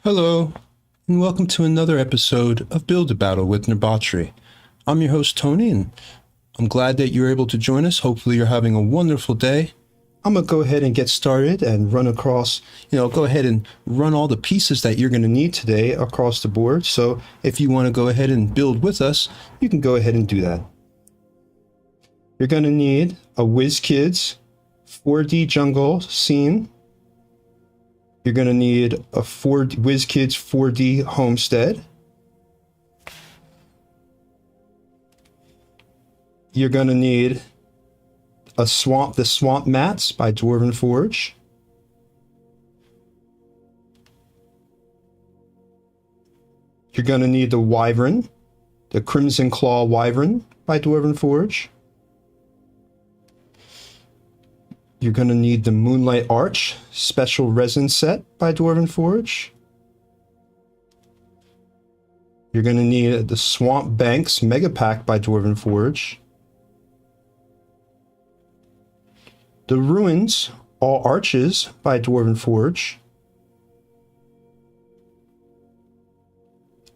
Hello, and welcome to another episode of Build a Battle with Nerdbauchery. I'm your host, Tony, and I'm glad that you're able to join us. Hopefully you're having a wonderful day. I'm going to go ahead and get started and go ahead and run all the pieces that you're going to need today across the board. So if you want to go ahead and build with us, you can go ahead and do that. You're going to need a WizKids 4D jungle scene. You're going to need a WizKids 4D homestead. You're going to need the Swamp Mats by Dwarven Forge. You're going to need the Wyvern, the Crimson Claw Wyvern by Dwarven Forge. You're going to need the Moonlight Arch Special Resin Set by Dwarven Forge. You're going to need the Swamp Banks Mega Pack by Dwarven Forge. The Ruins All Arches by Dwarven Forge.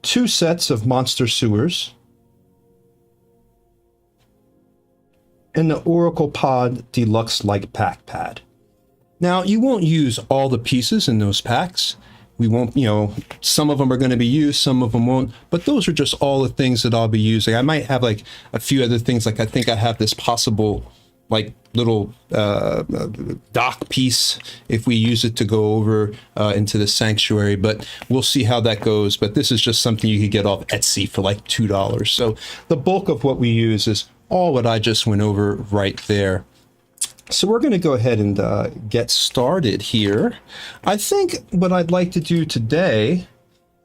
2 sets of Monster Sewers. And the Oracle Pod Deluxe Light Pack Pad. Now, you won't use all the pieces in those packs. We won't, some of them are going to be used, some of them won't, but those are just all the things that I'll be using. I might have like a few other things, like I think I have this possible like little dock piece if we use it to go over into the sanctuary, but we'll see how that goes. But this is just something you could get off Etsy for like $2. So the bulk of what we use is all what I just went over right there. So we're going to go ahead and get started here. I think what I'd like to do today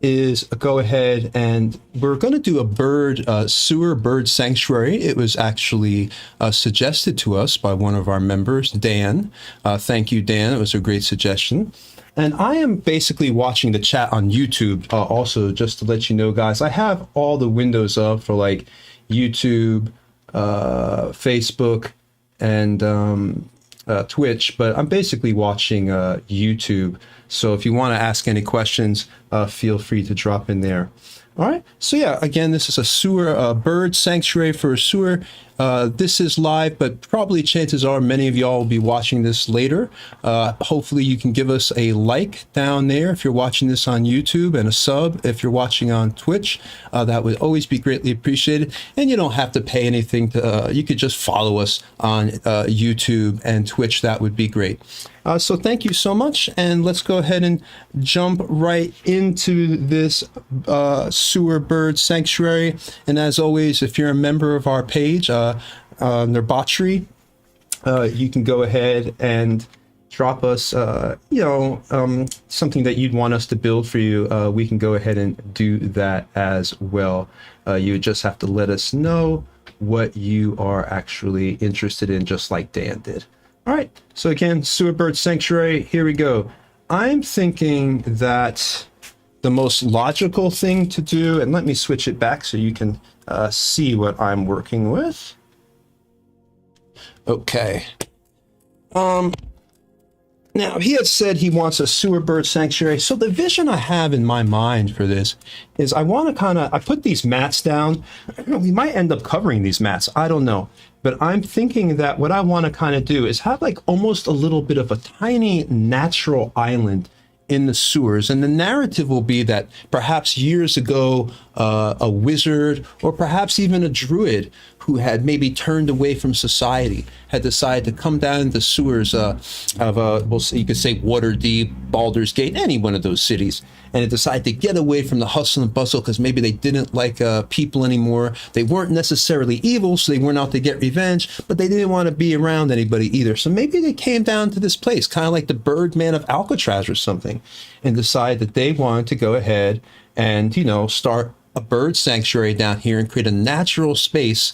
is go ahead and we're going to do a sewer bird sanctuary. It was actually suggested to us by one of our members, Dan. Thank you, Dan. It was a great suggestion. And I am basically watching the chat on YouTube also, just to let you know, guys. I have all the windows up for like YouTube, Facebook, and Twitch, but I'm basically watching YouTube. So if you want to ask any questions, feel free to drop in there. All right. So yeah, again, this is a sewer bird sanctuary for a sewer. This is live, but probably chances are many of y'all will be watching this later. Hopefully you can give us a like down there if you're watching this on YouTube, and a sub if you're watching on Twitch. That would always be greatly appreciated. And you don't have to pay anything to, you could just follow us on YouTube and Twitch. That would be great. So thank you so much, and let's go ahead and jump right into this sewer bird sanctuary. And as always, if you're a member of our page, Nerdbauchery, you can go ahead and drop us, something that you'd want us to build for you. We can go ahead and do that as well. You just have to let us know what you are actually interested in, just like Dan did. All right, so again, sewer bird sanctuary, here we go. I'm thinking that the most logical thing to do, and let me switch it back so you can see what I'm working with. Okay. Now, he had said he wants a sewer bird sanctuary. So the vision I have in my mind for this is I want to I put these mats down. We might end up covering these mats. I don't know. But I'm thinking that what I want to kind of do is have like almost a little bit of a tiny natural island in the sewers. And the narrative will be that perhaps years ago, a wizard or perhaps even a druid who had maybe turned away from society had decided to come down into the sewers of, you could say Waterdeep, Baldur's Gate, any one of those cities, and it decided to get away from the hustle and bustle because maybe they didn't like people anymore. They weren't necessarily evil, so they weren't out to get revenge, but they didn't want to be around anybody either. So maybe they came down to this place, kind of like the Birdman of Alcatraz or something, and decided that they wanted to go ahead and, start a bird sanctuary down here and create a natural space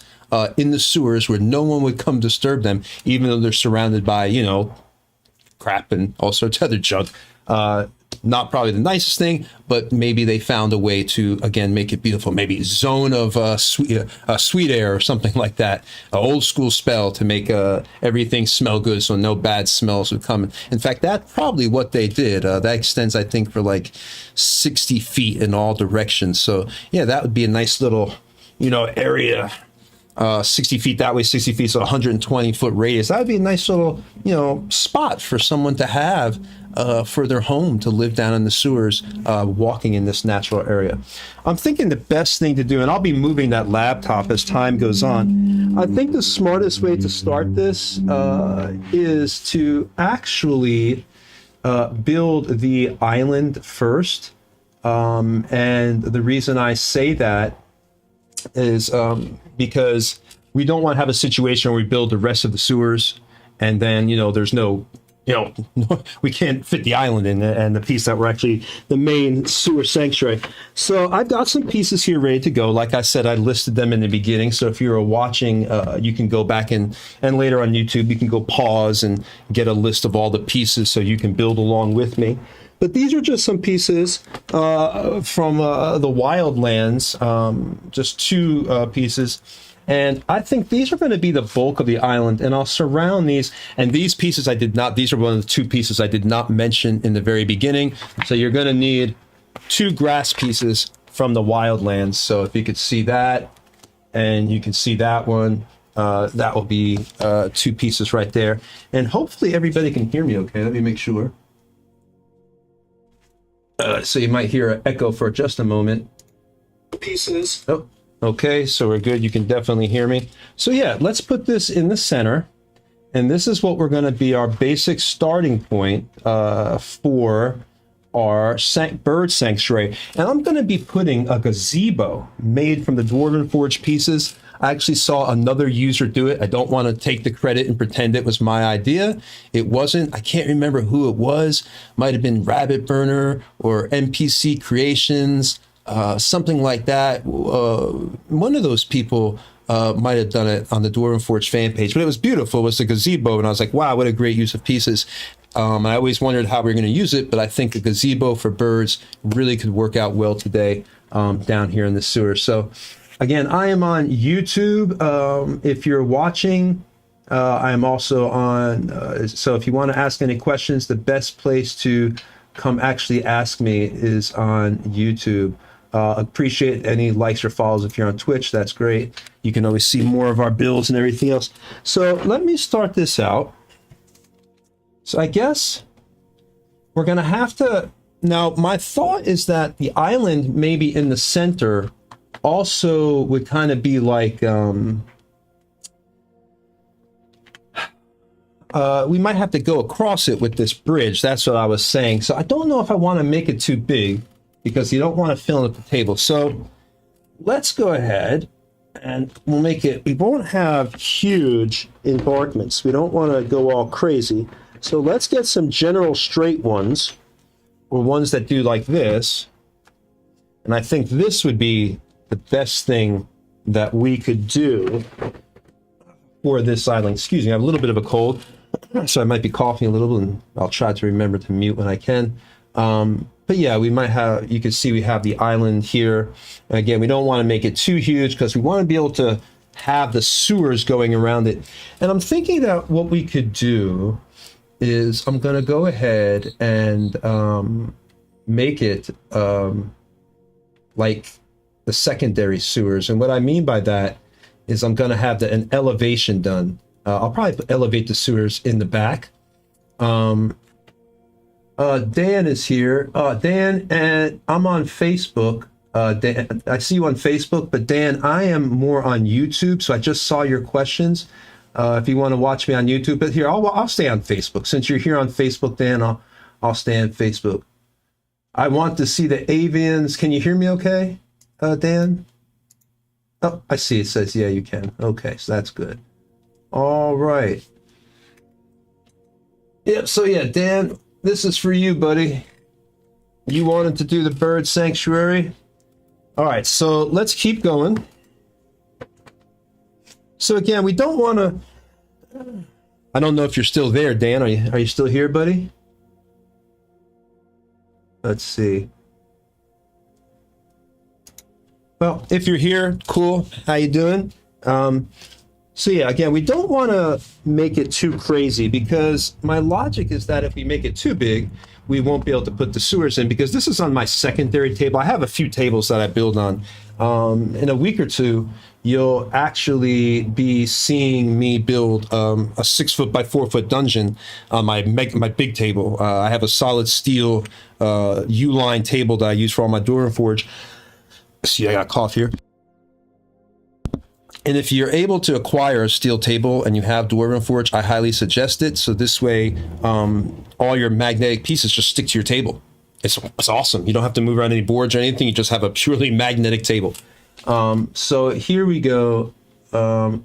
in the sewers where no one would come disturb them, even though they're surrounded by, crap and all sorts of other junk. not probably the nicest thing, but maybe they found a way to, again, make it beautiful. Maybe zone of sweet air or something like that. An old school spell to make everything smell good so no bad smells would come. In fact, that's probably what they did. That extends, I think, for like 60 feet in all directions. So yeah, that would be a nice little, area. 60 feet that way, 60 feet, so 120-foot radius. That would be a nice little, spot for someone to have for their home, to live down in the sewers, walking in this natural area. I'm thinking the best thing to do, and I'll be moving that laptop as time goes on, I think the smartest way to start this is to actually build the island first. And the reason I say that is because we don't want to have a situation where we build the rest of the sewers and then, there's no, we can't fit the island in and the piece that we're actually the main sewer sanctuary. So I've got some pieces here ready to go. Like I said, I listed them in the beginning. So if you're watching, you can go back and later on YouTube, you can go pause and get a list of all the pieces so you can build along with me. But these are just some pieces from the Wildlands, just two pieces. And I think these are going to be the bulk of the island. And I'll surround these. And these pieces these are one of the two pieces I did not mention in the very beginning. So you're going to need 2 grass pieces from the Wildlands. So if you could see that, and you can see that one, that will be 2 pieces right there. And hopefully everybody can hear me okay. Let me make sure. So you might hear an echo for just a moment. Pieces. Oh, okay, so we're good. You can definitely hear me. So yeah, let's put this in the center. And this is what we're going to be our basic starting point for our bird sanctuary. And I'm going to be putting a gazebo made from the Dwarven Forge pieces. I actually saw another user do it. I don't want to take the credit and pretend it was my idea. It wasn't. I can't remember who it was. Might have been Rabbit Burner or NPC Creations, something like that. One of those people might have done it on the Dwarven Forge fan page, but it was beautiful. It was a gazebo, and I was like, wow, what a great use of pieces. I always wondered how we were going to use it, but I think a gazebo for birds really could work out well today down here in the sewer. So again, I am on YouTube. If you're watching, I am also on, so if you want to ask any questions, the best place to come actually ask me is on YouTube. Appreciate any likes or follows. If you're on Twitch, that's great. You can always see more of our builds and everything else. So let me start this out. So I guess we're going to have to, now my thought is that the island maybe in the center also would kind of be like, we might have to go across it with this bridge. That's what I was saying. So I don't know if I want to make it too big because you don't want to fill in at the table. So let's go ahead and we'll make it, we won't have huge embankments. We don't want to go all crazy. So let's get some general straight ones, or ones that do like this. And I think this would be the best thing that we could do for this island. Excuse me, I have a little bit of a cold, so I might be coughing a little, and I'll try to remember to mute when I can. But yeah, we might have, you can see we have the island here. And again, we don't want to make it too huge because we want to be able to have the sewers going around it. And I'm thinking that what we could do is I'm going to go ahead and make it like the secondary sewers. And what I mean by that is I'm going to have an elevation done. I'll probably elevate the sewers in the back. Dan is here. Dan, and I'm on Facebook. Dan, I see you on Facebook, but Dan, I am more on YouTube, so I just saw your questions. If you want to watch me on YouTube, but here, I'll stay on Facebook. Since you're here on Facebook, Dan, I'll stay on Facebook. I want to see the avians. Can you hear me okay, Dan? Oh, I see. It says, yeah, you can. Okay, so that's good. All right. Yep, so yeah, Dan, this is for you, buddy. You wanted to do the bird sanctuary. All right, so let's keep going. So again, we don't want to, I don't know if you're still there, Dan. Are you still here, buddy? Let's see. Well, if you're here, cool. How you doing? So yeah, again, we don't want to make it too crazy because my logic is that if we make it too big, we won't be able to put the sewers in because this is on my secondary table. I have a few tables that I build on. In a week or two, you'll actually be seeing me build a 6 foot by 4 foot dungeon on my big table. I have a solid steel U-line table that I use for all my Dwarven Forge. See, I got cough here. And if you're able to acquire a steel table and you have Dwarven Forge, I highly suggest it. So this way, all your magnetic pieces just stick to your table. It's awesome. You don't have to move around any boards or anything. You just have a purely magnetic table. So here we go. I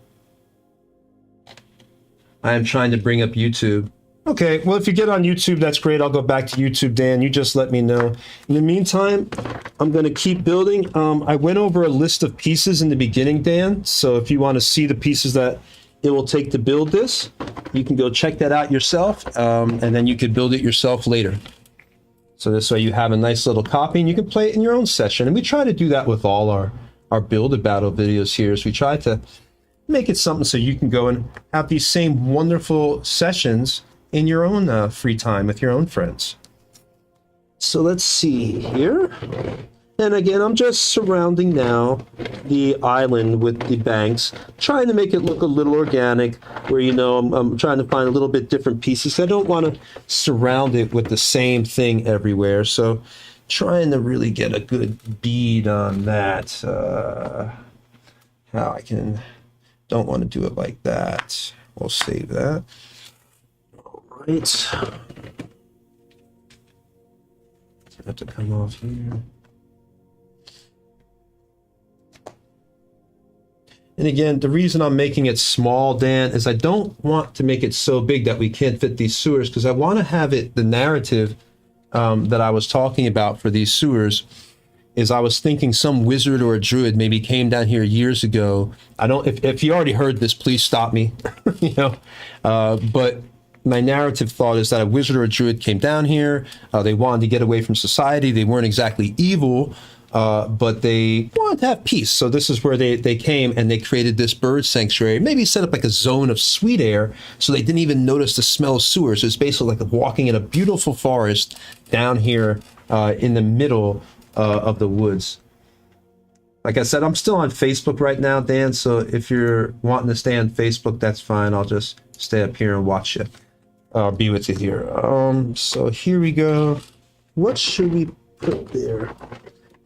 am trying to bring up YouTube. Okay, well, if you get on YouTube, that's great. I'll go back to YouTube, Dan. You just let me know. In the meantime, I'm going to keep building. I went over a list of pieces in the beginning, Dan. So if you want to see the pieces that it will take to build this, you can go check that out yourself, and then you could build it yourself later. So this way you have a nice little copy, and you can play it in your own session. And we try to do that with all our Build a Battle videos here. So we try to make it something so you can go and have these same wonderful sessions in your own free time with your own friends. So let's see here. And again, I'm just surrounding now the island with the banks, trying to make it look a little organic, where, you know, I'm trying to find a little bit different pieces. I don't want to surround it with the same thing everywhere. So trying to really get a good bead on that. How I can, don't want to do it like that. We'll save that. Right. Have to come off here. And again, the reason I'm making it small, Dan, is I don't want to make it so big that we can't fit these sewers, because I want to have it, the narrative that I was talking about for these sewers is I was thinking some wizard or a druid maybe came down here years ago. I don't, if you already heard this, please stop me, you know, but my narrative thought is that a wizard or a druid came down here. They wanted to get away from society. They weren't exactly evil, but they wanted to have peace. So this is where they came and they created this bird sanctuary, maybe set up like a zone of sweet air so they didn't even notice the smell of sewers. It's basically like walking in a beautiful forest down here in the middle of the woods. Like I said, I'm still on Facebook right now, Dan, so if you're wanting to stay on Facebook, that's fine. I'll just stay up here and watch you. Be with you here. So here we go. What should we put there?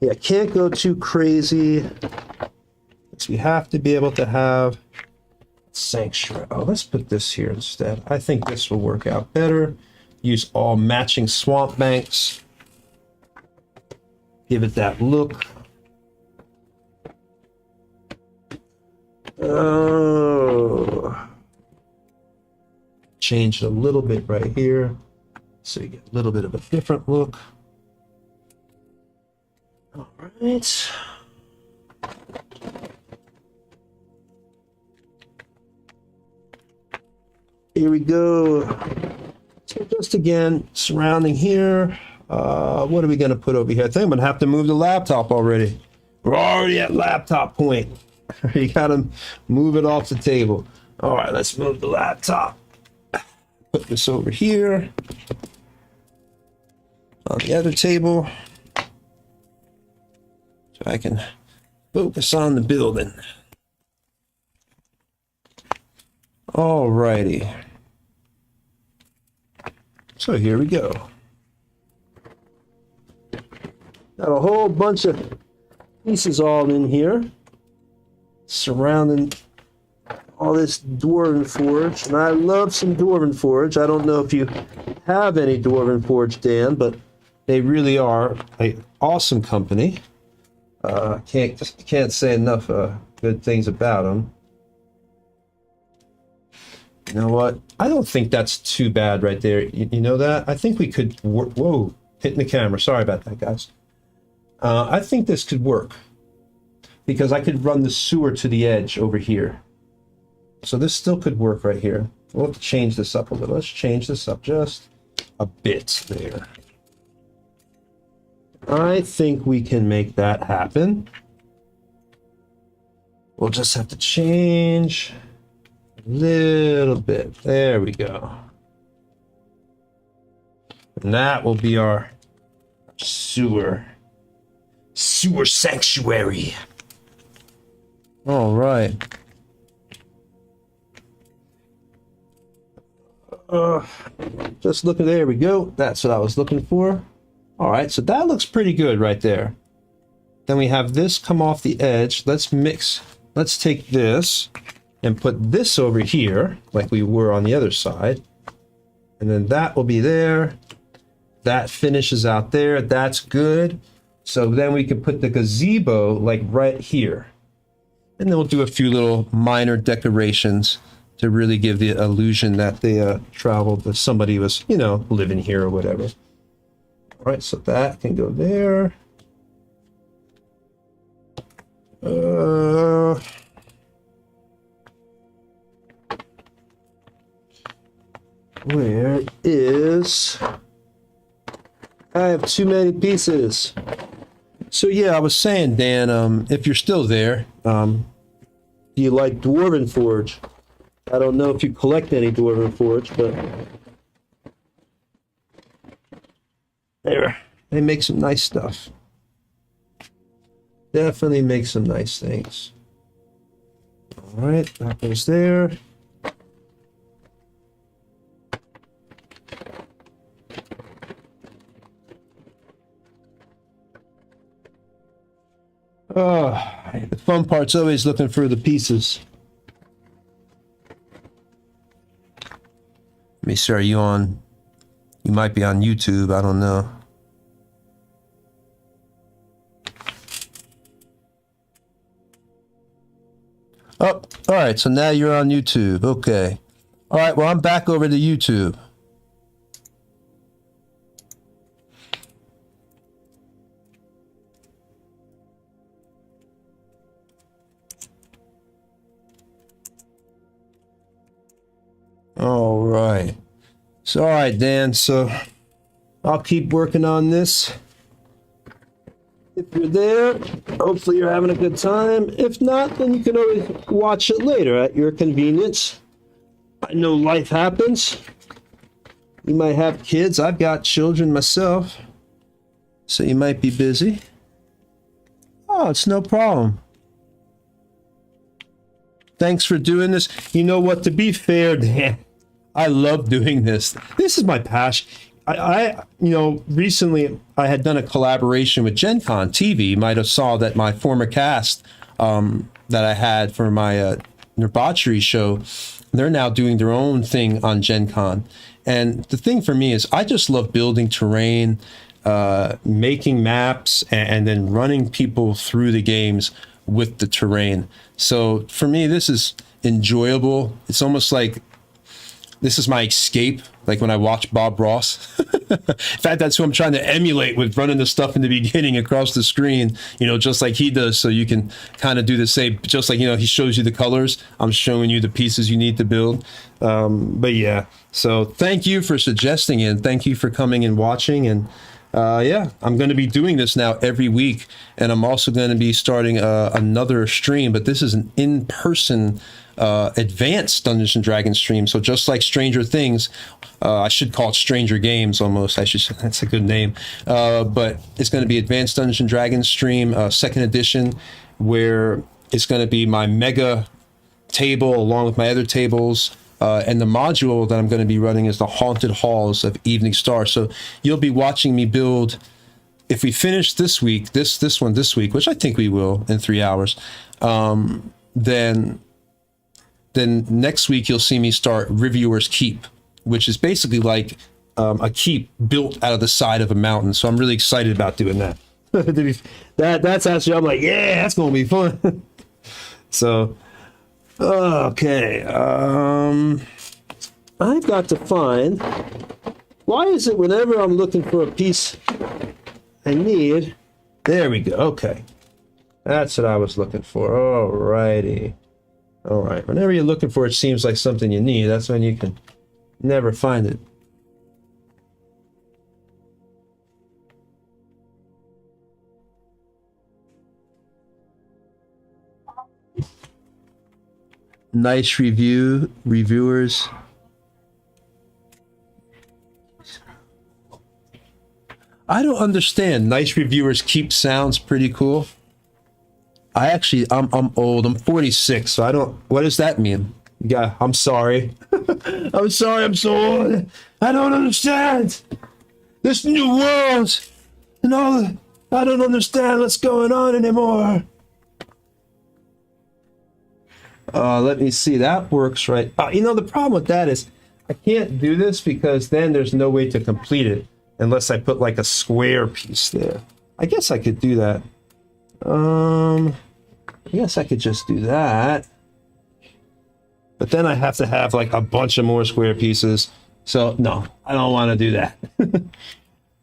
Yeah, can't go too crazy. We have to be able to have sanctuary. Oh, let's put this here instead. I think this will work out better. Use all matching swamp banks. Give it that look. Oh. Change it a little bit right here so you get a little bit of a different look. All right. Here we go. So just again, surrounding here. What are we going to put over here? I think I'm going to have to move the laptop already. We're already at laptop point. You got to move it off the table. All right, let's move the laptop. Put this over here on the other table so I can focus on the building. All righty. So here we go. Got a whole bunch of pieces all in here surrounding all this Dwarven Forge, and I love some Dwarven Forge. I don't know if you have any Dwarven Forge, Dan, but they really are an awesome company. Can't say enough good things about them. You know what? I don't think that's too bad right there. You know that? I think we could work. Whoa, hitting the camera. Sorry about that, guys. I think this could work because I could run the sewer to the edge over here. So this still could work right here. We'll have to change this up a little. Let's change this up just a bit there. I think we can make that happen. We'll just have to change a little bit. There we go. And that will be our sewer sanctuary. All right. Just looking, there we go. That's what I was looking for. All right, so that looks pretty good right there. Then we have this come off the edge. Let's mix. Let's take this and put this over here like we were on the other side. And then that will be there. That finishes out there. That's good. So then we can put the gazebo like right here. And then we'll do a few little minor decorations to really give the illusion that they traveled, that somebody was, you know, living here or whatever. All right, so that can go there. Where is... I have too many pieces. So yeah, I was saying, Dan, if you're still there, do you like Dwarven Forge? I don't know if you collect any Dwarven Forge, but they make some nice stuff. Definitely make some nice things. All right, that goes there. The fun part's always looking for the pieces. Let me see, are you on? You might be on YouTube, I don't know. Oh, all right, so now you're on YouTube. Okay. All right, well, I'm back over to YouTube. All right. So, all right, Dan, so I'll keep working on this. If you're there, hopefully you're having a good time. If not, then you can always watch it later at your convenience. I know life happens. You might have kids. I've got children myself. So you might be busy. Oh, it's no problem. Thanks for doing this. You know what, to be fair, Dan, I love doing this. This is my passion. Recently I had done a collaboration with Gen Con TV. You might have saw that my former cast that I had for my Nerdbauchery show, they're now doing their own thing on Gen Con. And the thing for me is I just love building terrain, making maps, and then running people through the games with the terrain. So for me, this is enjoyable. It's almost like this is my escape, like when I watch Bob Ross. In fact, that's who I'm trying to emulate with running the stuff in the beginning across the screen, just like he does, so you can kind of do the same, just like, he shows you the colors. I'm showing you the pieces you need to build. But yeah, so thank you for suggesting it. Thank you for coming and watching. And yeah, I'm going to be doing this now every week. And I'm also going to be starting another stream, but this is an in-person advanced Dungeons and Dragons stream. So just like Stranger Things, I should call it Stranger Games almost. I should. That's a good name. But it's going to be advanced Dungeons and Dragons stream, second edition, where it's going to be my mega table along with my other tables. And the module that I'm going to be running is the Haunted Halls of Evening Star. So you'll be watching me build. If we finish this week, this one this week, which I think we will in 3 hours, then next week you'll see me start Reviewer's Keep, which is basically like a keep built out of the side of a mountain. So I'm really excited about doing that. That's actually, I'm like, yeah, that's going to be fun. So, okay. I've got to find, why is it whenever I'm looking for a piece I need, there we go. Okay. That's what I was looking for. All righty. All right, whenever you're looking for it seems like something you need, that's when you can never find it. Nice reviewers. I don't understand. Nice reviewers keep sounds pretty cool. I'm old. I'm 46, so I don't. What does that mean? Yeah, I'm sorry. I'm sorry. I'm so old. I don't understand this new world and all. I don't understand what's going on anymore. Let me see. That works right. You know, the problem with that is I can't do this because then there's no way to complete it unless I put like a square piece there. I guess I could do that. I guess I could just do that. But then I have to have like a bunch of more square pieces. So no, I don't want to do that.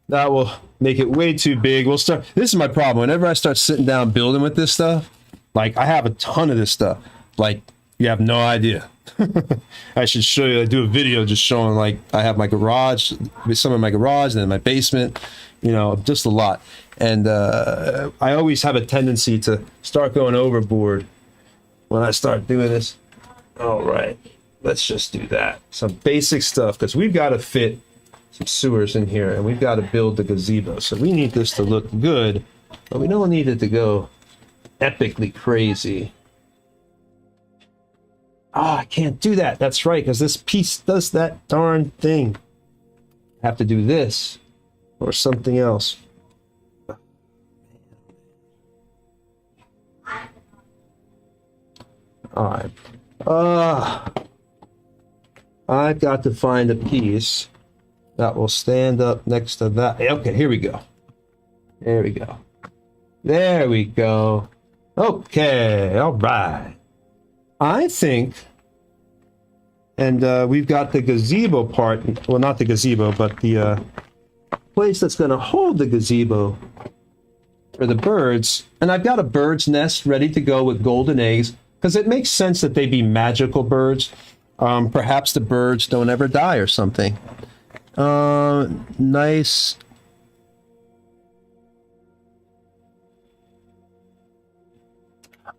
That will make it way too big. This is my problem. Whenever I start sitting down building with this stuff, like I have a ton of this stuff. Like, you have no idea. I should show you. I do a video just showing, like, I have my garage, some in my garage, and then my basement, you know, just a lot. And I always have a tendency to start going overboard when I start doing this. All right, let's just do that. Some basic stuff, because we've got to fit some sewers in here, and we've got to build the gazebo. So we need this to look good, but we don't need it to go epically crazy. I can't do that. That's right, because this piece does that darn thing. I have to do this or something else. All right. I've got to find a piece that will stand up next to that. Okay, here we go. There we go. There we go. Okay, all right. I think, and we've got the gazebo part, well, not the gazebo, but the place that's going to hold the gazebo for the birds. And I've got a bird's nest ready to go with golden eggs, because it makes sense that they be magical birds. Perhaps the birds don't ever die or something. Nice.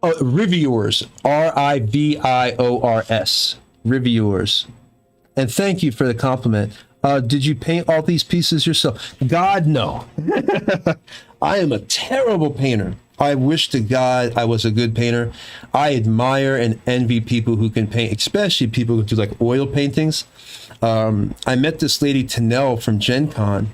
Oh, Riviors, Riviors, Riviors. And thank you for the compliment. Did you paint all these pieces yourself? God, no. I am a terrible painter. I wish to God I was a good painter. I admire and envy people who can paint, especially people who do like oil paintings. I met this lady, Tanel, from Gen Con,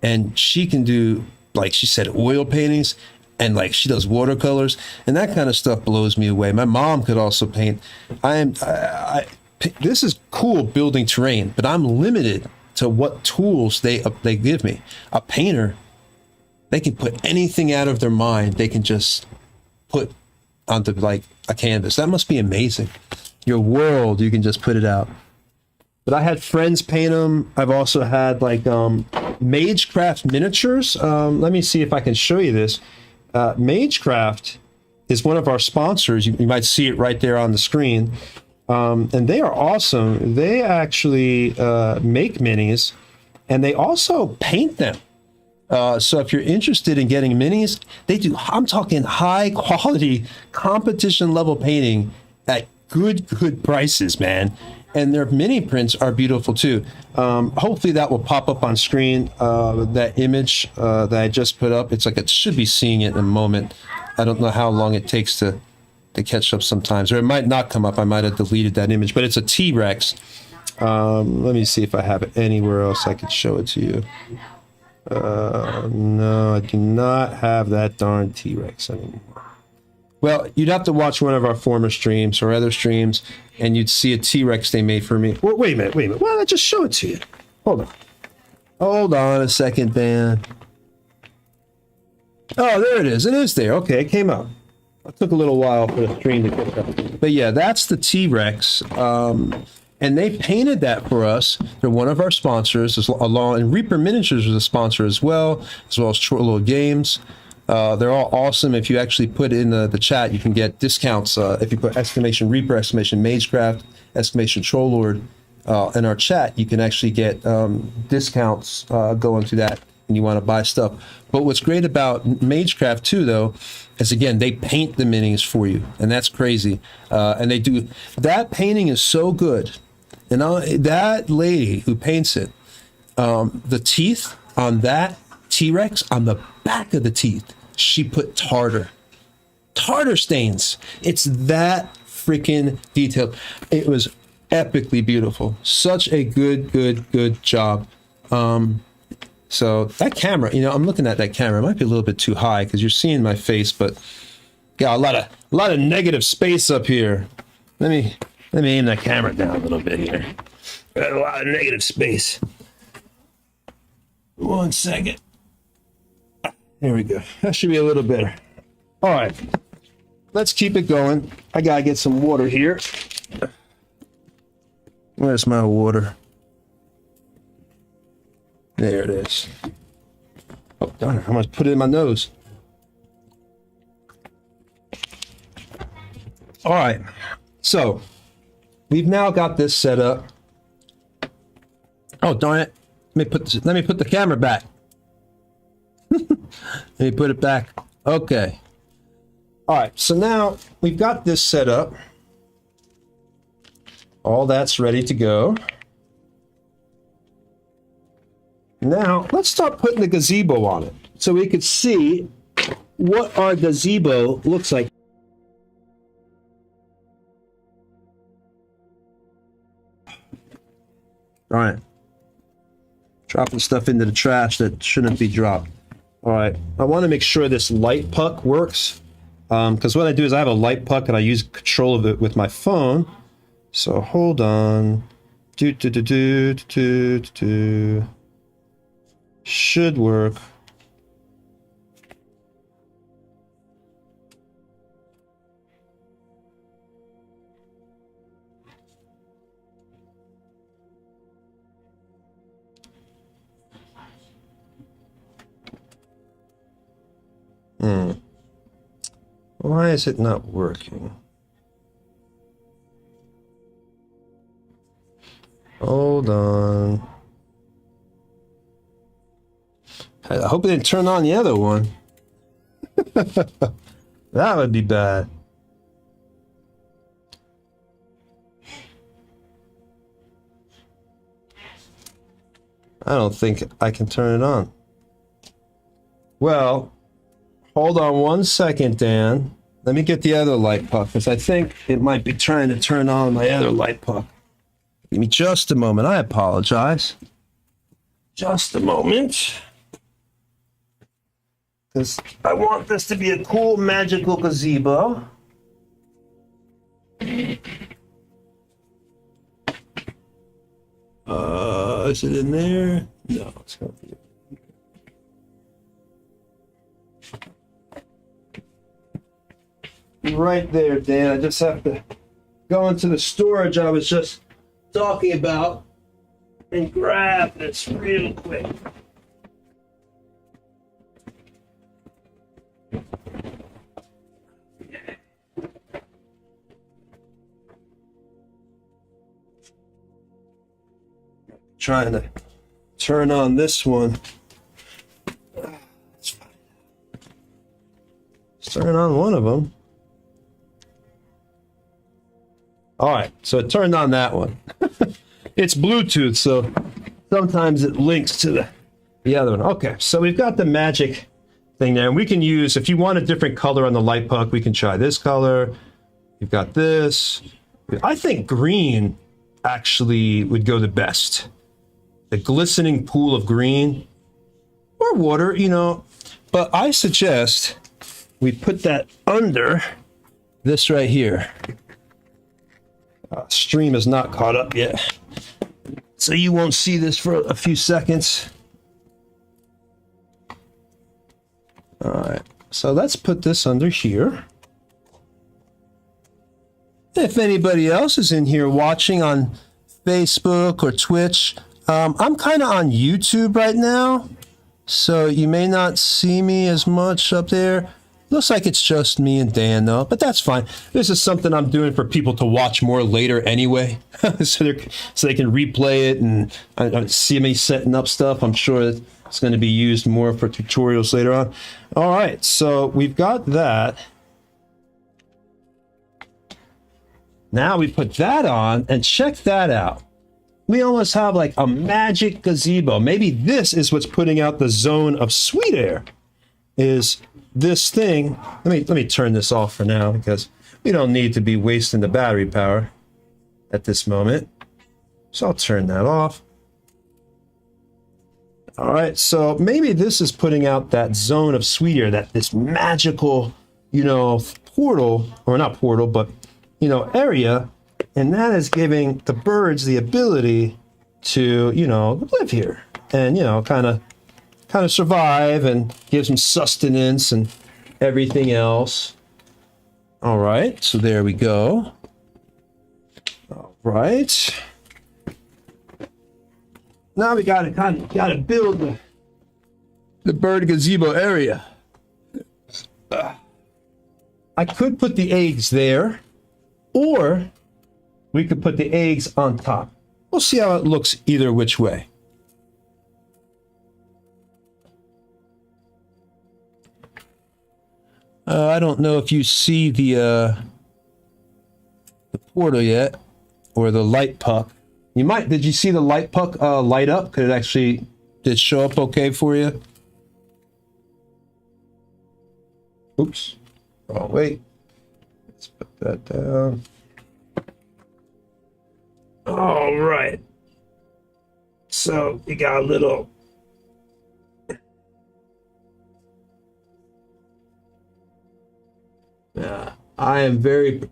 and she can do, like she said, oil paintings. And like she does watercolors, and that kind of stuff blows me away. My mom could also paint. This is cool building terrain, but I'm limited to what tools they give me. A painter, they can put anything out of their mind. They can just put onto like a canvas. That must be amazing. Your world, you can just put it out. But I had friends paint them. I've also had like Magecraft miniatures. Let me see if I can show you this. Magecraft is one of our sponsors. You might see it right there on the screen. And they are awesome. They actually make minis, and they also paint them. So if you're interested in getting minis, they do, I'm talking high quality competition level painting at good prices, man. And their mini prints are beautiful too. Hopefully that will pop up on screen. That image that I just put up, it's like it should be seeing it in a moment. I don't know how long it takes to catch up sometimes, or it might not come up. I might have deleted that image, but it's a T-Rex. Let me see if I have it anywhere else I could show it to you. No, I do not have that darn T-Rex anymore. Well, you'd have to watch one of our former streams or other streams, and you'd see a T-Rex they made for me. Well, wait a minute. Why don't I just show it to you? Hold on a second, Dan. Oh, there it is. It is there. Okay, it came out. It took a little while for the stream to catch up. But yeah, that's the T-Rex. And they painted that for us. They're one of our sponsors, and Reaper Miniatures was a sponsor as well as Short Little Games. They're all awesome. If you actually put in the chat, you can get discounts. If you put exclamation Reaper, exclamation Magecraft, exclamation Trollord in our chat, you can actually get discounts going through that. and you want to buy stuff. But what's great about Magecraft too, though, is again, they paint the minis for you, and that's crazy. And they do, that painting is so good. And that lady who paints it, the teeth on that T-Rex, on the back of the teeth, she put tartar stains. It's that freaking detailed. It was epically beautiful. Such a good job. So that camera, you know, I'm looking at that camera. It might be a little bit too high because you're seeing my face, but got a lot of negative space up here. Let me aim that camera down a little bit here. Got a lot of negative space. 1 second. There we go. That should be a little better. All right. Let's keep it going. I gotta get some water here. Where's my water? There it is. Oh, darn it. I'm gonna put it in my nose. All right. So we've now got this set up. Oh, darn it. Let me put the camera back. Let me put it back. Okay. All right. So now we've got this set up. All that's ready to go. Now let's start putting the gazebo on it so we could see what our gazebo looks like. All right. Dropping stuff into the trash that shouldn't be dropped. All right. I want to make sure this light puck works. Because what I do is I have a light puck and I use control of it with my phone. So hold on. Should work. Why is it not working? Hold on. I hope it didn't turn on the other one. That would be bad. I don't think I can turn it on. Well, hold on 1 second, Dan. Let me get the other light puck, because I think it might be trying to turn on my other light puck. Give me just a moment. I apologize. Just a moment. Because I want this to be a cool, magical gazebo. Is it in there? No, it's not there. Right there, Dan. I just have to go into the storage I was just talking about and grab this real quick. Trying to turn on this one. Let's turn on one of them. All right, so it turned on that one. It's Bluetooth, so sometimes it links to the other one. Okay, so we've got the magic thing there, and we can use, if you want a different color on the light puck, we can try this color. You've got this. I think green actually would go the best. The glistening pool of green or water, you know, but I suggest we put that under this right here. Stream is not caught up yet, so you won't see this for a few seconds. All right, so let's put this under here. If anybody else is in here watching on Facebook or Twitch, I'm kind of on YouTube right now, so you may not see me as much up there. Looks like it's just me and Dan though, but that's fine. This is something I'm doing for people to watch more later anyway, so they can replay it and see me setting up stuff. I'm sure it's going to be used more for tutorials later on. All right, so we've got that. Now we put that on and check that out. We almost have like a magic gazebo. Maybe this is what's putting out the zone of sweet air. Is this thing? Let me turn this off for now because we don't need to be wasting the battery power at this moment. So I'll turn that off. All right, so maybe this is putting out that zone of sweet air, this magical, portal, or not portal, but area, and that is giving the birds the ability to live here and kind of survive and give them sustenance and everything else. All right, so there we go. All right, now we gotta build the bird gazebo area. I could put the eggs there, or we could put the eggs on top. We'll see how it looks either which way. I don't know if you see the portal yet, or the light puck. You might. Did you see the light puck light up? Did it show up okay for you? Oops. Oh wait. Let's put that down. All right. So we got a little. I am very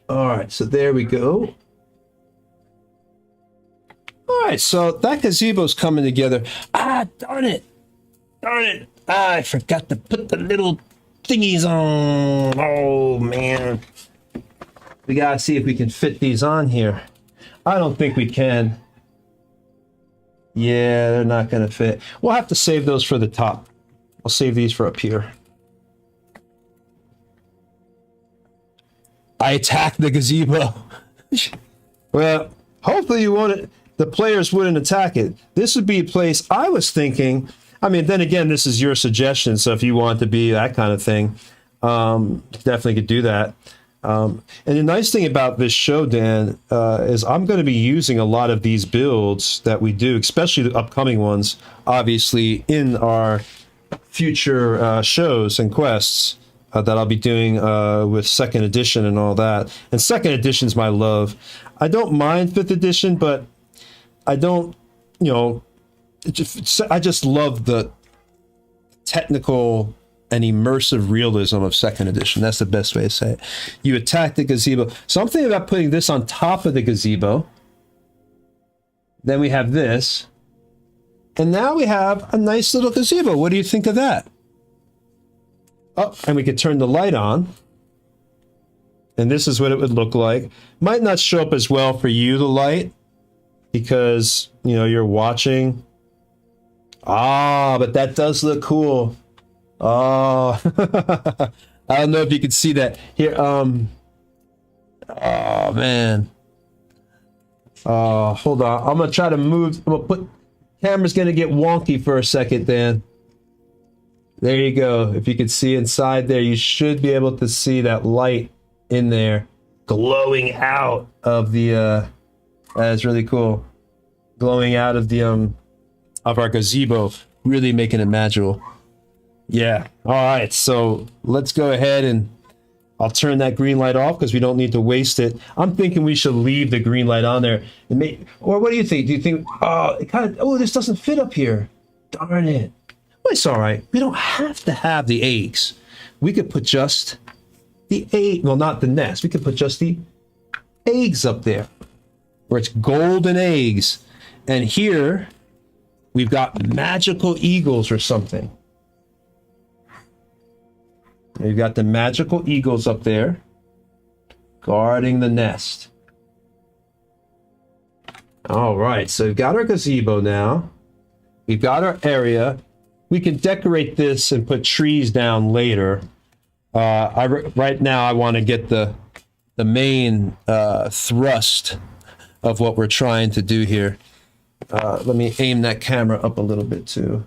all right, so there we go. All right, so that gazebo's coming together. Darn it. I forgot to put the little thingies on. Oh man, we gotta see if we can fit these on here. I don't think we can. Yeah, they're not gonna fit. We'll have to save those for the top. I'll save these for up here. I attacked the gazebo. Well, hopefully the players wouldn't attack it. This would be a place I was thinking. I mean, then again, this is your suggestion. So if you want to be that kind of thing, definitely could do that. And the nice thing about this show, Dan, is I'm going to be using a lot of these builds that we do, especially the upcoming ones, obviously in our future shows and quests. That I'll be doing with 2nd edition and all that. And 2nd edition is my love. I don't mind 5th edition, but I don't, I just love the technical and immersive realism of 2nd edition. That's the best way to say it. You attack the gazebo. So I'm thinking about putting this on top of the gazebo. Then we have this. And now we have a nice little gazebo. What do you think of that? Oh, and we could turn the light on. And this is what it would look like. Might not show up as well for you, the light, because, you're watching. But that does look cool. Oh, I don't know if you can see that. Here, oh, man. Hold on. I'm going to try to move. I'm going to put, camera's going to get wonky for a second, Dan. There you go. If you can see inside there, you should be able to see that light in there glowing out of the, that's really cool. Glowing out of the, of our gazebo, really making it magical. Yeah. All right. So let's go ahead and I'll turn that green light off because we don't need to waste it. I'm thinking we should leave the green light on there. Or what do you think? Do you think, this doesn't fit up here. Darn it. Well, it's all right. We don't have to have the eggs. We could put just the egg. Well, not the nest. We could put just the eggs up there, where it's golden eggs. And here we've got magical eagles or something. We've got the magical eagles up there guarding the nest. All right. So we've got our gazebo now. We've got our area. we can decorate this and put trees down later. Right now I want to get the main thrust of what we're trying to do here. Let me aim that camera up a little bit too.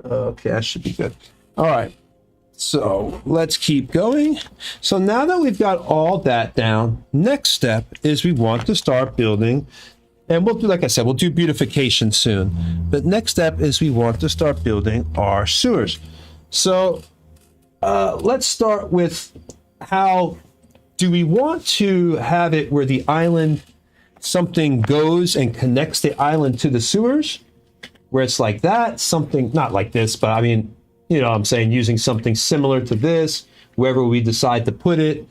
Okay, that should be good. All right, so let's keep going. So now that we've got all that down, next step is we want to start building, and we'll do, like I said, we'll do beautification soon. But next step is we want to start building our sewers. So let's start with how do we want to have it where the island, something goes and connects the island to the sewers, where it's like that, something, not like this, but I mean, you know what I'm saying, using something similar to this, wherever we decide to put it.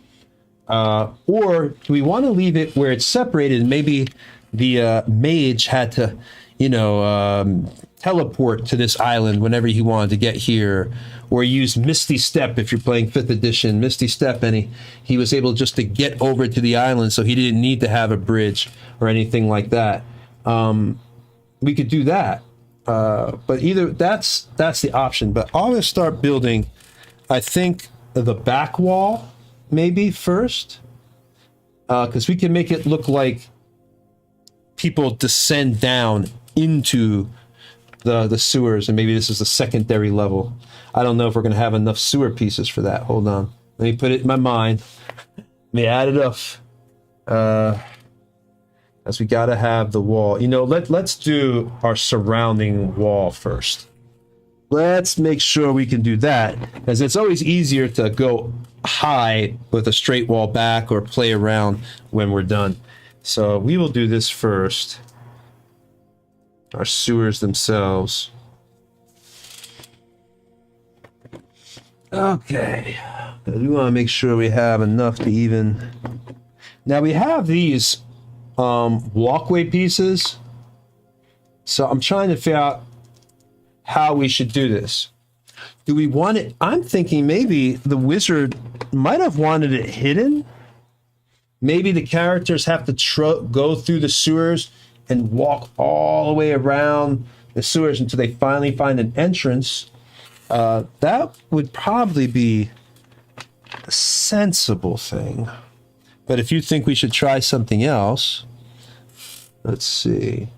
Or do we want to leave it where it's separated? Maybe the mage had to, you know, teleport to this island whenever he wanted to get here, or use Misty Step if you're playing 5th edition, Misty Step, and he was able just to get over to the island, so he didn't need to have a bridge or anything like that. We could do that, but either that's the option. But I'm gonna start building, I think, the back wall maybe first, because we can make it look like people descend down into the sewers, and maybe this is a secondary level. I don't know if we're going to have enough sewer pieces for that. Hold on. Let me put it in my mind. Let me add it up. As we got to have the wall. You know, let's do our surrounding wall first. Let's make sure we can do that, because it's always easier to go high with a straight wall back or play around when we're done. So we will do this first. Our sewers themselves. Okay. We want to make sure we have enough to even... Now we have these walkway pieces. So I'm trying to figure out how we should do this. Do we want it? I'm thinking maybe the wizard might have wanted it hidden. Maybe the characters have to go through the sewers and walk all the way around the sewers until they finally find an entrance. That would probably be a sensible thing. But if you think we should try something else, let's see.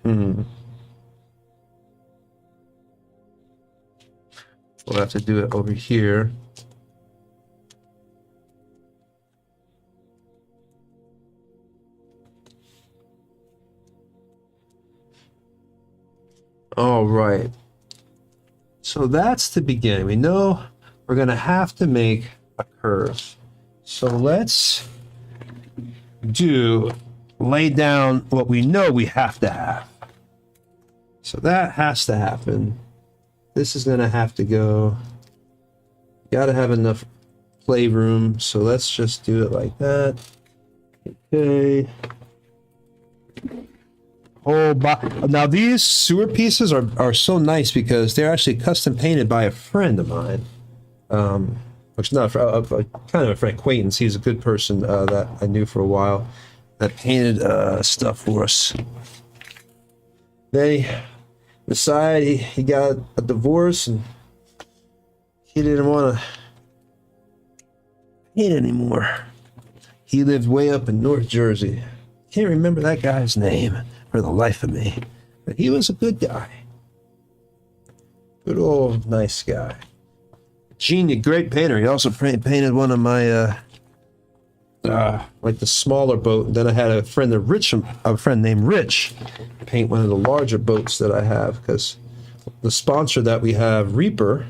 We'll have to do it over here. All right. So that's the beginning. We know we're going to have to make a curve. So let's lay down what we know we have to have. So that has to happen. This is going to have to go. Got to have enough playroom. So let's just do it like that. Okay. Now these sewer pieces are so nice because they're actually custom painted by a friend of mine. Which not a kind of a friend, acquaintance. He's a good person that I knew for a while that painted stuff for us. They decided he got a divorce and he didn't want to paint anymore. He lived way up in North Jersey. Can't remember that guy's name for the life of me, but he was a good guy. Good old nice guy. Genius, great painter. He also painted one of my like the smaller boat. Then I had a friend named Rich paint one of the larger boats that I have, because the sponsor that we have, Reaper,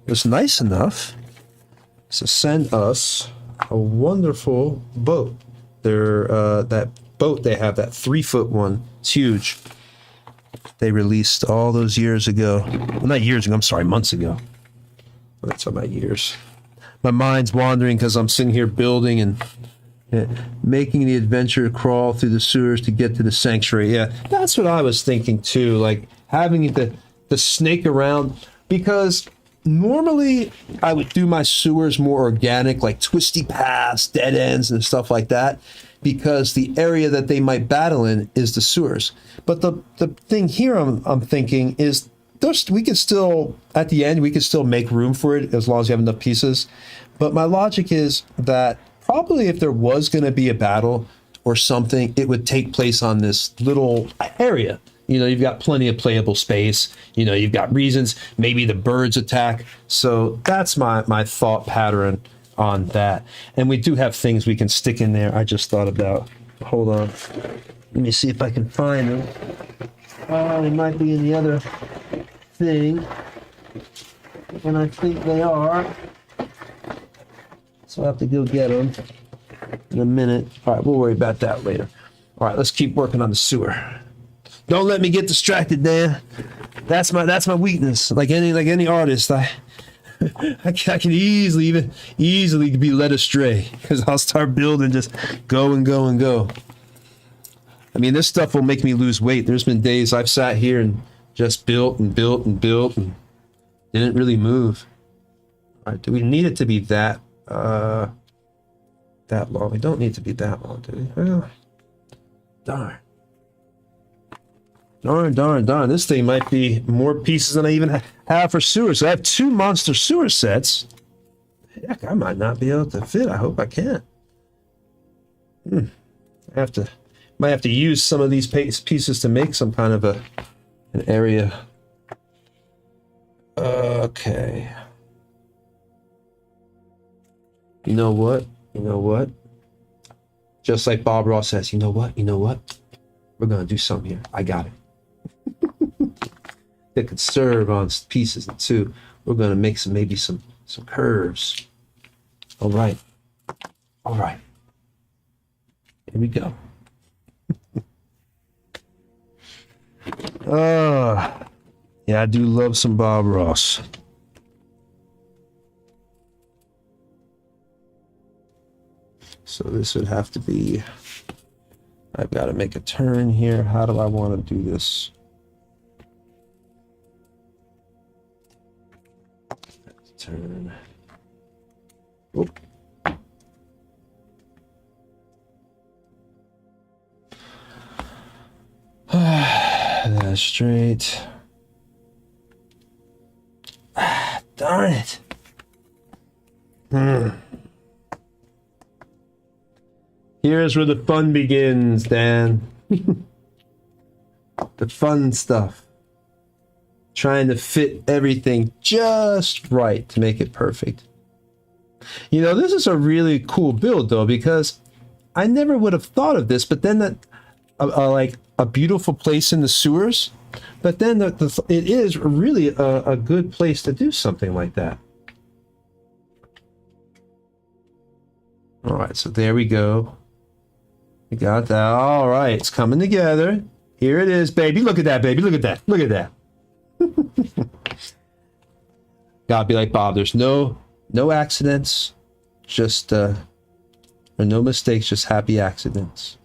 was nice enough to send us a wonderful boat. That boat they have, that 3-foot one, it's huge. They released all those years ago. Well, not years ago, I'm sorry, months ago. That's about years. My mind's wandering because I'm sitting here building and making the adventure crawl through the sewers to get to the sanctuary. Yeah, that's what I was thinking too, like having the snake around, because Normally, I would do my sewers more organic, like twisty paths, dead ends, and stuff like that, because the area that they might battle in is the sewers. But the thing here I'm thinking is we could still, at the end, we could still make room for it as long as you have enough pieces. But my logic is that probably if there was going to be a battle or something, it would take place on this little area. You know, you've got plenty of playable space. You know, you've got reasons. Maybe the birds attack. So that's my thought pattern on that. And we do have things we can stick in there. I just thought about. Hold on. Let me see if I can find them. Oh, they might be in the other thing. And I think they are. So I'll have to go get them in a minute. All right, we'll worry about that later. All right, let's keep working on the sewer. Don't let me get distracted, Dan. That's my weakness. Like any artist, I can easily be led astray because I'll start building, just go and go and go. I mean, this stuff will make me lose weight. There's been days I've sat here and just built and built and built and didn't really move. All right, do we need it to be that long? We don't need it to be that long, do we? Well, darn. Darn. This thing might be more pieces than I even have for sewers. So I have 2 monster sewer sets. Heck, I might not be able to fit. I hope I can. I might have to use some of these pieces to make some kind of an area. Okay. You know what? Just like Bob Ross says, you know what? We're going to do something here. I got it. That could serve on pieces too. We're going to make maybe some curves. All right. Here we go. Yeah, I do love some Bob Ross. So this would have to be, I've got to make a turn here. How do I want to do this? Turn. Oop. That's straight. Darn it. Here's where the fun begins, Dan. The fun stuff. Trying to fit everything just right to make it perfect. You know, this is a really cool build, though, because I never would have thought of this, but then like a beautiful place in the sewers, but then it is really a good place to do something like that. All right, so there we go. We got that. All right, it's coming together. Here it is, baby. Look at that, baby. Look at that. Look at that. Gotta be like Bob. There's no accidents, just or no mistakes, just happy accidents.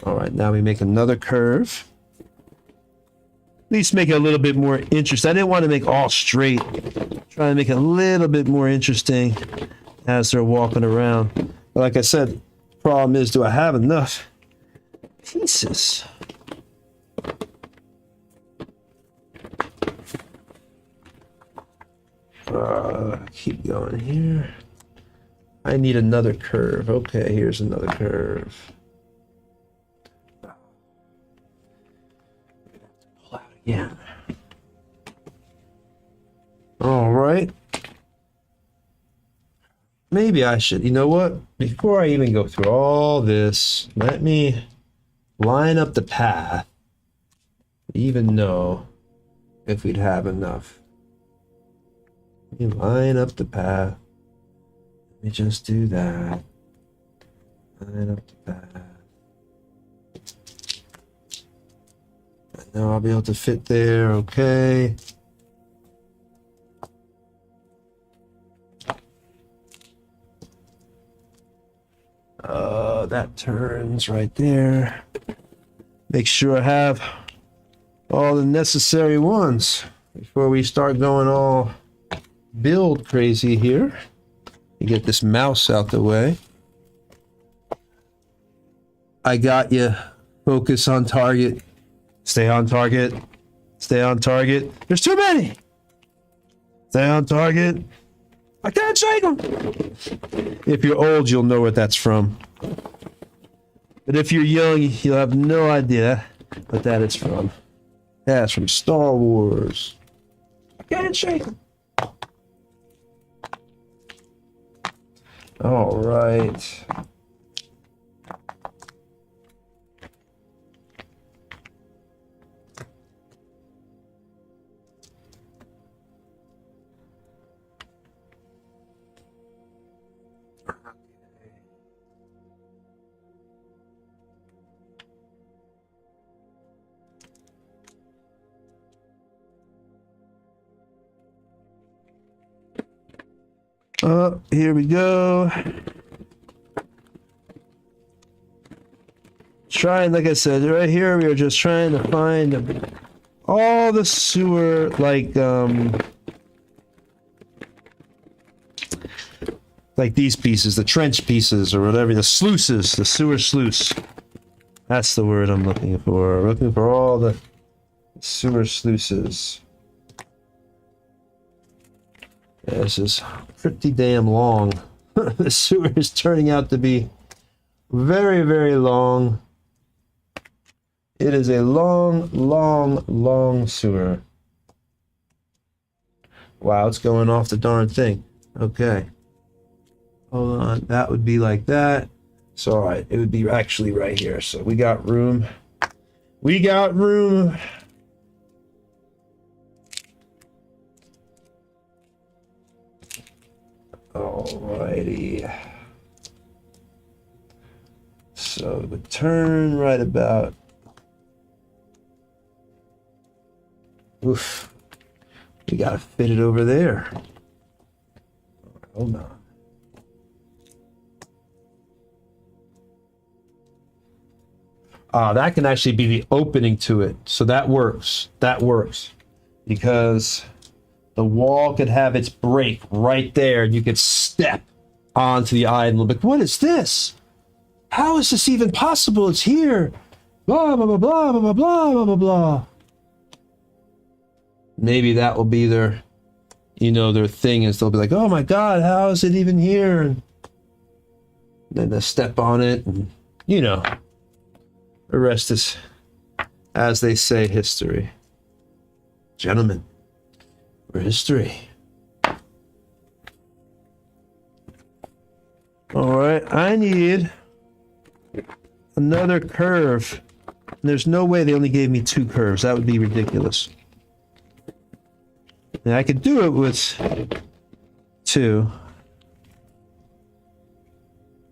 All right, now we make another curve. At least make it a little bit more interesting. I didn't want to make all straight. Try to make it a little bit more interesting as they're walking around. But like I said, the problem is, do I have enough pieces? Keep going here. I need another curve. Okay, here's another curve. Pull out again. All right. Maybe I should, you know what? Before I even go through all this, let me line up the path, even know if we'd have enough. Let me line up the path. Let me just do that. Line up the path. And now I'll be able to fit there, okay. That turns right there. Make sure I have all the necessary ones. before we start going all build crazy here, you get this mouse out the way. I got you. Focus on target. Stay on target. Stay on target. There's too many. Stay on target. I can't shake them. If you're old, you'll know what that's from. But if you're young, you'll have no idea what that is from. That's from Star Wars. I can't shake them. All right. Oh, here we go. Trying, like I said, right here we are just trying to find all the sewer, like these pieces, the trench pieces or whatever, the sluices, the sewer sluice. That's the word I'm looking for. I'm looking for all the sewer sluices. Yeah, this is pretty damn long. The sewer is turning out to be very, very long. It is a long, long, long sewer. Wow, it's going off the darn thing. Okay. Hold on. That would be like that. So, all right. It would be actually right here. So, we got room. We got room. Alrighty. So, it would turn right about. Oof. We gotta fit it over there. Hold on. That can actually be the opening to it. So that works. That works. Because the wall could have its break right there, and you could step onto the item. Like, what is this? How is this even possible? It's here. Blah, blah, blah, blah, blah, blah, blah, blah, blah. Maybe that will be their, their thing is they'll be like, oh my God, how is it even here? And then they step on it, and, the rest is, as they say, history. Gentlemen, we're history. All right, I need another curve. There's no way they only gave me 2 curves. That would be ridiculous. And I could do it with 2.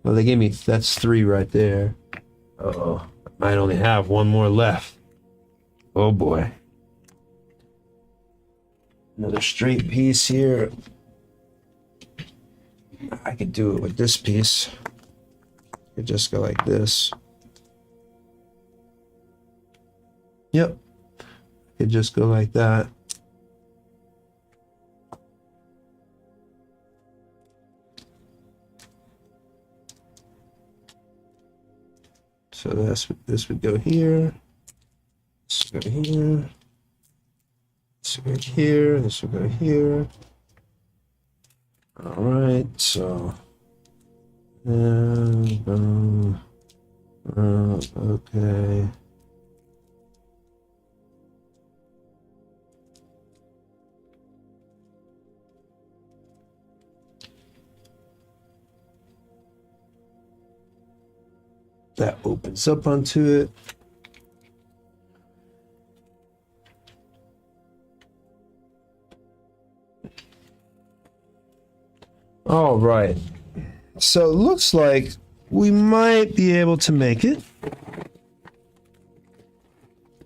Well, they gave me, that's 3 right there. Uh-oh. I might only have 1 more left. Oh boy. Another straight piece here. I could do it with this piece. I could just go like this. Yep. I could just go like that. So this would go here. This would go here. This would go here. This would go here. All right. So, okay. That opens up onto it. All right. So it looks like we might be able to make it.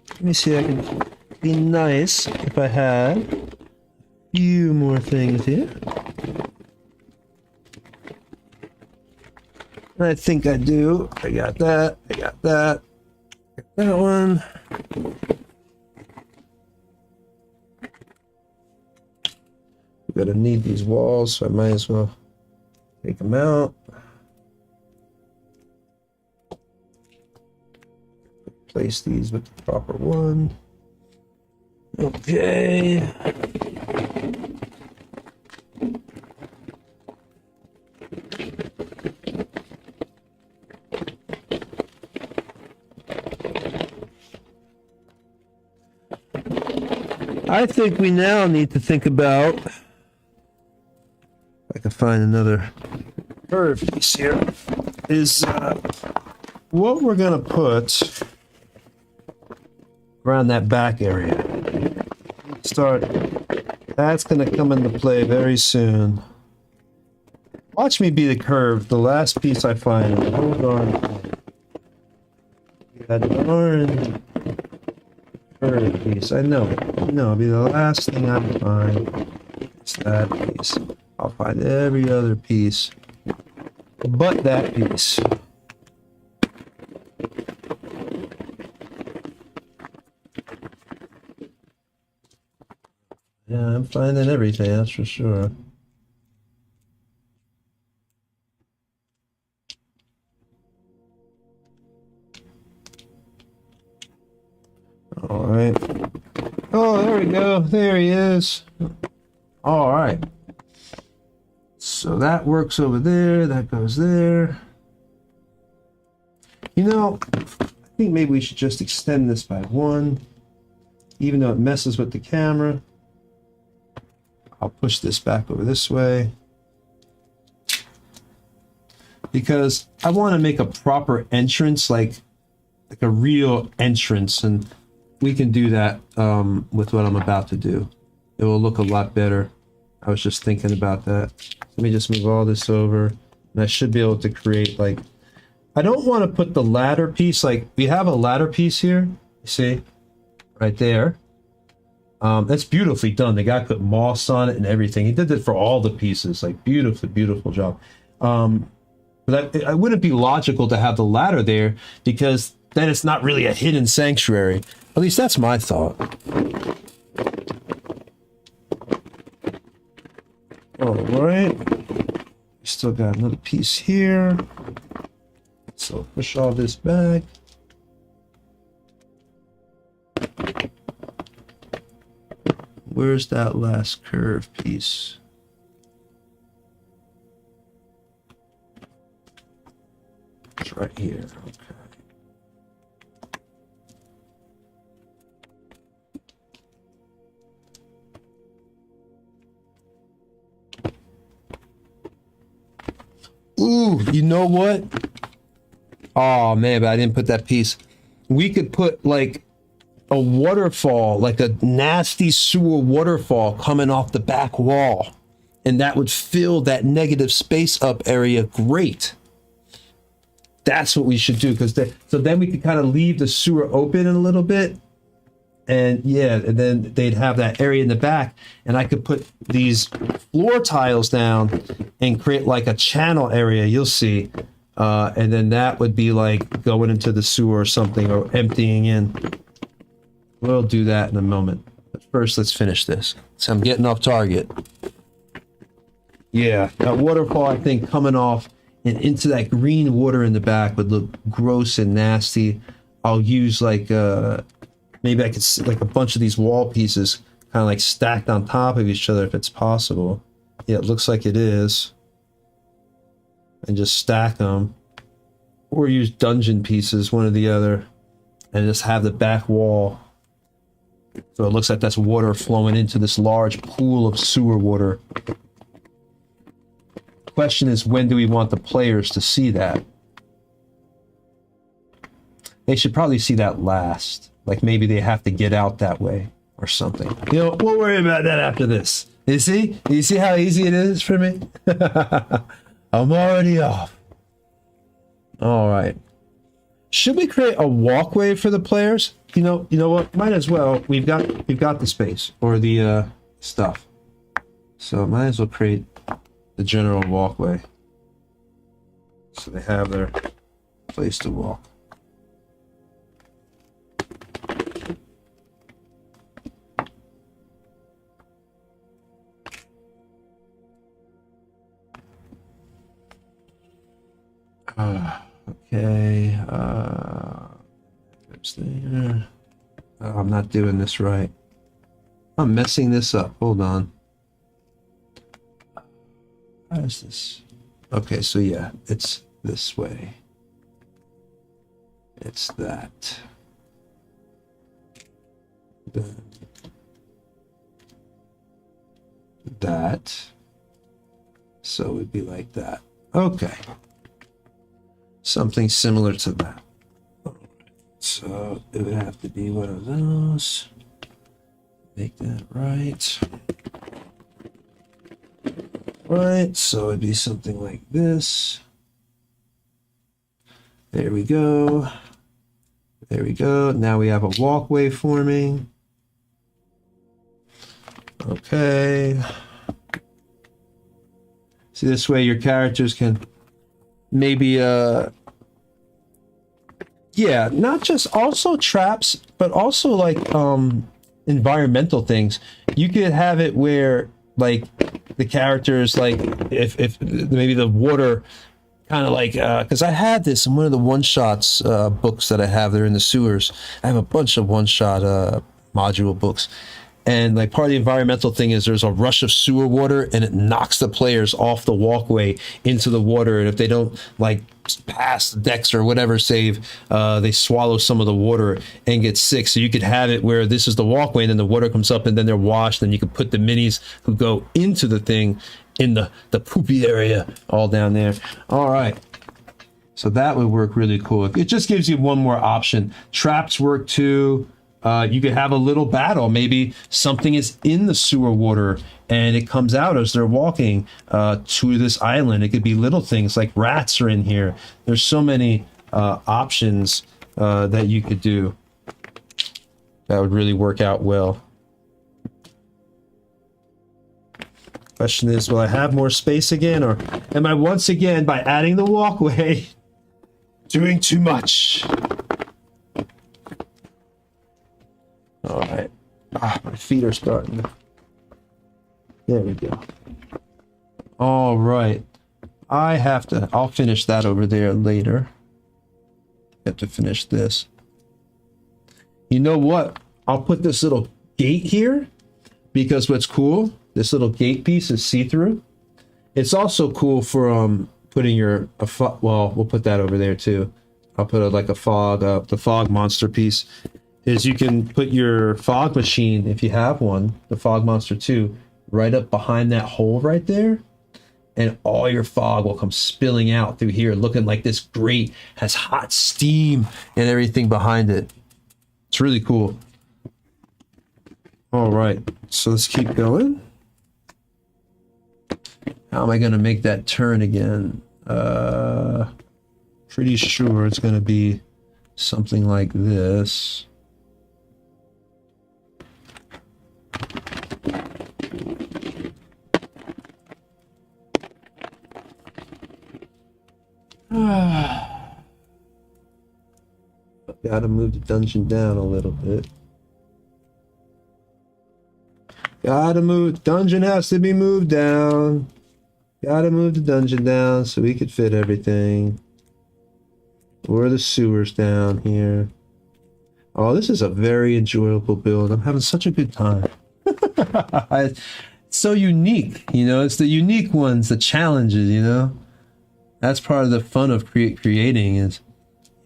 Let me see, I can be nice if I had a few more things here. I think I do. I got that. I got that. That one. We're gonna need these walls, so I might as well take them out. Place these with the proper one. Okay. I think we now need to think about, if I can find another curve piece here, is what we're going to put around that back area. That's going to come into play very soon. Watch me be the curve, the last piece I find. Hold on. That darn curve piece. I know. It'll be the last thing I find. It's that piece. I'll find every other piece but that piece. Yeah, I'm finding everything, that's for sure. All right. Oh, there we go. There he is. All right. So that works over there. That goes there. You know, I think maybe we should just extend this by 1, even though it messes with the camera. I'll push this back over this way because I want to make a proper entrance, like a real entrance, and we can do that with what I'm about to do. It will look a lot better. I was just thinking about that. Let me just move all this over, and I should be able to create, like, I don't want to put the ladder piece, like we have a ladder piece here, you see, right there. That's beautifully done. The guy put moss on it and everything. He did it for all the pieces, like beautiful job. But it wouldn't be logical to have the ladder there because then it's not really a hidden sanctuary. At least that's my thought. All right. We still got another piece here. So push all this back. Where's that last curve piece? It's right here. Okay. Ooh, you know what? Oh man, but I didn't put that piece. We could put like a waterfall, like a nasty sewer waterfall coming off the back wall. And that would fill that negative space up area great. That's what we should do. So then we could kind of leave the sewer open in a little bit. And yeah, and then they'd have that area in the back. And I could put these floor tiles down and create like a channel area, you'll see. And then that would be like going into the sewer or something, or emptying in. We'll do that in a moment. But first, let's finish this. So I'm getting off target. Yeah, that waterfall, I think, coming off and into that green water in the back would look gross and nasty. I'll use like, maybe I could like a bunch of these wall pieces kind of like stacked on top of each other if it's possible. Yeah, it looks like it is. And just stack them. Or use dungeon pieces, one or the other. And just have the back wall. So it looks like that's water flowing into this large pool of sewer water. Question is, when do we want the players to see that? They should probably see that last. Like maybe they have to get out that way or something. You know, we'll worry about that after this. You see? You see how easy it is for me? I'm already off. All right. Should we create a walkway for the players? You know what? Might as well. We've got the space or the stuff. So might as well create the general walkway. So they have their place to walk. Okay. There's there. Oh, I'm not doing this right. I'm messing this up. Hold on. How is this? Okay, so yeah, it's this way. It's that. Then that. So it'd be like that. Okay. Something similar to that. So it would have to be one of those. Make that right. Right, so it'd be something like this. There we go. There we go. Now we have a walkway forming. Okay. See, this way your characters can maybe yeah, not just also traps, but also like environmental things. You could have it where like the characters, like if maybe the water kind of like because I had this in one of the one-shots books that I have there in the sewers. I have a bunch of one-shot module books. And like part of the environmental thing is there's a rush of sewer water and it knocks the players off the walkway into the water. And if they don't like pass the dex or whatever save, they swallow some of the water and get sick. So you could have it where this is the walkway and then the water comes up and then they're washed. And you can put the minis who go into the thing in the poopy area all down there. All right. So that would work really cool. It just gives you one more option. Traps work too. You could have a little battle. Maybe something is in the sewer water and it comes out as they're walking to this island. It could be little things like rats are in here. There's so many options that you could do that would really work out well. Question is, will I have more space again, or am I once again, by adding the walkway, doing too much? All right. My feet are starting. There we go. All right. I'll finish that over there later. Have to finish this. You know what? I'll put this little gate here because what's cool, this little gate piece is see-through. It's also cool for putting well, we'll put that over there too. I'll put the fog monster piece. Is you can put your fog machine, if you have one, the Fog Monster 2, right up behind that hole right there, and all your fog will come spilling out through here, looking like this grate has hot steam and everything behind it. It's really cool. All right, so let's keep going. How am I going to make that turn again? Pretty sure it's going to be something like this. Gotta move the dungeon down a little bit. Dungeon has to be moved down. Gotta move the dungeon down so we could fit everything. Or the sewers down here. Oh, this is a very enjoyable build. I'm having such a good time. It's so unique, you know. It's the unique ones, the challenges, you know. That's part of the fun of creating is,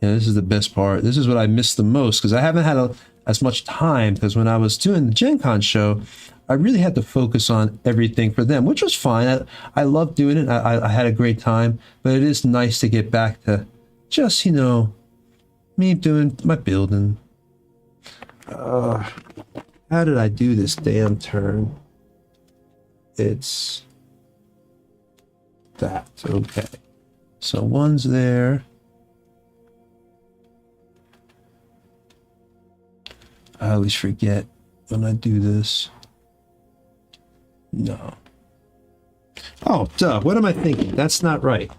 you know, this is the best part. This is what I miss the most because I haven't had as much time because when I was doing the Gen Con show, I really had to focus on everything for them, which was fine. I loved doing it. I had a great time, but it is nice to get back to just, you know, me doing my building. How did I do this damn turn? It's that. Okay. So one's there. I always forget when I do this. No. Oh, duh. What am I thinking? That's not right.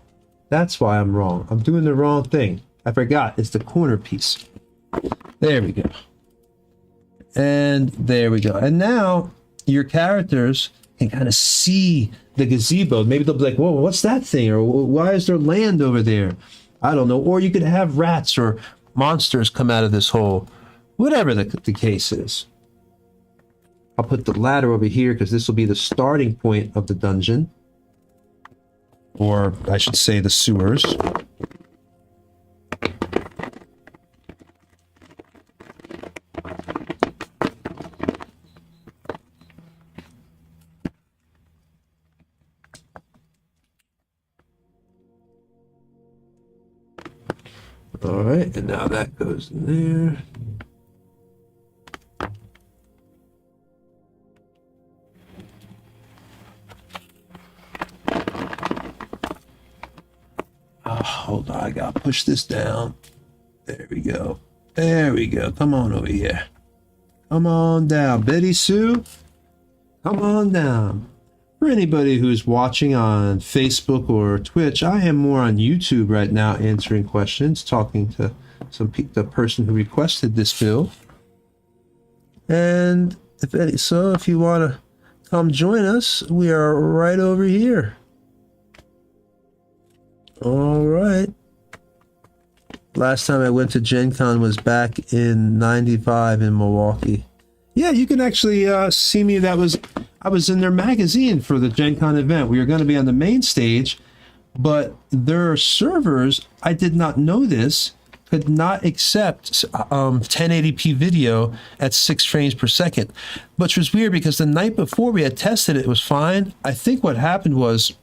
That's why I'm wrong. I'm doing the wrong thing. I forgot. It's the corner piece. There we go. And there we go. And now your characters can kind of see the gazebo. Maybe they'll be like, whoa, what's that thing? Or why is there land over there? I don't know. Or you could have rats or monsters come out of this hole. Whatever the case is. I'll put the ladder over here because this will be the starting point of the dungeon. Or I should say the sewers. All right, and now that goes in there. Hold on, I gotta push this down. There we go. There we go. Come on over here. Come on down, Betty Sue. Come on down. For anybody who's watching on Facebook or Twitch, I am more on YouTube right now answering questions, talking to the person who requested this build. And if you want to come join us, we are right over here. All right. Last time I went to Gen Con was back in '95 in Milwaukee. Yeah, you can actually see me. I was in their magazine for the Gen Con event. We were going to be on the main stage, but their servers, I did not know this, could not accept 1080p video at 6 frames per second, which was weird because the night before we had tested it, it was fine. I think what happened was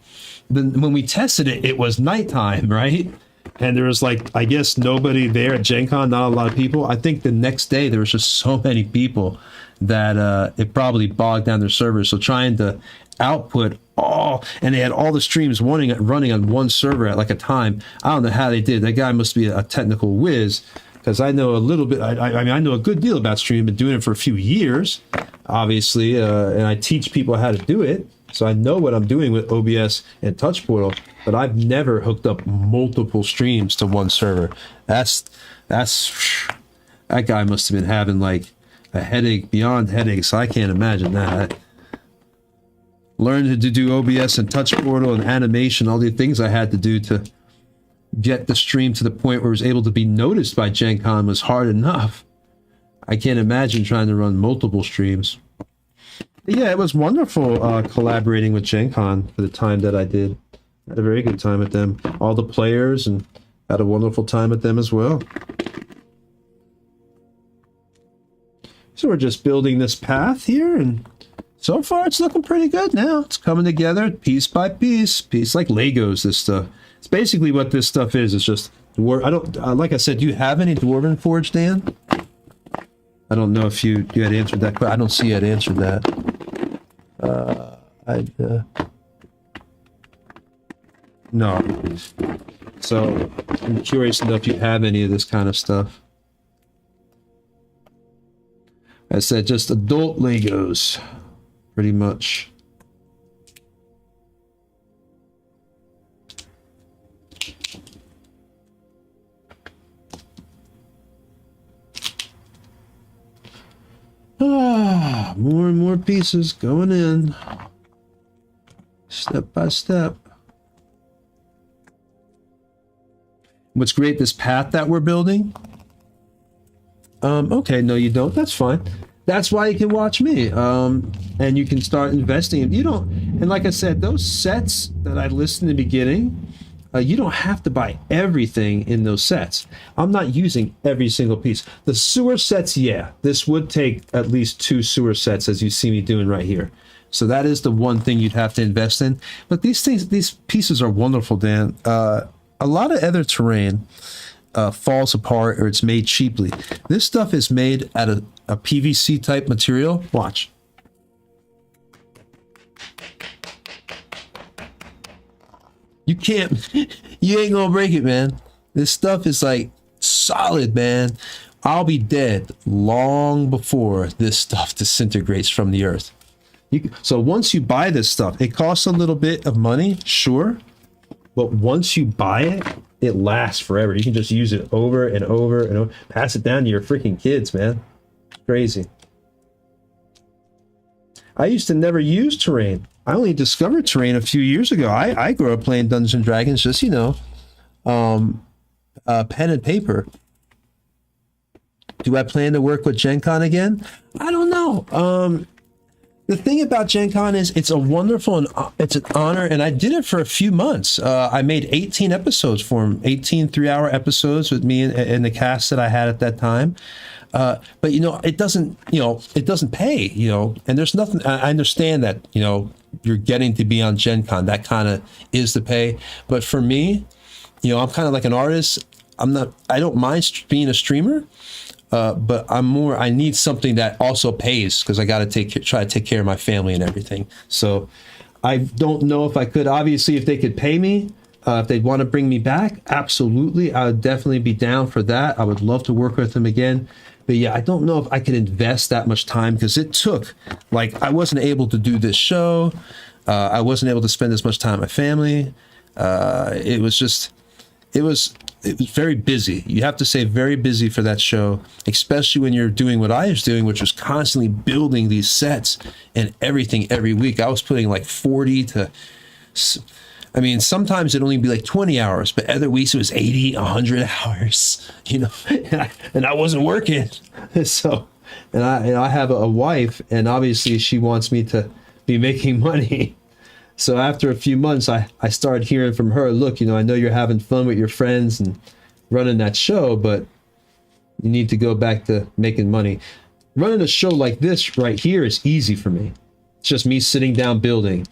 when we tested it, it was nighttime, right? And there was like, I guess nobody there at Gen Con, not a lot of people. I think the next day there was just so many people that it probably bogged down their servers. So trying to output and they had all the streams running on one server at like a time. I don't know how they did. That guy must be a technical whiz, because I know a little bit. I mean, I know a good deal about streaming. Been doing it for a few years, obviously, and I teach people how to do it. So I know what I'm doing with OBS and Touch Portal, but I've never hooked up multiple streams to one server. That guy must have been having like a headache beyond headaches. I can't imagine that. Learned to do OBS and Touch Portal and animation, all the things I had to do to get the stream to the point where it was able to be noticed by Gen Con was hard enough. I can't imagine trying to run multiple streams. But yeah, it was wonderful collaborating with Gen Con for the time that I did. I had a very good time with them. All the players, and had a wonderful time with them as well. So we're just building this path here, and so far it's looking pretty good now. It's coming together piece by piece like Legos, this stuff. It's basically what this stuff is. It's just, like I said, do you have any Dwarven Forge, Dan? I don't know if you had answered that question. I don't see you had answered that. No. So I'm curious to know if you have any of this kind of stuff. I said just adult Legos, pretty much. More and more pieces going in, step by step. What's great, this path that we're building. Okay, no, you don't. That's fine. That's why you can watch me. And you can start investing. If you don't, and like I said, those sets that I listed in the beginning, you don't have to buy everything in those sets. I'm not using every single piece. The sewer sets, yeah, this would take at least 2 sewer sets, as you see me doing right here. So that is the one thing you'd have to invest in. But these pieces are wonderful, Dan. A lot of other terrain falls apart or it's made cheaply. This stuff is made out of a PVC type material. Watch. You can't, you ain't gonna break it, man. This stuff is like solid, man. I'll be dead long before this stuff disintegrates from the earth. So once you buy this stuff, it costs a little bit of money, sure. But once you buy it, it lasts forever. You can just use it over and over and over. Pass it down to your freaking kids, man. Crazy. I used to never use terrain. I only discovered terrain a few years ago. I grew up playing Dungeons and Dragons, just, you know, pen and paper. Do I plan to work with Gen Con again? I don't know. The thing about Gen Con is it's a wonderful and it's an honor, and I did it for a few months. I made 18 episodes for them, 18 3-hour episodes with me and the cast that I had at that time. But it doesn't pay, and there's nothing. I understand that, you're getting to be on Gen Con. That kind of is the pay. But for me, I'm kind of like an artist. I don't mind being a streamer. But I need something that also pays, because I got to try to take care of my family and everything. So I don't know if I could. Obviously, if they could pay me, if they'd want to bring me back, absolutely. I would definitely be down for that. I would love to work with them again. But yeah, I don't know if I could invest that much time, because it took, I wasn't able to do this show. I wasn't able to spend as much time with my family. It was very busy. You have to say very busy for that show, especially when you're doing what I was doing, which was constantly building these sets and everything every week. I was putting 40 to, sometimes it'd only be 20 hours, but other weeks it was 80, 100 hours, and I wasn't working. So, and I have a wife, and obviously she wants me to be making money. So after a few months, I started hearing from her, look, I know you're having fun with your friends and running that show, but you need to go back to making money. Running a show like this right here is easy for me. It's just me sitting down building.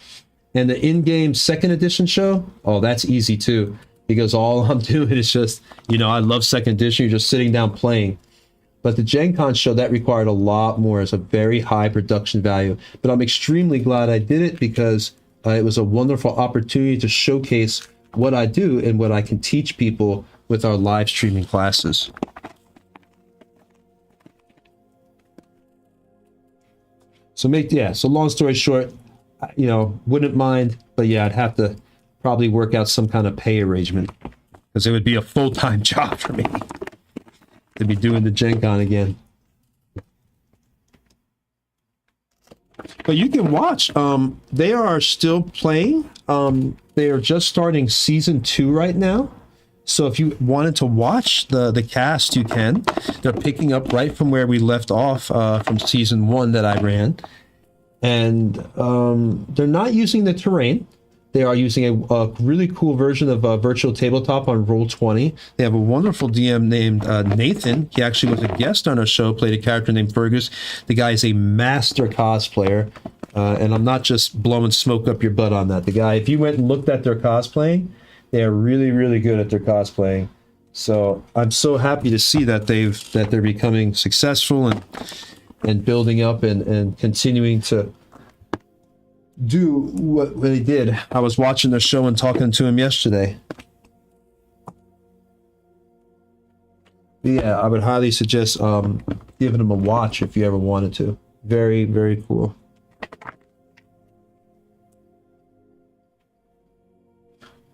And the in-game second edition show, that's easy too, because all I'm doing is just, I love second edition, you're just sitting down playing. But the Gen Con show, that required a lot more. It's a very high production value. But I'm extremely glad I did it, because it was a wonderful opportunity to showcase what I do and what I can teach people with our live streaming classes. So long story short, wouldn't mind, but yeah, I'd have to probably work out some kind of pay arrangement, because it would be a full-time job for me to be doing the Gen Con again. But you can watch. They are still playing. They are just starting season 2 right now. So if you wanted to watch the cast, you can. They're picking up right from where we left off from season 1 that I ran. And they're not using the terrain. They are using a really cool version of Virtual Tabletop on Roll20. They have a wonderful DM named Nathan. He actually was a guest on our show, played a character named Fergus. The guy is a master cosplayer, and I'm not just blowing smoke up your butt on that. The guy, if you went and looked at their cosplaying, they are really, really good at their cosplaying. So I'm so happy to see that they're becoming successful and building up and continuing to do what they did. I was watching their show and talking to him yesterday. Yeah, I would highly suggest giving them a watch if you ever wanted to. Very, very cool.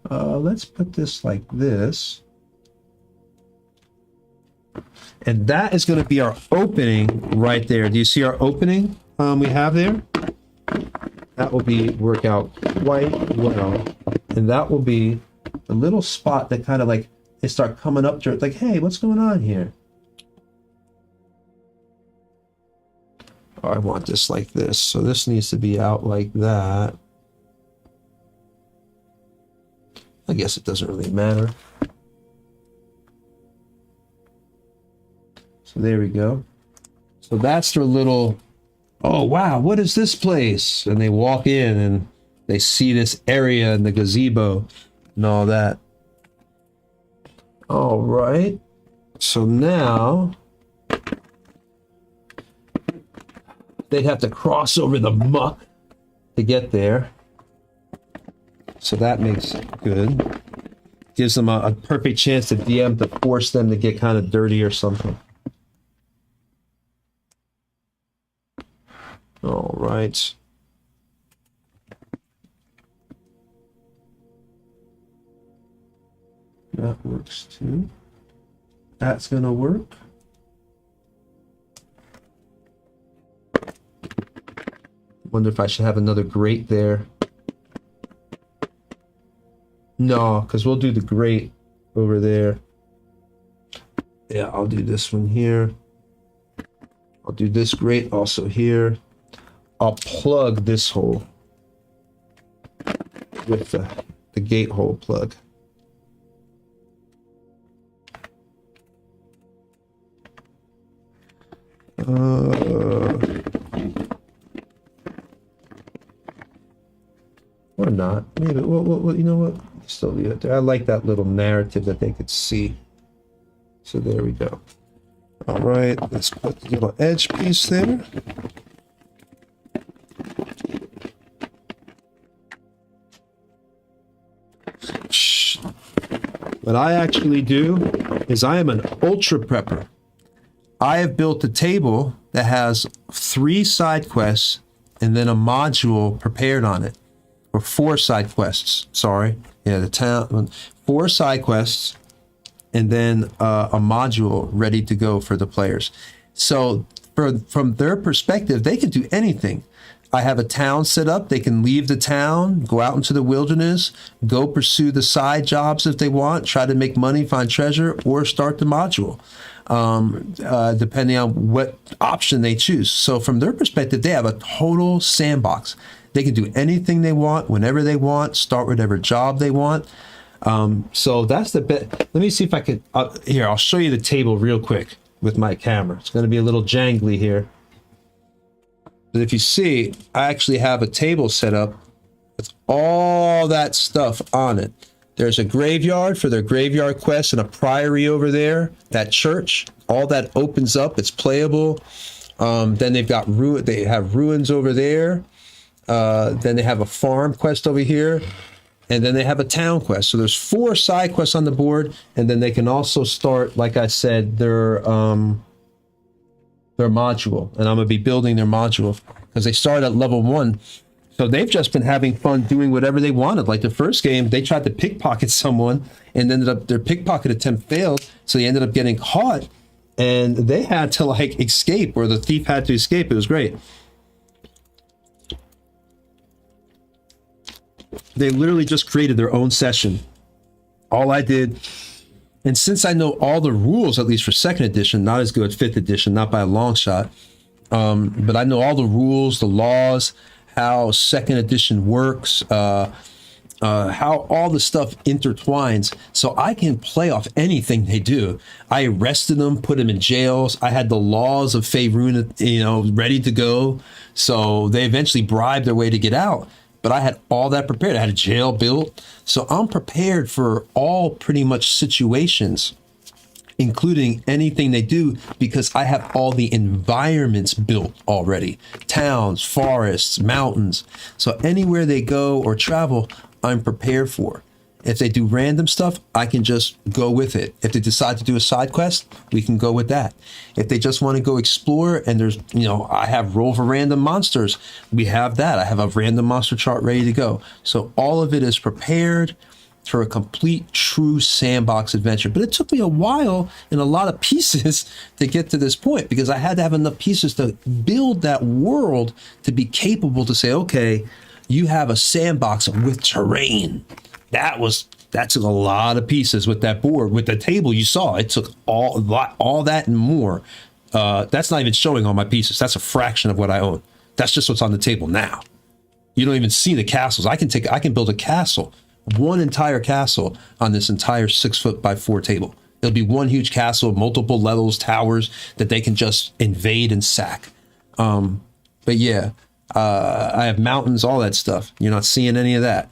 Let's put this like this. And that is going to be our opening right there. Do you see our opening we have there? That will work out quite well. And that will be a little spot that kind of they start coming up to it, hey, what's going on here? Oh, I want this like this. So this needs to be out like that. I guess it doesn't really matter. So there we go. So that's their little, oh wow, what is this place? And they walk in and they see this area and the gazebo and all that. All right. So now they'd have to cross over the muck to get there. So that makes it good. Gives them a perfect chance to DM to force them to get kind of dirty or something. All right. That works too. That's gonna work. Wonder if I should have another grate there. No, because we'll do the grate over there. Yeah, I'll do this one here. I'll do this grate also here. I'll plug this hole with the gate hole plug. Or not. Maybe. Well, you know what? Still leave it there. I like that little narrative that they could see. So there we go. All right, let's put the little edge piece there. What I actually do is I am an ultra prepper. I have built a table that has 3 side quests and then a module prepared on it. Or 4 side quests, sorry. Yeah, the town, 4 side quests and then a module ready to go for the players. So from their perspective, they can do anything. I have a town set up. They can leave the town, go out into the wilderness, go pursue the side jobs if they want, try to make money, find treasure, or start the module, depending on what option they choose. So from their perspective, they have a total sandbox. They can do anything they want, whenever they want, start whatever job they want. So that's the bit. Let me see if I can, here, I'll show you the table real quick with my camera. It's going to be a little jangly here. But if you see, I actually have a table set up with all that stuff on it. There's a graveyard for their graveyard quest and a priory over there. That church, all that opens up. It's playable. Then they've got they have ruins over there. Then they have a farm quest over here. And then they have a town quest. So there's 4 side quests on the board. And then they can also start, like I said, their module, and I'm gonna be building their module because they started at level 1, so they've just been having fun doing whatever they wanted. Like the first game, they tried to pickpocket someone and ended up their pickpocket attempt failed, so they ended up getting caught, and they had to like escape, or the thief had to escape. It was great. They literally just created their own session. All I did. And since I know all the rules, at least for 2nd edition, not as good as 5th edition, not by a long shot, but I know all the rules, the laws, how 2nd edition works, how all the stuff intertwines, so I can play off anything they do. I arrested them, put them in jails. I had the laws of Faerun, ready to go, so they eventually bribed their way to get out. But I had all that prepared. I had a jail built. So I'm prepared for all pretty much situations, including anything they do, because I have all the environments built already. Towns, forests, mountains. So anywhere they go or travel, I'm prepared for. If they do random stuff, I can just go with it. If they decide to do a side quest, we can go with that. If they just want to go explore and there's, I have roll for random monsters, we have that. I have a random monster chart ready to go. So all of it is prepared for a complete, true sandbox adventure. But it took me a while and a lot of pieces to get to this point, because I had to have enough pieces to build that world to be capable to say, okay, you have a sandbox with terrain. That took a lot of pieces with that board, with the table you saw. It took all that and more. That's not even showing all my pieces. That's a fraction of what I own. That's just what's on the table now. You don't even see the castles. I can build a castle, one entire castle on this entire 6-foot-by-4 table. It'll be one huge castle, multiple levels, towers that they can just invade and sack. But yeah, I have mountains, all that stuff. You're not seeing any of that.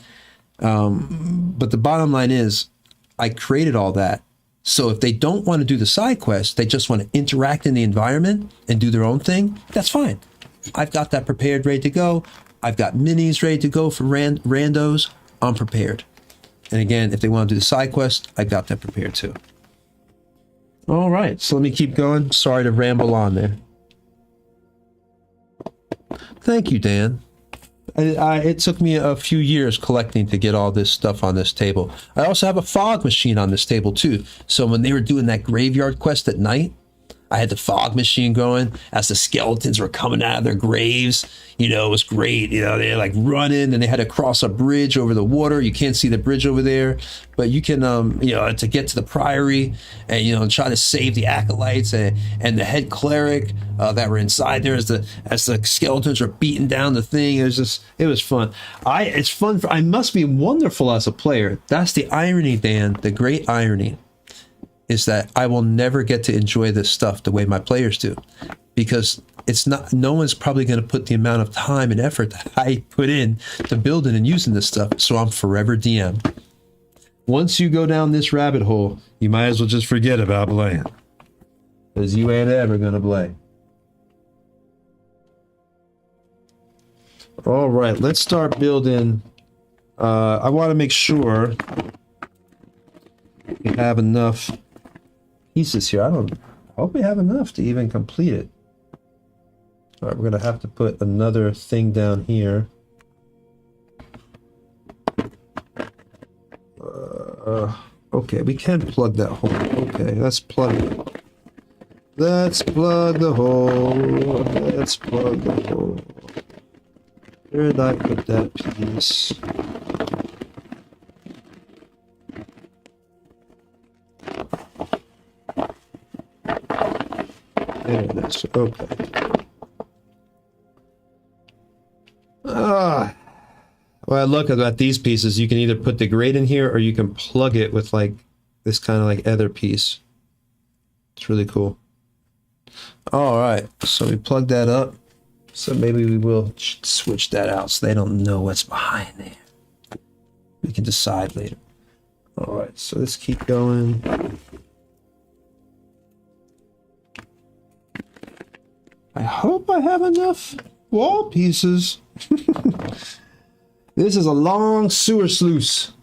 But the bottom line is, I created all that. So if they don't want to do the side quest, they just want to interact in the environment and do their own thing, that's fine. I've got that prepared, ready to go. I've got minis ready to go for randos. I'm prepared. And again, if they want to do the side quest, I got that prepared too. All right, so let me keep going. Sorry to ramble on there. Thank you, Dan. It took me a few years collecting to get all this stuff on this table. I also have a fog machine on this table too. So when they were doing that graveyard quest at night, I had the fog machine going as the skeletons were coming out of their graves. You know, it was great. You know, they're like running and they had to cross a bridge over the water. You can't see the bridge over there, but you can, you know, to get to the priory and, you know, try to save the acolytes and the head cleric that were inside there as the skeletons were beating down the thing. It was fun. It's fun. I must be wonderful as a player. That's the irony, Dan. The great irony is that I will never get to enjoy this stuff the way my players do, because it's not, no one's probably going to put the amount of time and effort that I put in to building and using this stuff. So I'm forever DM. Once you go down this rabbit hole, you might as well just forget about playing, because you ain't ever going to play. All right, let's start building. I want to make sure we have enough pieces here. I hope we have enough to even complete it. All right, we're going to have to put another thing down here. Okay, we can plug that hole. Okay, let's plug it. Let's plug the hole. Let's plug the hole. Where did I put that piece? There it is. Okay. Well, I look at these pieces. You can either put the grate in here or you can plug it with like this kind of like other piece. It's really cool. All right. So we plug that up. So maybe we will switch that out so they don't know what's behind there. We can decide later. All right. So let's keep going. I hope I have enough wall pieces. This is a long sewer sluice.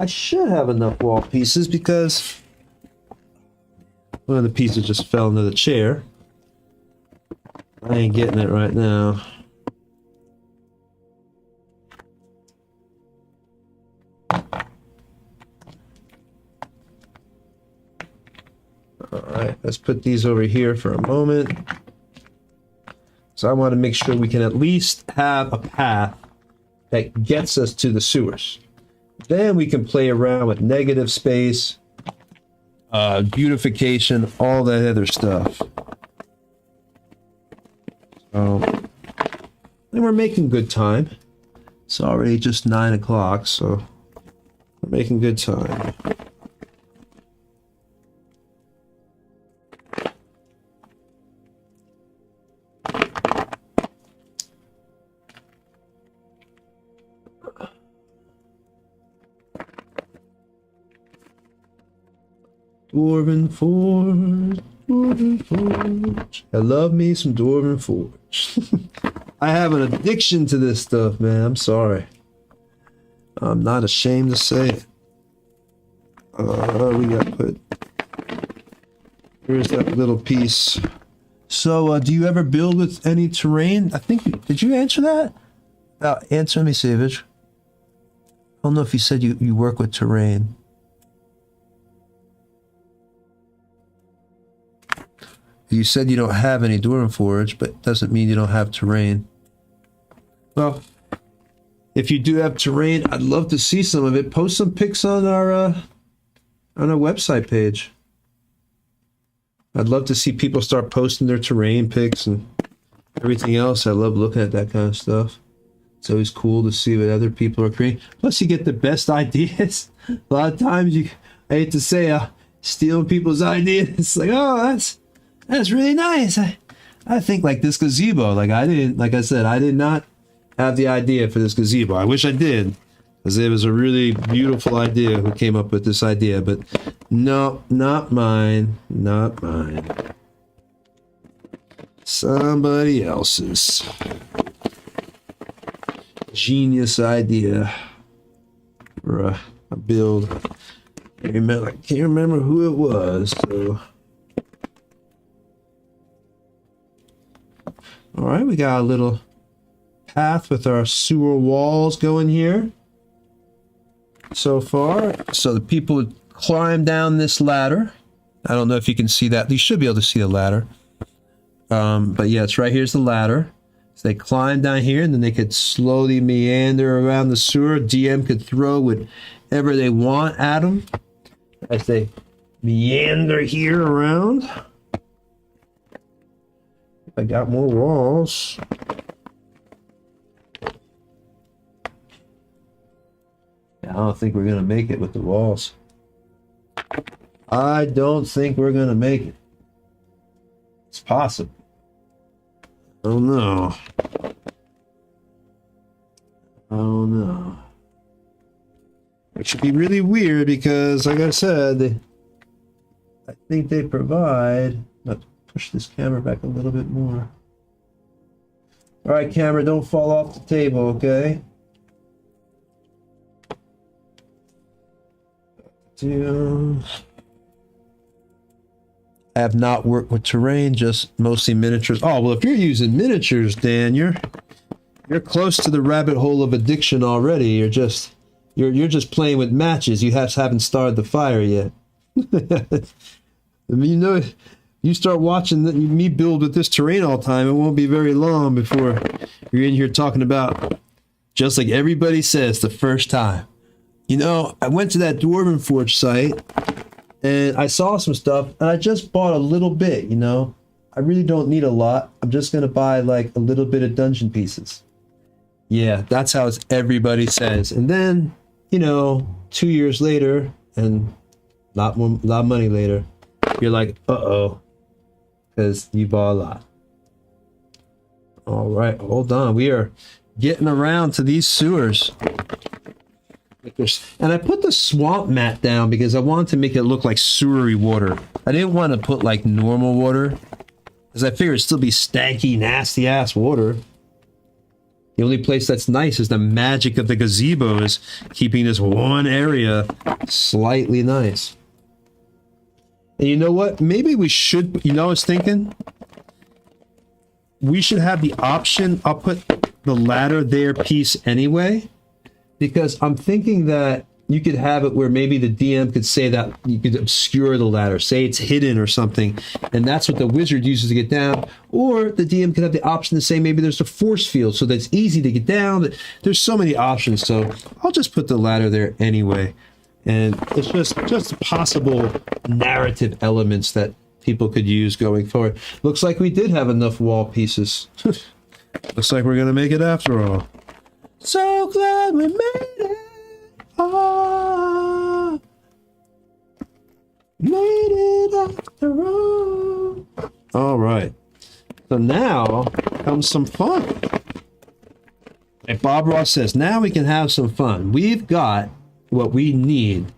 I should have enough wall pieces because one of the pieces just fell into the chair. I ain't getting it right now. All right, let's put these over here for a moment. So I want to make sure we can at least have a path that gets us to the sewers. Then we can play around with negative space, beautification, all that other stuff. So, and we're making good time. It's already just 9 o'clock, so we're making good time. Dwarven Forge, Dwarven Forge. I love me some Dwarven Forge. I have an addiction to this stuff, man. I'm sorry. I'm not ashamed to say it. We got to put... Here's that little piece. So, do you ever build with any terrain? I think... Did you answer that? Answer me, Savage. I don't know if you said you work with terrain. You said you don't have any Dwarven Forge, but doesn't mean you don't have terrain. Well, if you do have terrain, I'd love to see some of it. Post some pics on our website page. I'd love to see people start posting their terrain pics and everything else. I love looking at that kind of stuff. It's always cool to see what other people are creating. Plus, you get the best ideas. A lot of times, I hate to say, stealing people's ideas. It's like, oh, that's really nice. I think like this gazebo. Like I said, I did not have the idea for this gazebo. I wish I did, because it was a really beautiful idea who came up with this idea. But no, not mine. Not mine. Somebody else's genius idea for a build. I can't remember who it was. So. All right, we got a little path with our sewer walls going here so far. So the people would climb down this ladder I don't know if you can see that. You should be able to see the ladder. But yeah, it's right here's the ladder. So they climb down here, and then they could slowly meander around the sewer. DM could throw whatever they want at them as they meander here around. I got more walls. I don't think we're going to make it with the walls. I don't think we're going to make it. It's possible. I don't know. I don't know. It should be really weird because, like I said, I think they provide... Let's push this camera back a little bit more. All right, camera, don't fall off the table, okay? I have not worked with terrain, just mostly miniatures. Oh, well, if you're using miniatures, Dan, you're close to the rabbit hole of addiction already. You're just playing with matches. You haven't started the fire yet. I mean, you know, you start watching me build with this terrain all the time, it won't be very long before you're in here talking about, just like everybody says the first time. You know, I went to that Dwarven Forge site, and I saw some stuff, and I just bought a little bit, you know. I really don't need a lot. I'm just going to buy, like, a little bit of dungeon pieces. Yeah, that's how everybody says. And then, you know, 2 years later, and a lot of money later, you're like, uh-oh, because you bought a lot. All right, hold on. We are getting around to these sewers. And I put the swamp mat down because I wanted to make it look like sewery water. I didn't want to put like normal water, because I figured it'd still be stanky, nasty ass water. The only place that's nice is the magic of the gazebo is keeping this one area slightly nice. And you know what? Maybe we should, you know, I was thinking we should have the option. I'll put the ladder there piece anyway. Because I'm thinking that you could have it where maybe the DM could say that you could obscure the ladder, say it's hidden or something, and that's what the wizard uses to get down. Or the DM could have the option to say maybe there's a force field so that it's easy to get down. There's so many options, so I'll just put the ladder there anyway. And it's just possible narrative elements that people could use going forward. Looks like we did have enough wall pieces. Looks like we're going to make it after all. So glad we made it. Ah, made it after all. All right. So now comes some fun. And Bob Ross says, now we can have some fun. We've got what we need.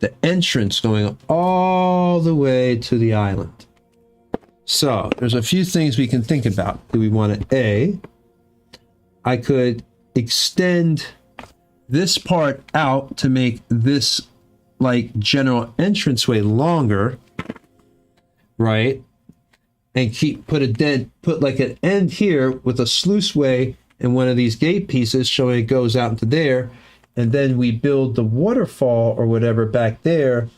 The entrance going all the way to the island. So there's a few things we can think about. Do we want to, I could extend this part out to make this like general entranceway longer, right? And put like an end here with a sluiceway and one of these gate pieces showing it goes out into there, and then we build the waterfall or whatever back there,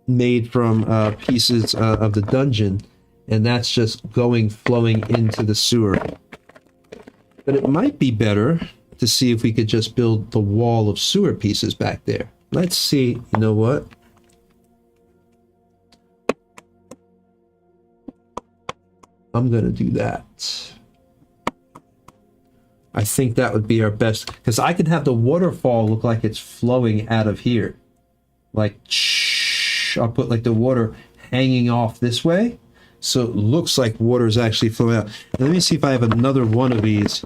made from pieces of the dungeon, and that's just flowing into the sewer. But it might be better to see if we could just build the wall of sewer pieces back there. Let's see. You know what? I'm going to do that. I think that would be our best, because I could have the waterfall look like it's flowing out of here. Like, I'll put like the water hanging off this way, so it looks like water is actually flowing out. And let me see if I have another one of these.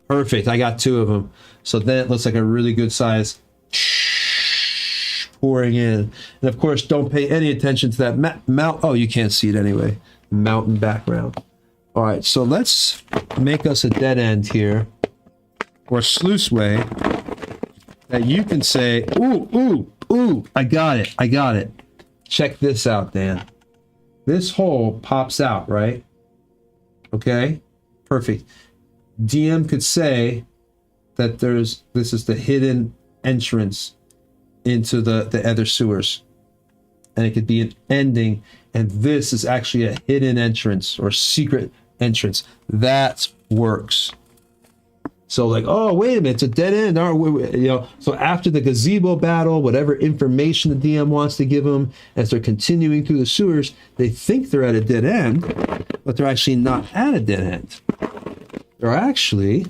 Perfect, I got two of them. So then it looks like a really good size pouring in. And of course, don't pay any attention to that oh, you can't see it anyway. Mountain background. All right, so let's make us a dead end here, or sluiceway, that you can say, ooh, I got it. Check this out, Dan. This hole pops out, right? Okay, perfect. DM could say that this is the hidden entrance into the other sewers. and it could be an ending. And this is actually a hidden entrance or secret entrance. That works. So like, oh, wait a minute, it's a dead end. So after the gazebo battle, whatever information the DM wants to give them as they're continuing through the sewers, they think they're at a dead end, but they're actually not at a dead end. They're actually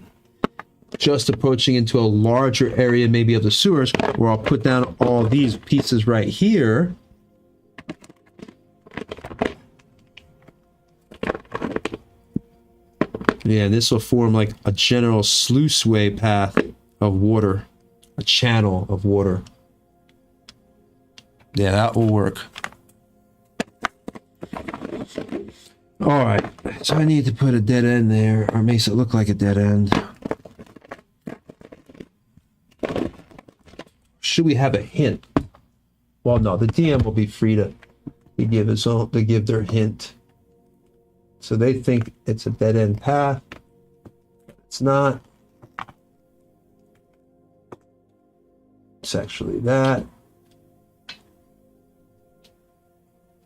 just approaching into a larger area, maybe of the sewers, where I'll put down all these pieces right here. Yeah, this will form like a general sluiceway path of water, a channel of water. Yeah, that will work. All right, so I need to put a dead end there, or makes it look like a dead end. Should we have a hint? Well, no, the DM will be free to give their hint. So they think it's a dead end path. It's not. It's actually that.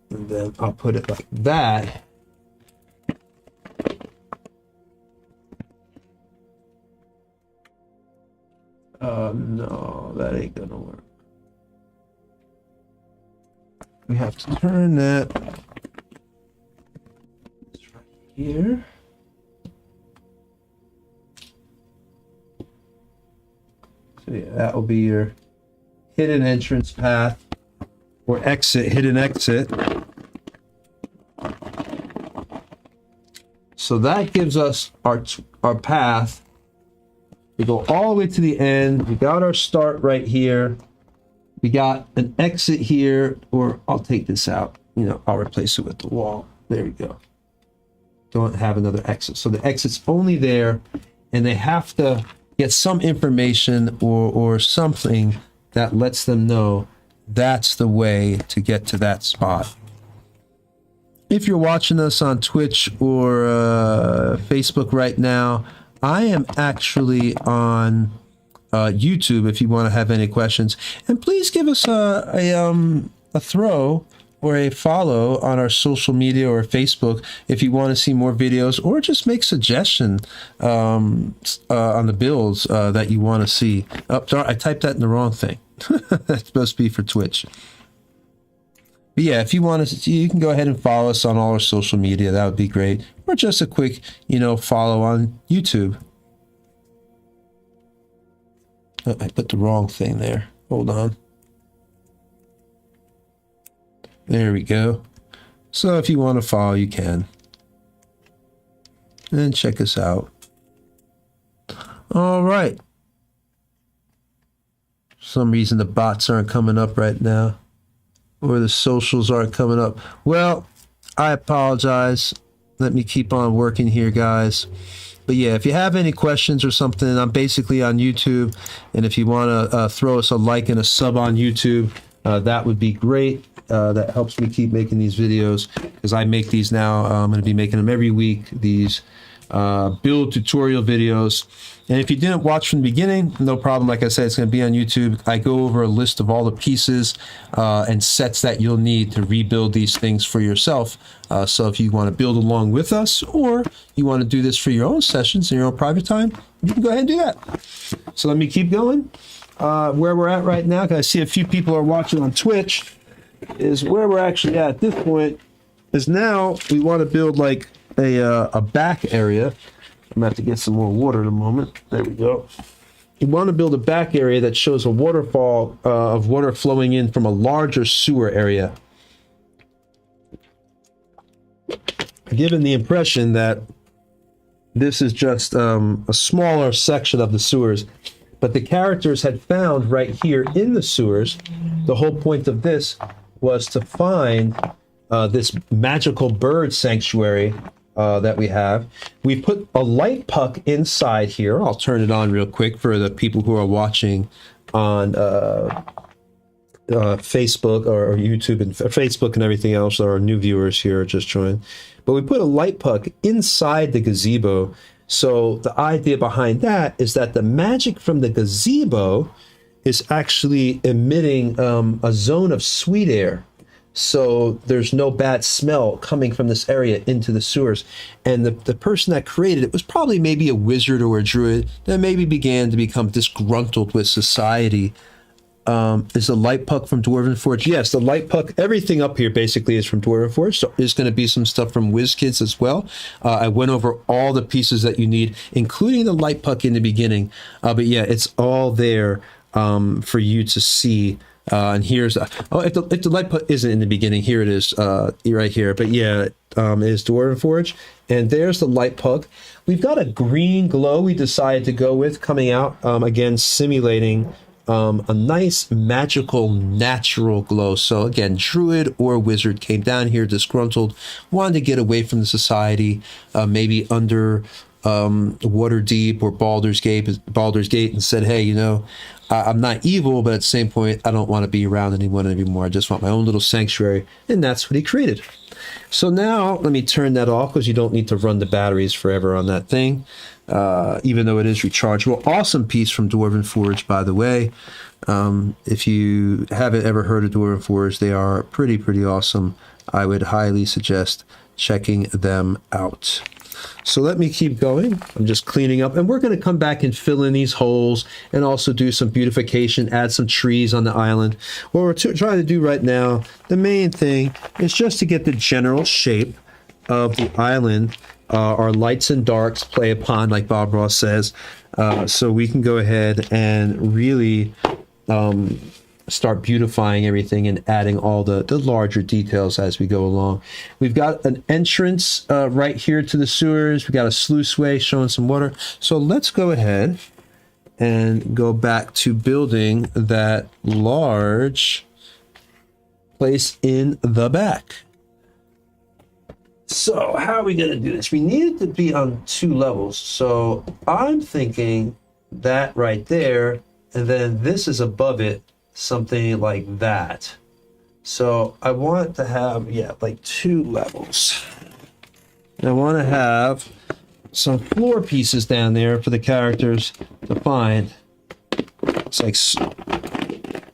And then I'll put it like that. No, that ain't gonna work. We have to turn that right here. So yeah, that will be your hidden entrance path or exit, hidden exit. So that gives us our path. We go all the way to the end. We got our start right here. We got an exit here, or I'll take this out. I'll replace it with the wall. There we go. Don't have another exit. So the exit's only there, and they have to get some information or something that lets them know that's the way to get to that spot. If you're watching us on Twitch or Facebook right now, I am actually on YouTube if you want to have any questions. And please give us a throw or a follow on our social media or Facebook if you want to see more videos, or just make suggestions on the builds that you want to see. Oh, sorry, I typed that in the wrong thing. That's supposed to be for Twitch. But yeah, if you want to, you can go ahead and follow us on all our social media. That would be great. Or just a quick, follow on YouTube. Oh, I put the wrong thing there. Hold on. There we go. So if you want to follow, you can. And check us out. All right. For some reason the bots aren't coming up right now. Or the socials aren't coming up. Well, I apologize. Let me keep on working here, guys. But yeah, if you have any questions or something, I'm basically on YouTube. And if you want to throw us a like and a sub on YouTube, that would be great. That helps me keep making these videos, because I make these now. I'm going to be making them every week, these build tutorial videos. And if you didn't watch from the beginning, no problem. Like I said, it's going to be on YouTube. I go over a list of all the pieces and sets that you'll need to rebuild these things for yourself. So if you want to build along with us, or you want to do this for your own sessions in your own private time, you can go ahead and do that. So let me keep going. Where we're at right now, because I see a few people are watching on Twitch, is where we're actually at this point, is now we want to build like a back area. I'm going to have to get some more water in a moment. There we go. You want to build a back area that shows a waterfall of water flowing in from a larger sewer area. Given the impression that this is just a smaller section of the sewers, but the characters had found right here in the sewers, the whole point of this was to find this magical bird sanctuary that we have. We put a light puck inside here. I'll turn it on real quick for the people who are watching on Facebook or YouTube and Facebook and everything else, or our new viewers here just joined. But we put a light puck inside the gazebo. So the idea behind that is that the magic from the gazebo is actually emitting a zone of sweet air so there's no bad smell coming from this area into the sewers. And the person that created it was probably maybe a wizard or a druid that maybe began to become disgruntled with society. Is the light puck from Dwarven Forge? Yes, the light puck, everything up here basically is from Dwarven Forge. So there's going to be some stuff from WizKids as well. I went over all the pieces that you need, including the light puck in the beginning. But yeah, it's all there for you to see. And here's if the light puck isn't in the beginning, here it is right here. But yeah, it is Dwarven Forge, and there's the light puck. We've got a green glow we decided to go with coming out, again simulating a nice magical natural glow. So again, druid or wizard came down here disgruntled, wanted to get away from the society, maybe under Waterdeep or Baldur's Gate, and said, hey, you know, I'm not evil, but at the same point, I don't want to be around anyone anymore. I just want my own little sanctuary. And that's what he created. So now let me turn that off, because you don't need to run the batteries forever on that thing, even though it is rechargeable. Awesome piece from Dwarven Forge, by the way. If you haven't ever heard of Dwarven Forge, they are pretty awesome. I would highly suggest checking them out. So let me keep going. I'm just cleaning up, and we're going to come back and fill in these holes and also do some beautification, add some trees on the island. What we're trying to do right now, the main thing is just to get the general shape of the island. Our lights and darks play upon, like Bob Ross says, so we can go ahead and really start beautifying everything and adding all the larger details as we go along. We've got an entrance right here to the sewers. We've got a sluiceway showing some water. So let's go ahead and go back to building that large place in the back. So how are we going to do this? We need it to be on 2 levels. So I'm thinking that right there, and then this is above it, something like that. So I want to have, yeah, like 2 levels. And I want to have some floor pieces down there for the characters to find. It's like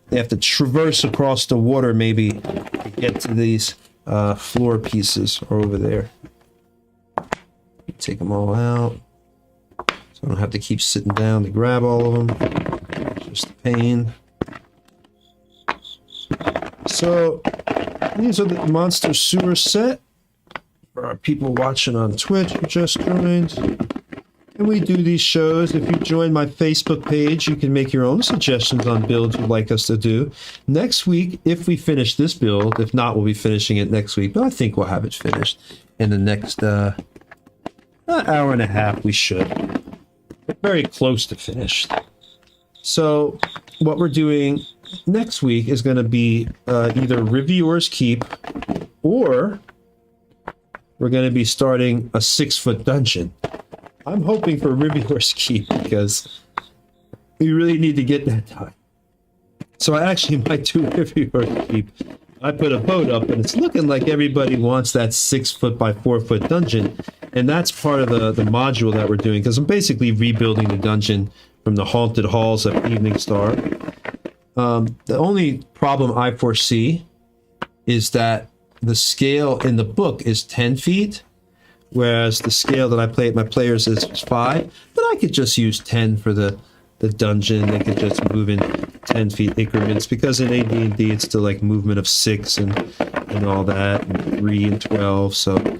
they have to traverse across the water maybe to get to these floor pieces are over there. Take them all out, so I don't have to keep sitting down to grab all of them. Just a pain. So these are the monster sewer set for our people watching on Twitch who just joined. And we do these shows. If you join my Facebook page, you can make your own suggestions on builds you'd like us to do. Next week, if we finish this build, if not, we'll be finishing it next week. But I think we'll have it finished in the next hour and a half. We should. Very close to finished. So what we're doing next week is going to be either Reviewer's Keep, or we're going to be starting a 6-foot dungeon. I'm hoping for Reviewer's Keep because we really need to get that done. So I actually might do Reviewer's Keep. I put a boat up, and it's looking like everybody wants that 6-foot by 4-foot dungeon, and that's part of the module that we're doing, because I'm basically rebuilding the dungeon from the haunted halls of Evening Star. The only problem I foresee is that the scale in the book is 10 feet, whereas the scale that I play at my players is 5. But I could just use 10 for the dungeon. They could just move in 10 feet increments, because in AD&D it's still like movement of 6 and all that, and 3 and 12. So,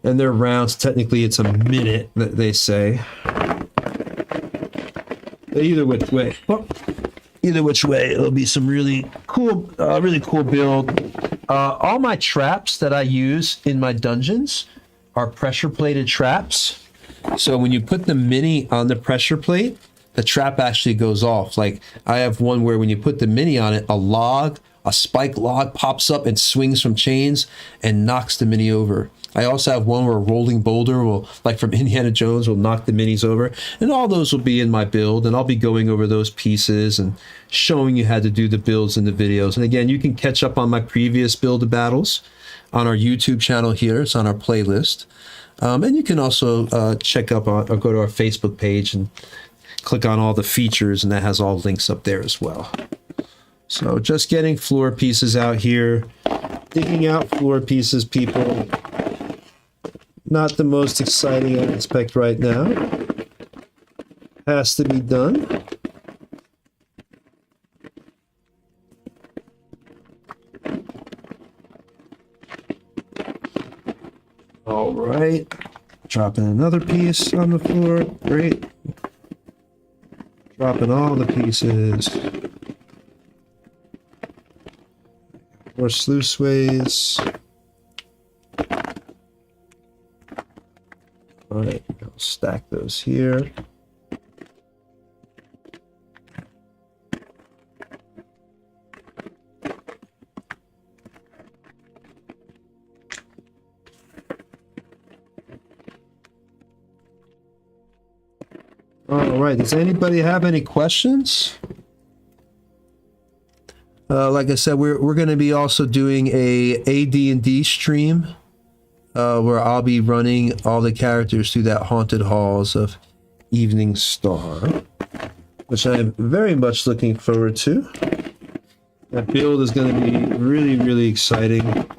and their rounds, technically it's a minute that they say. But either which way, it'll be some really cool build. All my traps that I use in my dungeons are pressure plated traps. So when you put the mini on the pressure plate, the trap actually goes off. Like I have one where when you put the mini on it, a spike log pops up and swings from chains and knocks the mini over. I also have one where a rolling boulder will, like from Indiana Jones, will knock the minis over. And all those will be in my build, and I'll be going over those pieces and showing you how to do the builds in the videos. And again, you can catch up on my previous build battles on our YouTube channel here. It's on our playlist. And you can also check up on, or go to our Facebook page and click on all the features, and that has all links up there as well. So just getting floor pieces out here. Digging out floor pieces, people. Not the most exciting aspect right now. Has to be done. All right. Dropping another piece on the floor. Great. Dropping all the pieces. More sluiceways. All right, I'll stack those here. All right, does anybody have any questions? Like I said, we're going to be also doing a AD&D stream where I'll be running all the characters through that haunted halls of Evening Star, which I am very much looking forward to. That build is going to be really, really exciting.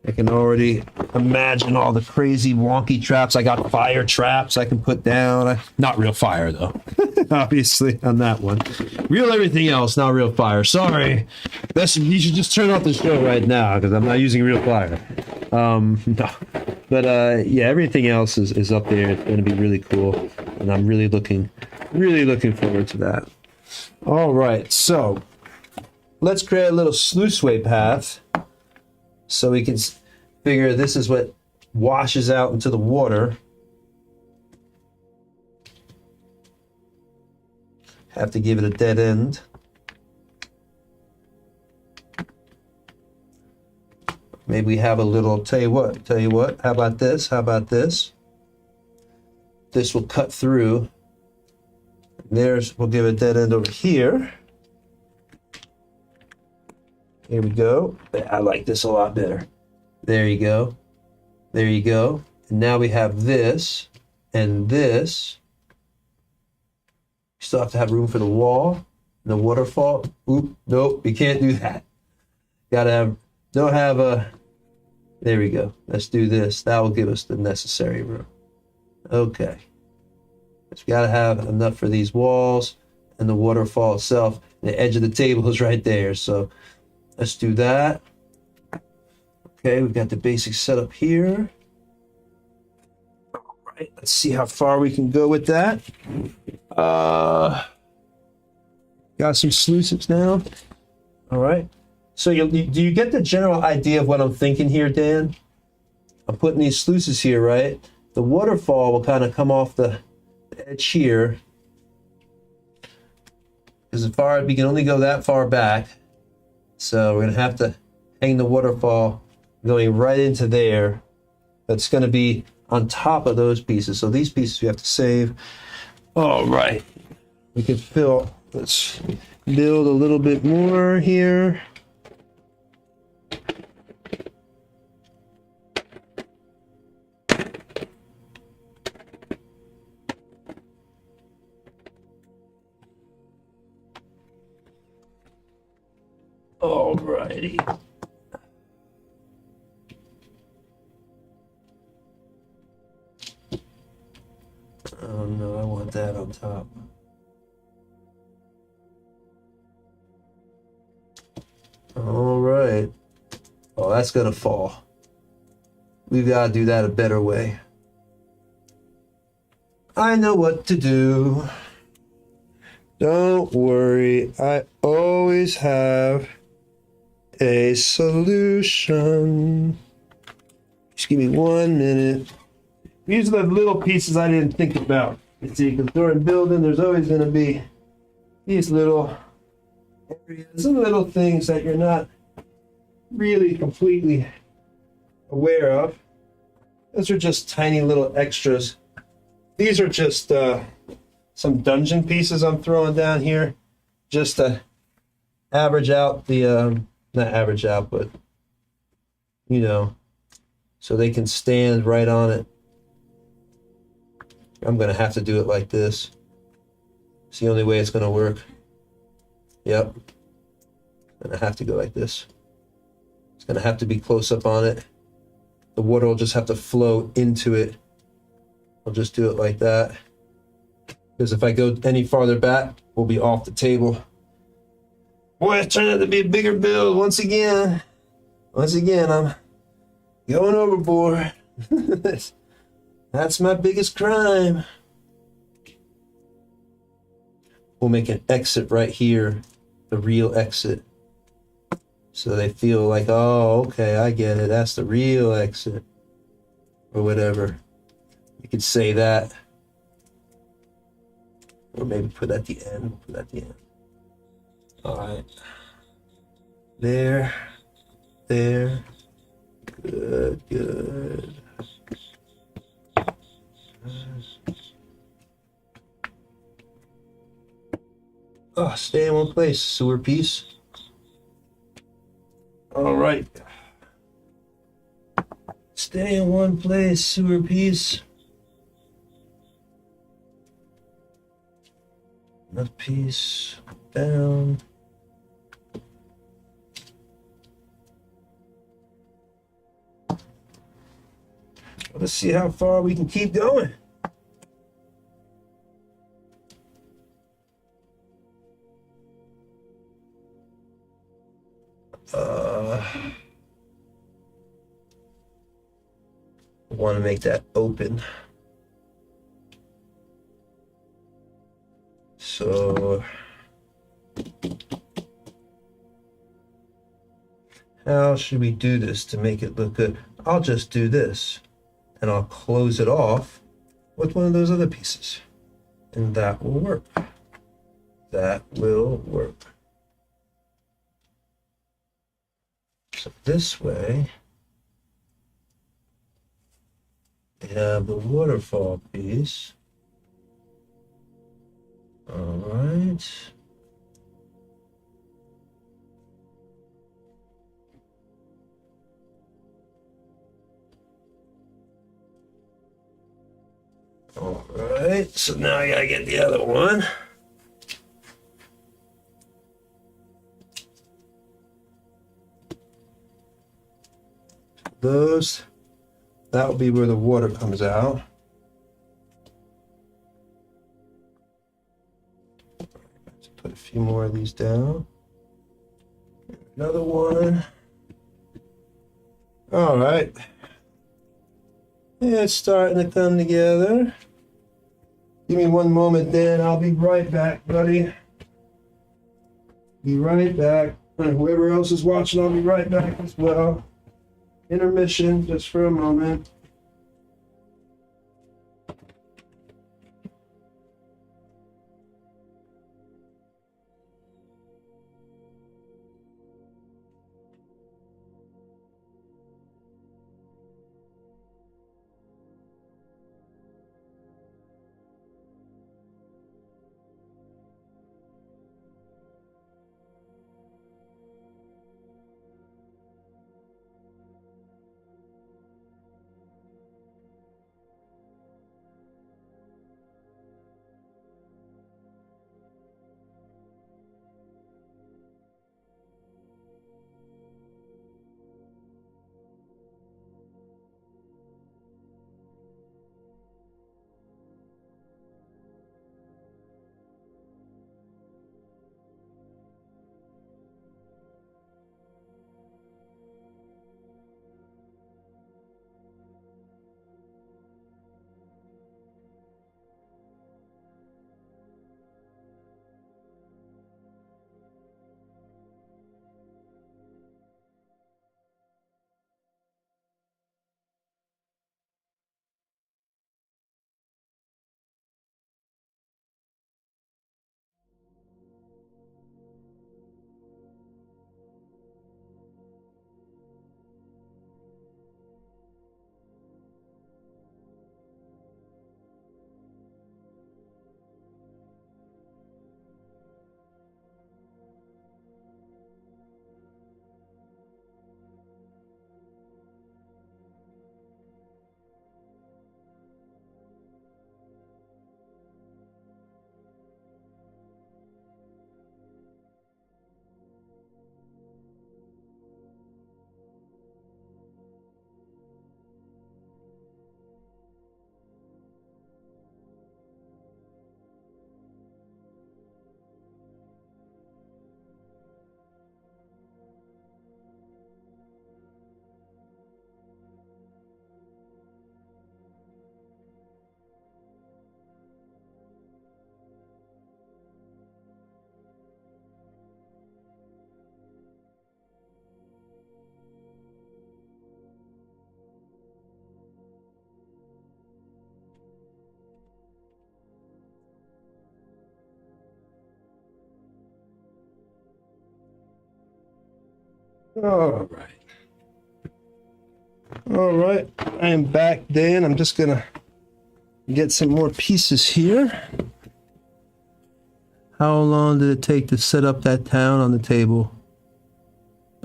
I can already imagine all the crazy wonky traps. I got fire traps I can put down. Not real fire, though. Obviously, on that one. Real everything else, not real fire. Sorry. You should just turn off the show right now, because I'm not using real fire. No. But, yeah, everything else is up there. It's going to be really cool. And I'm really looking forward to that. All right, so let's create a little sluiceway path. So we can figure this is what washes out into the water. Have to give it a dead end. Maybe we have a little, tell you what, how about this? This will cut through. We'll give it a dead end over here. Here we go. I like this a lot better. There you go. There you go. And now we have this and this. You still have to have room for the wall and the waterfall. Oop, nope, we can't do that. There we go. Let's do this. That will give us the necessary room. Okay. So we gotta have enough for these walls and the waterfall itself. The edge of the table is right there. So let's do that. Okay, we've got the basic setup here. All right, let's see how far we can go with that. Got some sluices now. All right. So do you get the general idea of what I'm thinking here, Dan? I'm putting these sluices here, right? The waterfall will kind of come off the edge here. Because we can only go that far back. So we're going to have to hang the waterfall going right into there. That's going to be on top of those pieces. So these pieces we have to save. All right. We can let's build a little bit more here. All righty. Oh no, I want that on top. All right. Oh, that's gonna fall. We've got to do that a better way. I know what to do. Don't worry, I always have a solution. Just give me 1 minute. These are the little pieces I didn't think about. You see, because during building, there's always going to be these little areas, some little things that you're not really completely aware of. Those are just tiny little extras. These are just some dungeon pieces I'm throwing down here, just to average out the, not average out, but, you know, so they can stand right on it. I'm going to have to do it like this. It's the only way it's going to work. Yep. And I have to go like this. It's going to have to be close up on it. The water will just have to flow into it. I'll just do it like that. Because if I go any farther back, we'll be off the table. Boy, it's turned out to be a bigger build once again. Once again, I'm going overboard. That's my biggest crime. We'll make an exit right here, the real exit. So they feel like, oh, okay, I get it. That's the real exit. Or whatever. You could say that. Or maybe put at the end. Put at the end. All right. There. There. Good, good. Oh, stay in one place, sewer piece. All right. Stay in one place, sewer piece. Another piece down. Let's see how far we can keep going. Want to make that open. So how should we do this to make it look good? I'll just do this and I'll close it off with one of those other pieces. And that will work. That will work. So this way, we have the waterfall piece. All right. All right, so now I gotta get the other one. Those, that will be where the water comes out. Let's put a few more of these down. Another one. All right. Yeah, it's starting to come together. Give me one moment, Dan. I'll be right back, buddy. Be right back. And whoever else is watching, I'll be right back as well. Intermission, just for a moment. All right. All right, I am back then. I'm just gonna get some more pieces here. How long did it take to set up that town on the table?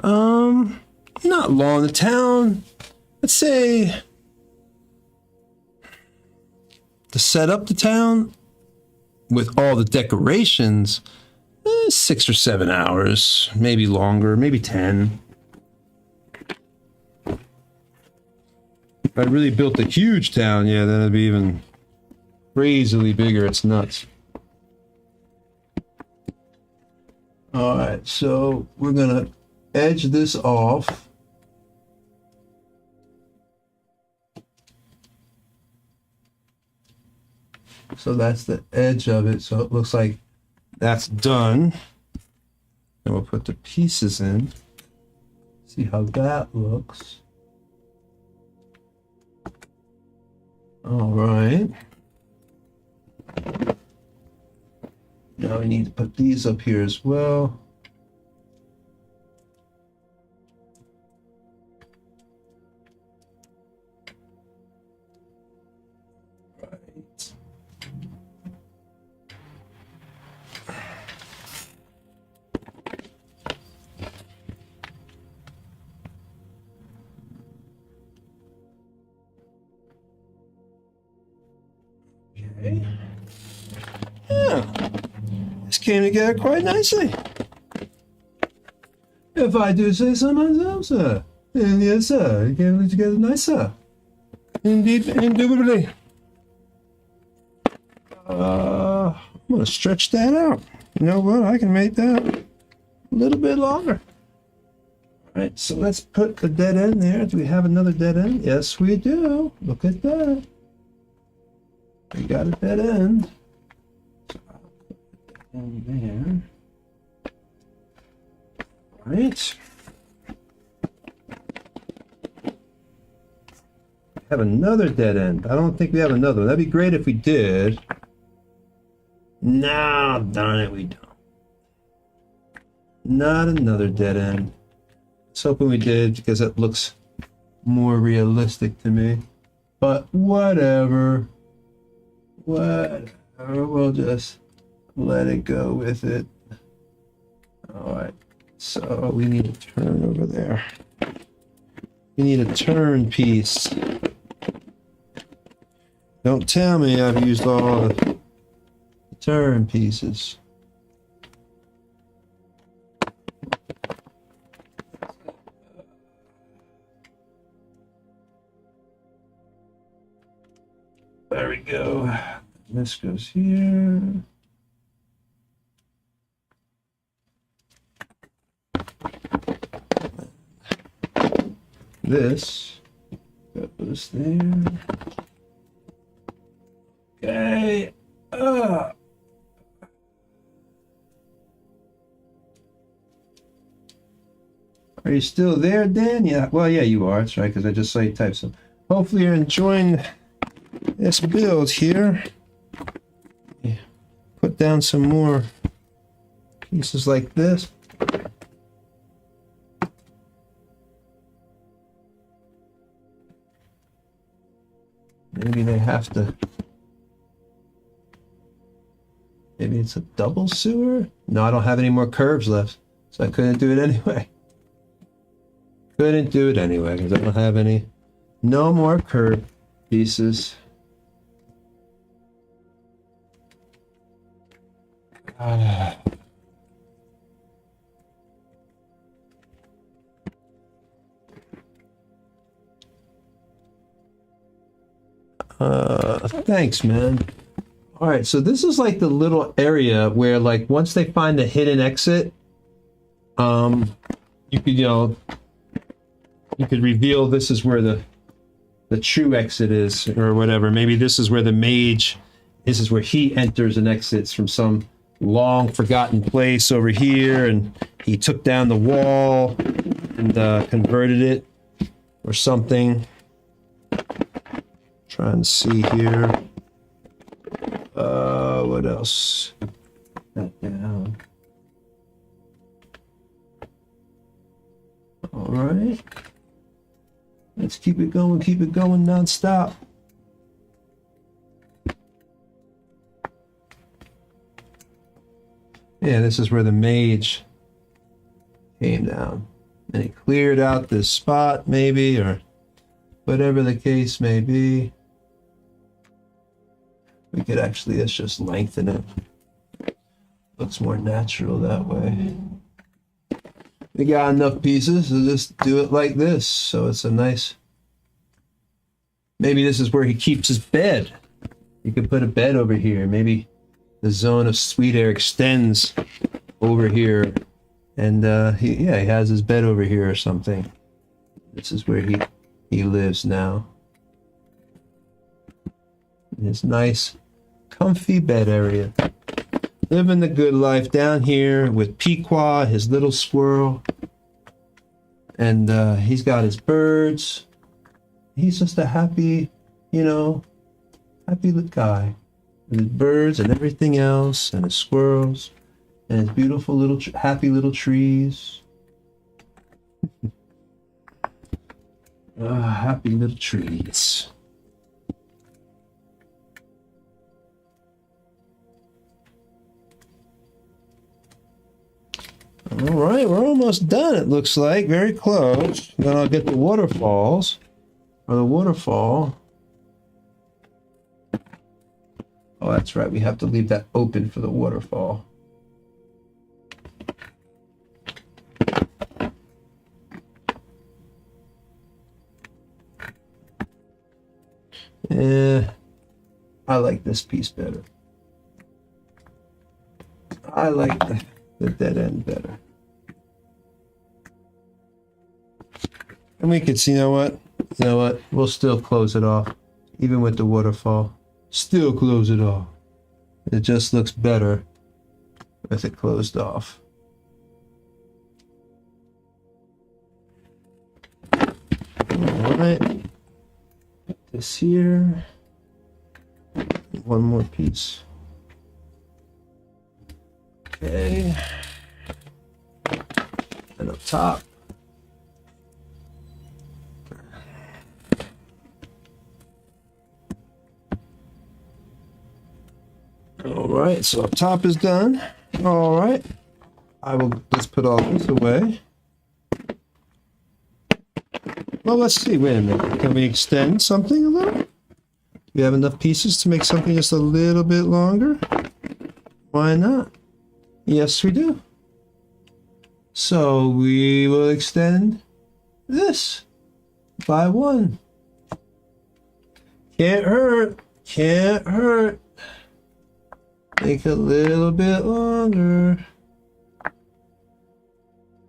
Not long. The town, let's say, to set up the town with all the decorations, 6 or 7 hours, maybe longer, maybe 10. If I really built a huge town, yeah, then it'd be even crazily bigger. It's nuts. All right, so we're gonna edge this off. So that's the edge of it. So it looks like that's done. And we'll put the pieces in. See how that looks. All right. Now we need to put these up here as well. Right. Okay. Yeah. This came together quite nicely. If I do say so myself, sir. And yes, sir, it came together nice, sir. Indeed, indubitably. I'm gonna stretch that out. You know what? I can make that a little bit longer. All right, so let's put the dead end there. Do we have another dead end? Yes, we do. Look at that. We got a dead end. So I'll put it in there. Right. Have another dead end. I don't think we have another one. That'd be great if we did. No, darn it, we don't. Not another dead end. I was hoping we did because it looks more realistic to me. But whatever. Whatever. We'll just let it go with it. All right. So we need a turn over there. We need a turn piece. Don't tell me I've used all the turn pieces. There we go. This goes here. This goes there. Okay. Are you still there, Dan? Yeah. Well, yeah, you are. That's right, because I just saw you type some. Hopefully you're enjoying this build here. Yeah. Put down some more pieces like this. Maybe they have to. Maybe it's a double sewer? No, I don't have any more curves left, so I couldn't do it anyway. Couldn't do it anyway because I don't have any. No more curve pieces. Thanks, man. All right, so this is like the little area where, like, once they find the hidden exit, you could, you could reveal this is where the true exit is, or whatever. Maybe this is where the mage, this is where he enters and exits from some long forgotten place over here, and he took down the wall and converted it or something. Trying to see here. What else? That down. Let's keep it going non-stop. Yeah, this is where the mage came down. And he cleared out this spot, maybe, or whatever the case may be. We could actually, let's just lengthen it. Looks more natural that way. We got enough pieces to just do it like this. So it's a nice, maybe this is where he keeps his bed. You could put a bed over here. Maybe the zone of sweet air extends over here. And he has his bed over here or something. This is where he lives now. His nice, comfy bed area. Living the good life down here with Pequod, his little squirrel. And he's got his birds. He's just a happy, happy little guy. With his birds and everything else, and his squirrels. And his beautiful little, happy little trees. Happy little trees. All right, we're almost done, it looks like. Very close. Then I'll get the waterfalls. Or the waterfall. Oh, that's right. We have to leave that open for the waterfall. I like this piece better. I like the dead end better. And we could see, you know what? We'll still close it off. Even with the waterfall. Still close it off. It just looks better with it closed off. Alright. This here. One more piece. Okay. And up top. Alright, so up top is done. Alright. Let's put all this away. Well, let's see. Wait a minute. Can we extend something a little? Do we have enough pieces to make something just a little bit longer? Why not? Yes, we do. So we will extend this by one. Can't hurt. Can't hurt. Make it a little bit longer.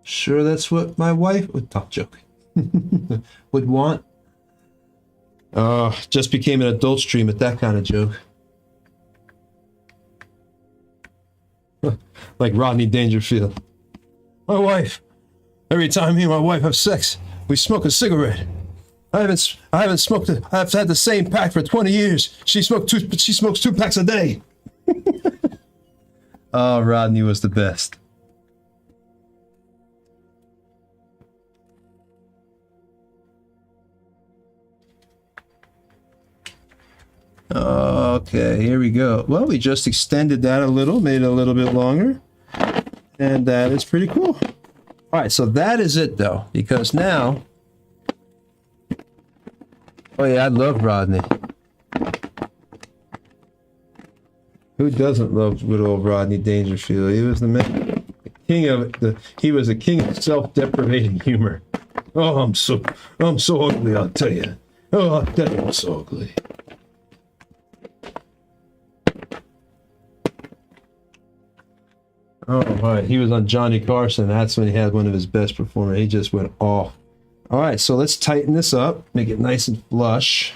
Sure, that's what my wife would talk joke. Would want. Just became an adult stream at that kind of joke. Like Rodney Dangerfield. My wife. Every time me and my wife have sex, we smoke a cigarette. I haven't smoked it. I've had the same pack for 20 years. She smokes 2 packs a day. Oh, Rodney was the best. Okay, here we go. Well, we just extended that a little, made it a little bit longer. And that is pretty cool. All right, so that is it, though, because now... Oh, yeah, I love Rodney. Who doesn't love good old Rodney Dangerfield? He was the man, the king of it. He was the king of self-deprecating humor. Oh, I'm so ugly, I'll tell you. Oh, I'll tell you, I'm so ugly. Oh, all right. He was on Johnny Carson. That's when he had one of his best performances. He just went off. All right, so let's tighten this up, make it nice and flush.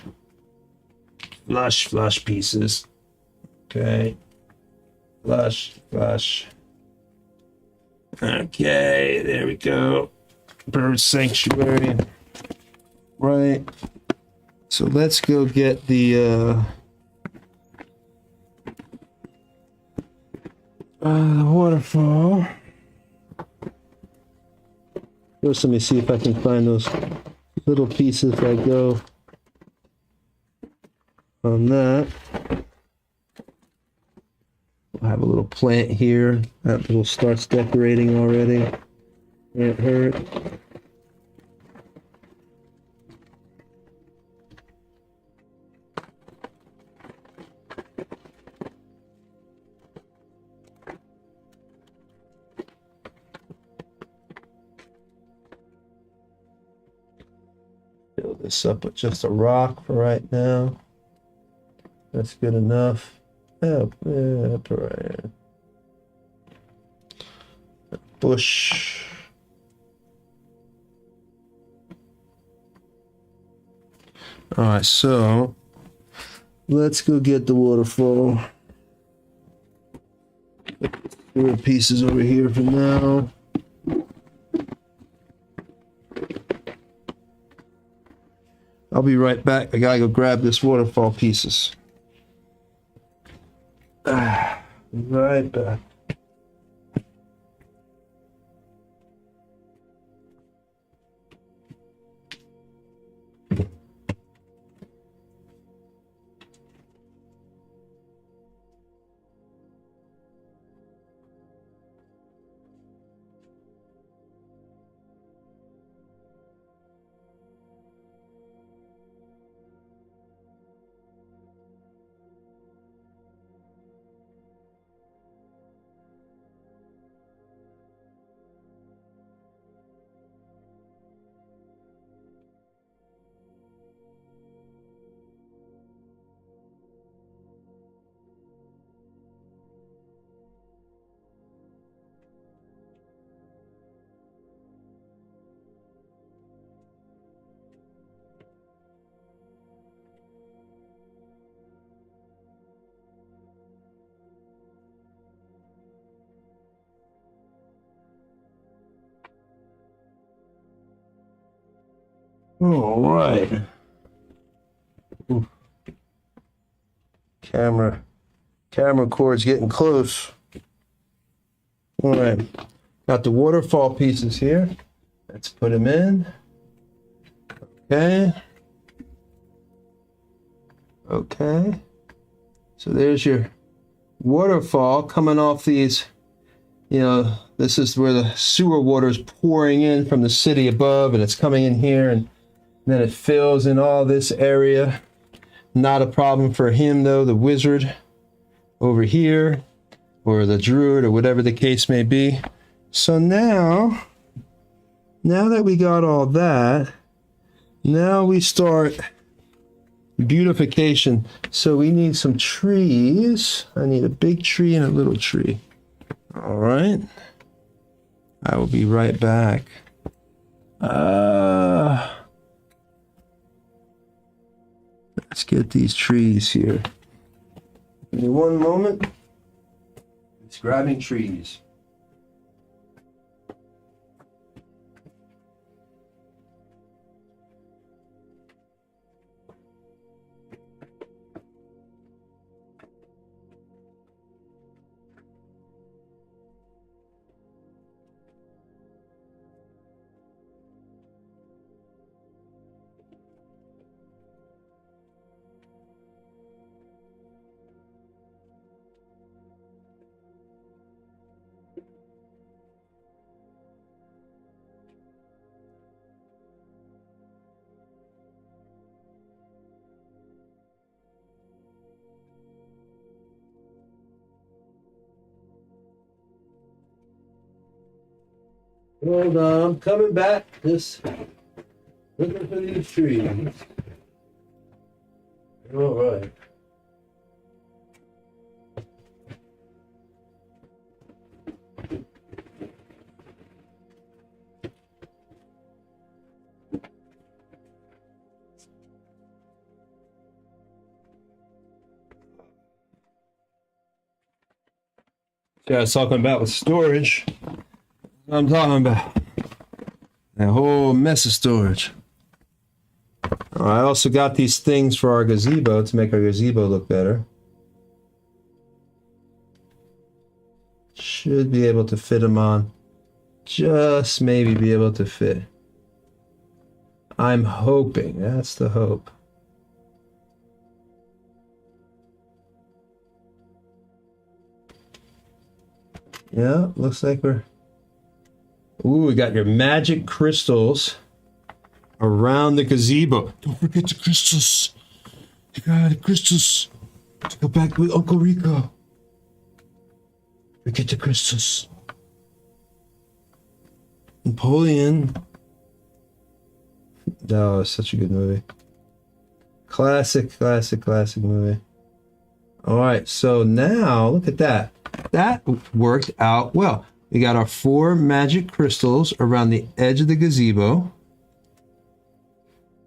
Flush pieces. Okay. Flush. Okay, there we go. Bird sanctuary. Right. So let's go get the waterfall. First, let me see if I can find those little pieces that go on that. We'll have a little plant here. That little starts decorating already. Can't hurt. Fill this up with just a rock for right now. That's good enough. Oh, yeah, put right here. Bush. All right, so let's go get the waterfall. Put pieces over here for now. I'll be right back. I gotta go grab this waterfall pieces. Right back. All right. Ooh. Camera cord's getting close. All right. Got the waterfall pieces here. Let's put them in. Okay. Okay. So there's your waterfall coming off these. You know, this is where the sewer water is pouring in from the city above, and it's coming in here, and then it fills in all this area. Not a problem for him, though, the wizard over here, or the druid, or whatever the case may be. So now that we got all that, now we start beautification. So we need some trees. I need a big tree and a little tree. All right. I will be right back. Let's get these trees here. Give me one moment. It's grabbing trees. Hold on, I'm coming back. Just looking for these trees. All right. Yeah, I was talking about with storage. I'm talking about a whole mess of storage. I also got these things for our gazebo to make our gazebo look better. Should be able to fit them on. Just maybe be able to fit. I'm hoping. That's the hope. Yeah, looks like we're... Ooh, we got your magic crystals around the gazebo. Don't forget the crystals. You got the crystals to go back with Uncle Rico. Forget the crystals. Napoleon. Oh, such a good movie. Classic movie. All right, so now look at that. That worked out well. We got our 4 magic crystals around the edge of the gazebo.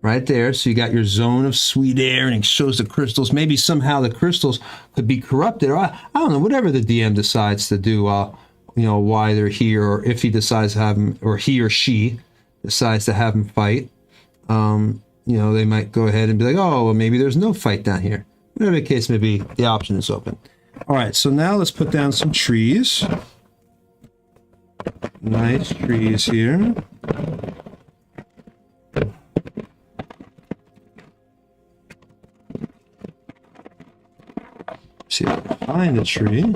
Right there. So you got your zone of sweet air, and it shows the crystals. Maybe somehow the crystals could be corrupted, or I don't know, whatever the DM decides to do, you know, why they're here, or if he decides to have them, or he or she decides to have them fight. You know, they might go ahead and be like, oh, well, maybe there's no fight down here. Whatever the case may be, the option is open. All right, so now let's put down some trees. Nice trees here. See if I can find a tree.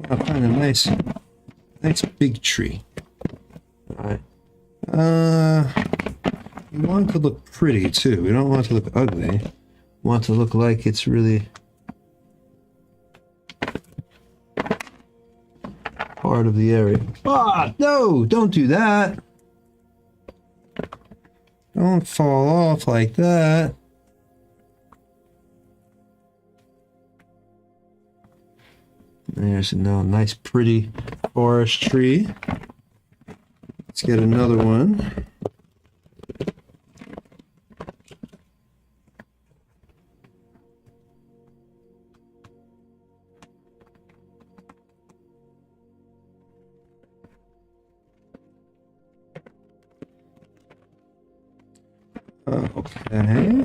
I'll find a nice big tree. All right. We want it to look pretty too. We don't want it to look ugly. We want it to look like it's really part of the area. Ah, no! Don't do that. Don't fall off like that. There's a nice pretty forest tree. Let's get another one. Okay.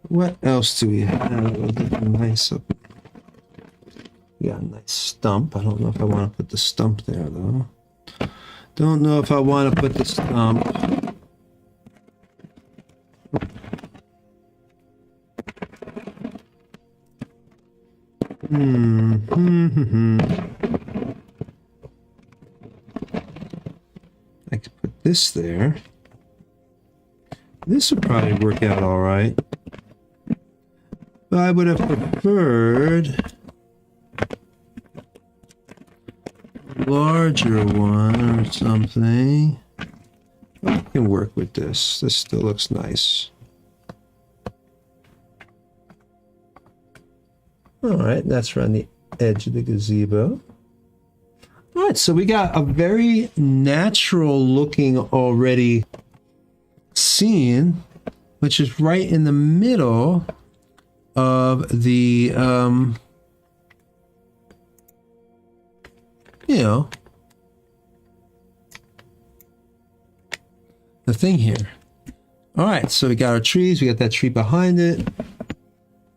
What else do we have? Nice up. We got a nice stump. I don't know if I want to put the stump there though. Don't know if I want to put the stump. I could put this there. This would probably work out all right. But I would have preferred a larger one or something. I can work with this. This still looks nice. All right, that's around the edge of the gazebo. All right, so we got a very natural looking already scene, which is right in the middle of the, you know, the thing here. All right, so we got our trees. We got that tree behind it.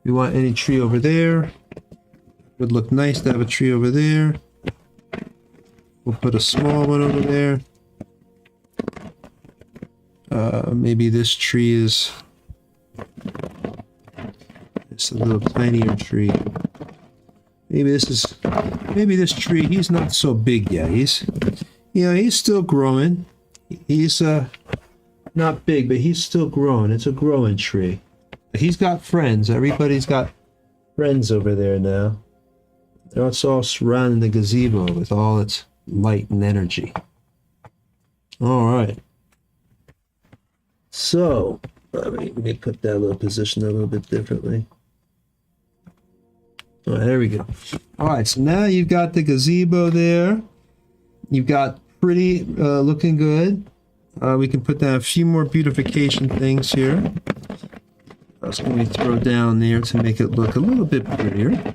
We want any tree over there. Would look nice to have a tree over there. We'll put a small one over there. Maybe this tree is just a little tinier tree. Maybe this tree, he's not so big yet. He's still growing. He's not big, but he's still growing. It's a growing tree. He's got friends. Everybody's got friends over there now. It's all surrounding the gazebo with all its light and energy. All right. So, let me put that little position a little bit differently. All right, there we go. All right, so now you've got the gazebo there. You've got pretty looking good. We can put down a few more beautification things here. That's going to throw down there to make it look a little bit prettier.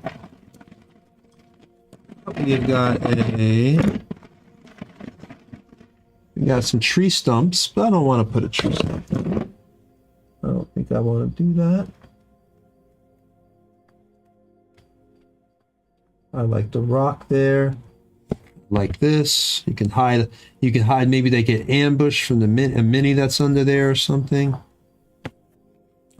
We got some tree stumps, but I don't want to put a tree stump there. I don't think I want to do that. I like the rock there. like this. You can hide. You can hide. Maybe they get ambushed from the a mini that's under there or something.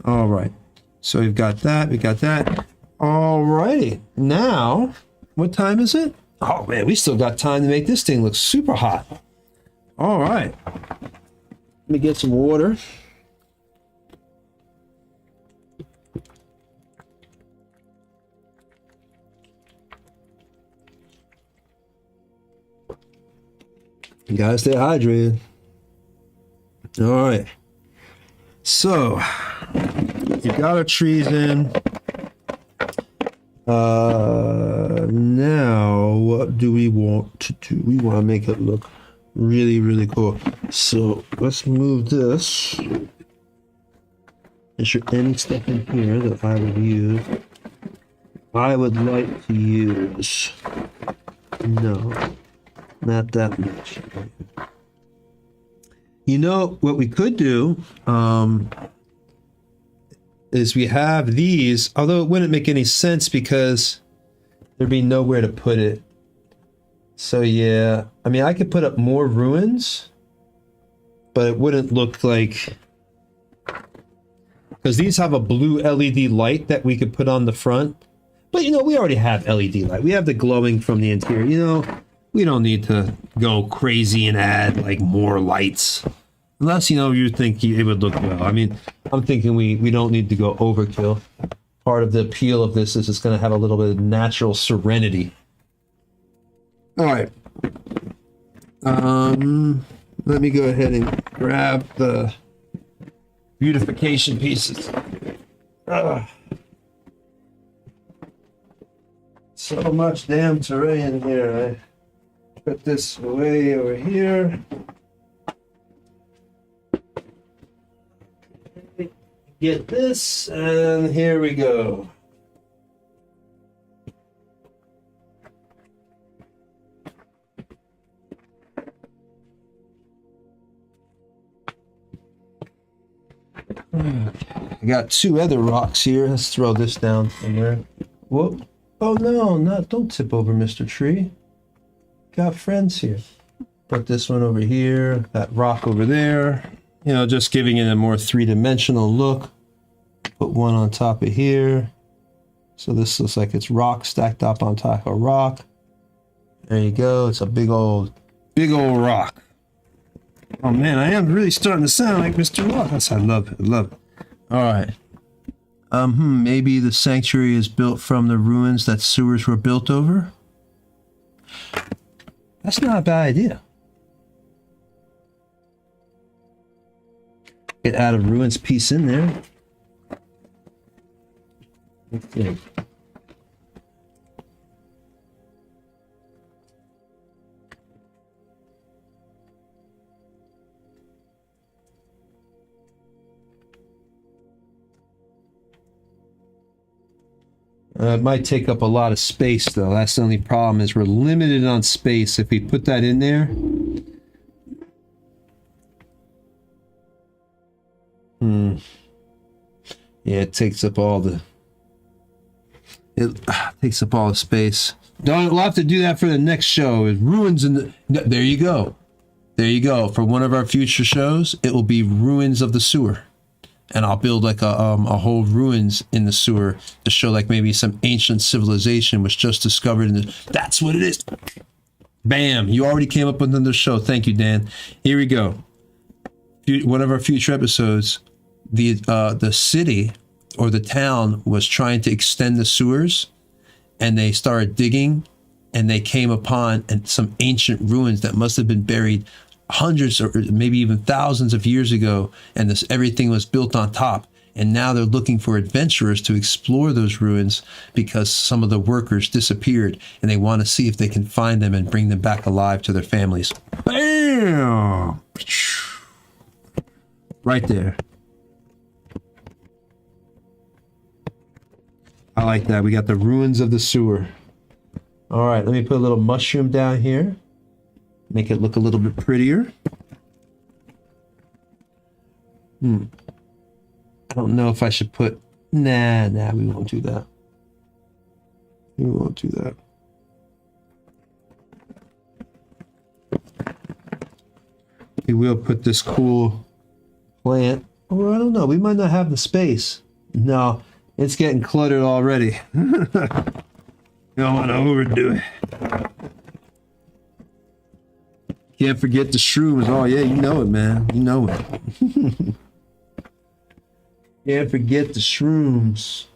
All right. So we've got that. We got that. All righty. Now, what time is it? Oh man, we still got time to make this thing look super hot. All right. Let me get some water. You gotta stay hydrated. All right. So, you got our trees in. Now, what do we want to do? We want to make it look really, really cool. So, let's move this. Is there any stuff in here that I would use? I would like to use... No. Not that much. You know, what we could do is we have these, although it wouldn't make any sense because there'd be nowhere to put it. So yeah, I mean, I could put up more ruins, but it wouldn't look like... Because these have a blue LED light that we could put on the front. But, you know, we already have LED light. We have the glowing from the interior, you know. We don't need to go crazy and add like more lights. Unless, you know, you think it would look well. I mean, I'm thinking we don't need to go overkill. Part of the appeal of this is it's going to have a little bit of natural serenity. All right. Let me go ahead and grab the beautification pieces. So much damn terrain here, right? Put this away over here. Get this, and here we go. I got two other rocks here. Let's throw this down somewhere. Whoop. Oh no, don't tip over, Mr. Tree. Got friends here. Put this one over here, that rock over there. You know, just giving it a more three-dimensional look. Put one on top of here. So this looks like it's rock stacked up on top of rock. There you go. It's a big old rock. Oh man, I am really starting to sound like Mr. Rock. I love it. All right. Maybe the sanctuary is built from the ruins that sewers were built over. That's not a bad idea. Get add a ruins piece in there. Okay. It might take up a lot of space, though. That's the only problem, is we're limited on space. If we put that in there... Yeah, it takes up all the... It takes up all the space. We'll have to do that for the next show. It ruins in the... There you go. There you go. For one of our future shows, it will be Ruins of the Sewer. And I'll build like a whole ruins in the sewer to show like maybe some ancient civilization was just discovered in the... That's what it is. Bam! You already came up with another show. Thank you, Dan. Here we go. One of our future episodes, the city or the town was trying to extend the sewers, and they started digging, and they came upon some ancient ruins that must have been buried hundreds or maybe even thousands of years ago, and everything was built on top. And now they're looking for adventurers to explore those ruins because some of the workers disappeared, and they want to see if they can find them and bring them back alive to their families. Bam! Right there. I like that. We got the ruins of the sewer. All right, let me put a little mushroom down here. Make it look a little bit prettier. I don't know if I should put... Nah, we won't do that. We won't do that. We will put this cool plant. Or I don't know. We might not have the space. No, it's getting cluttered already. Don't want to overdo it. Can't forget the shrooms. Oh yeah, you know it, man. You know it. Can't forget the shrooms.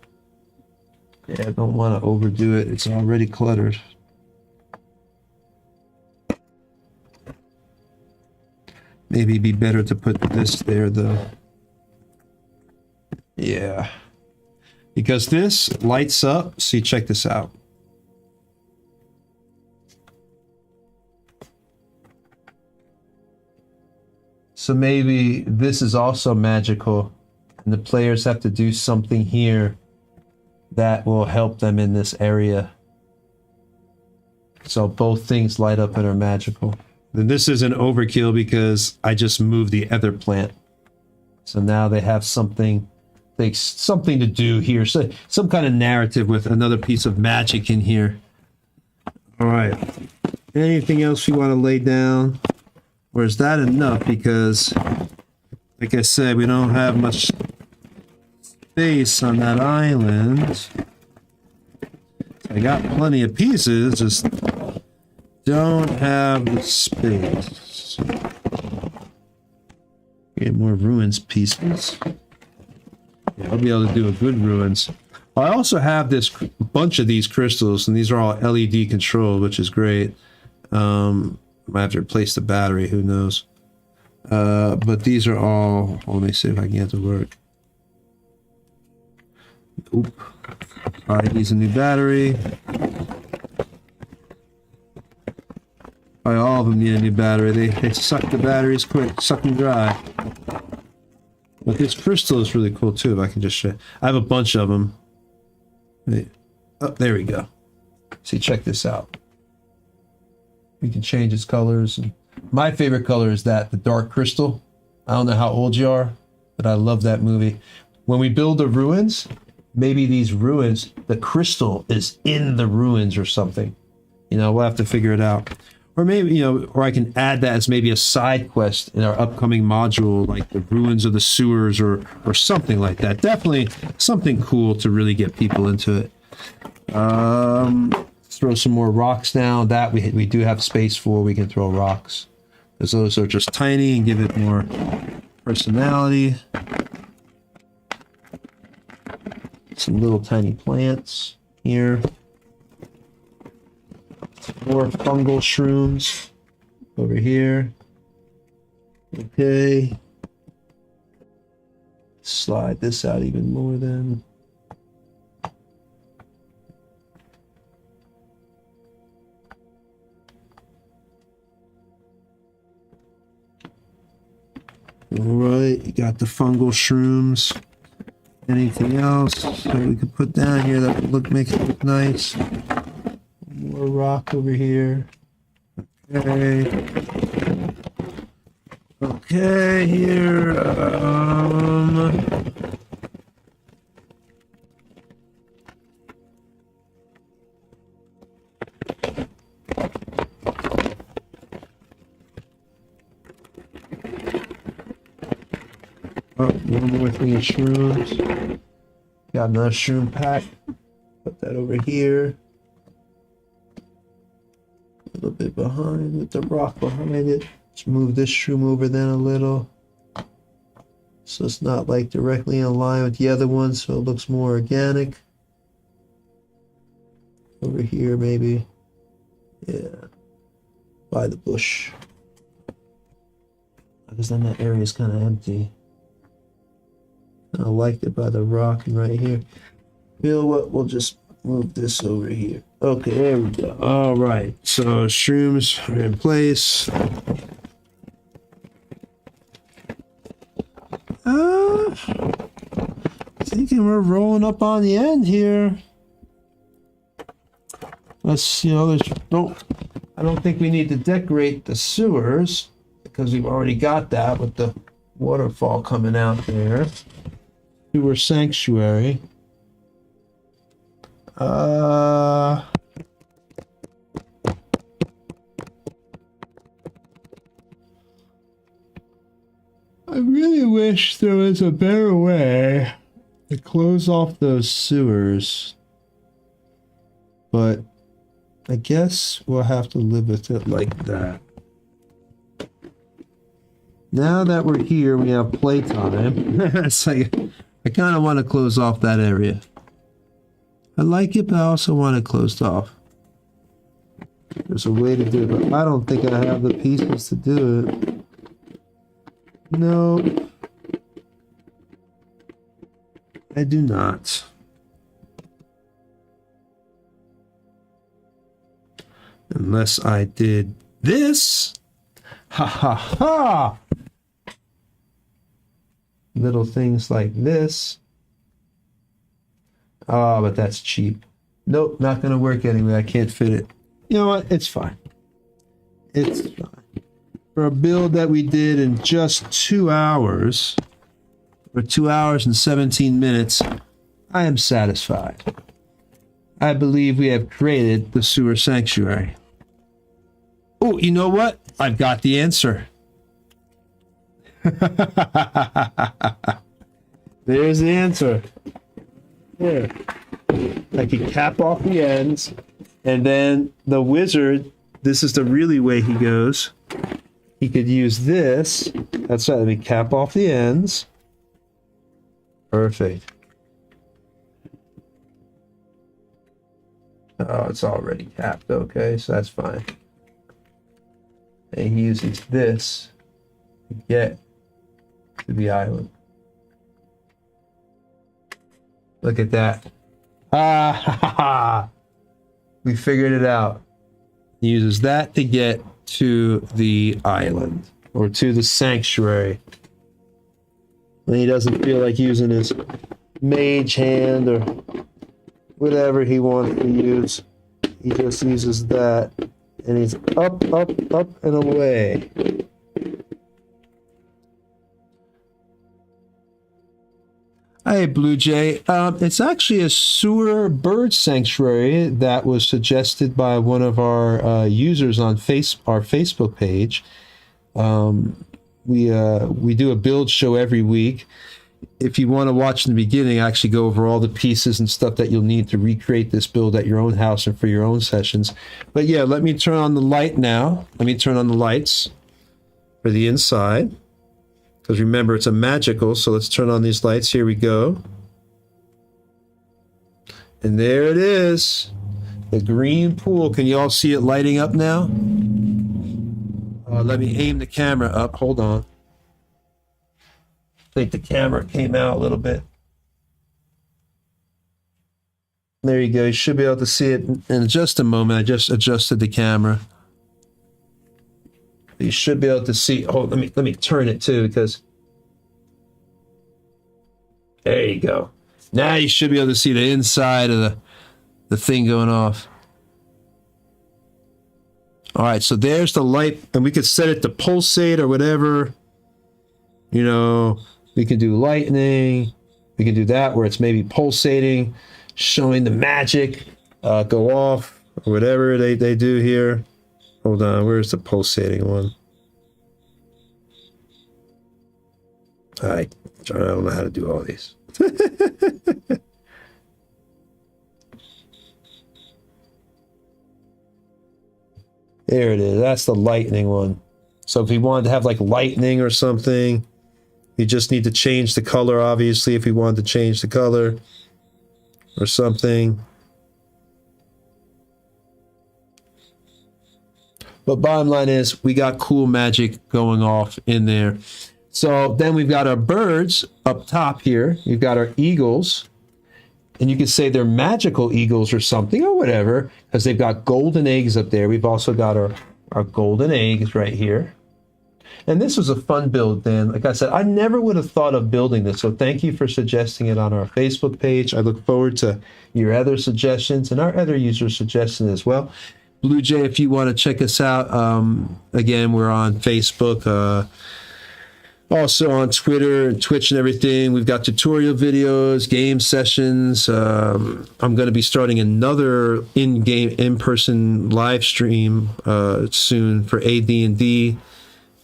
Yeah, I don't want to overdo it. It's already cluttered. Maybe it'd be better to put this there, though. Yeah. Because this lights up. See, check this out. So maybe this is also magical, and the players have to do something here that will help them in this area. So both things light up and are magical. Then this is an overkill because I just moved the other plant. So now they have something to do here. So some kind of narrative with another piece of magic in here. All right. Anything else you want to lay down? Or is that enough? Because, like I said, we don't have much space on that island. I got plenty of pieces, just don't have the space. Get more ruins pieces. Yeah, I'll be able to do a good ruins. I also have this bunch of these crystals, and these are all LED controlled, which is great. Might have to replace the battery, who knows. But these are all, let me see if I can get it to work. Oop. Probably needs a new battery. Probably all of them need a new battery. They suck the batteries quick, suck them dry. But this crystal is really cool too, if I can just show. I have a bunch of them. Oh, there we go. See, check this out. We can change its colors. My favorite color is the dark crystal. I don't know how old you are, but I love that movie. When we build the ruins, maybe these ruins, the crystal is in the ruins or something. You know, we'll have to figure it out. Or maybe, or I can add that as maybe a side quest in our upcoming module, like the ruins of the sewers or something like that. Definitely something cool to really get people into it. Throw some more rocks down. That we do have space for. We can throw rocks, because those are just tiny and give it more personality. Some little tiny plants here. More fungal shrooms over here. Okay. Slide this out even more then. Alright, you got the fungal shrooms. Anything else that we could put down here that would make it look nice? More rock over here. Okay. Okay, here. Oh, one more thing of shrooms. Got another shroom pack. Put that over here. A little bit behind with the rock behind it. Let's move this shroom over then a little. So it's not like directly in line with the other one, so it looks more organic. Over here maybe. Yeah. By the bush. Because then that area is kind of empty. I liked it by the rock and right here. You know what? We'll just move this over here. Okay, there we go. All right. So shrooms are in place. Thinking we're rolling up on the end here. Let's, I don't think we need to decorate the sewers because we've already got that with the waterfall coming out there. Sewer sanctuary. wish there was a better way to close off those sewers. But I guess we'll have to live with it like that. Now that we're here, we have playtime. It's like, I kind of want to close off that area. I like it, but I also want it closed off. There's a way to do it, but I don't think I have the pieces to do it. No, I do not. Unless I did this. Ha ha ha! Little things like this. Oh, but that's cheap. Nope, not going to work anyway. I can't fit it. You know what? It's fine. It's fine. For a build that we did in just 2 hours, or 2 hours and 17 minutes, I am satisfied. I believe we have created the sewer sanctuary. Oh, you know what? I've got the answer. There's the answer. There. I can cap off the ends, and then the wizard, this is the really way he goes. He could use this. That's right. Let me cap off the ends. Perfect. Oh, it's already capped. Okay, so that's fine. And he uses this to get to the island. Look at that. Ah, ha, ha, ha. We figured it out. He uses that to get to the island, or to the sanctuary. And he doesn't feel like using his mage hand or whatever he wants to use. He just uses that, and he's up, up, up, and away. Hey, Blue Jay. It's actually a sewer bird sanctuary that was suggested by one of our users on our Facebook page. We do a build show every week. If you want to watch in the beginning, I actually go over all the pieces and stuff that you'll need to recreate this build at your own house and for your own sessions. But yeah, let me turn on the light now. Let me turn on the lights for the inside. Because remember, it's a magical, so let's turn on these lights. Here we go. And there it is. The green pool. Can you all see it lighting up now? Let me aim the camera up. Hold on. I think the camera came out a little bit. There you go. You should be able to see it in just a moment. I just adjusted the camera. You should be able to see. Oh, let me turn it too, because there you go. Now you should be able to see the inside of the thing going off. All right, so there's the light, and we could set it to pulsate or whatever. You know, we can do lightning. We can do that where it's maybe pulsating, showing the magic go off or whatever they do here. Hold on, where's the pulsating one? I don't know how to do all these. There it is. That's the lightning one. So if we wanted to have like lightning or something, you just need to change the color, obviously, if we wanted to change the color or something. But bottom line is, we got cool magic going off in there. So then we've got our birds up top here. We've got our eagles. And you could say they're magical eagles or something or whatever, because they've got golden eggs up there. We've also got our golden eggs right here. And this was a fun build, Dan. Like I said, I never would have thought of building this. So thank you for suggesting it on our Facebook page. I look forward to your other suggestions and our other users' suggestions as well. Blue Jay, if you want to check us out, again, we're on Facebook, also on Twitter and Twitch and everything. We've got tutorial videos, game sessions. I'm going to be starting another in-person live stream soon for AD&D.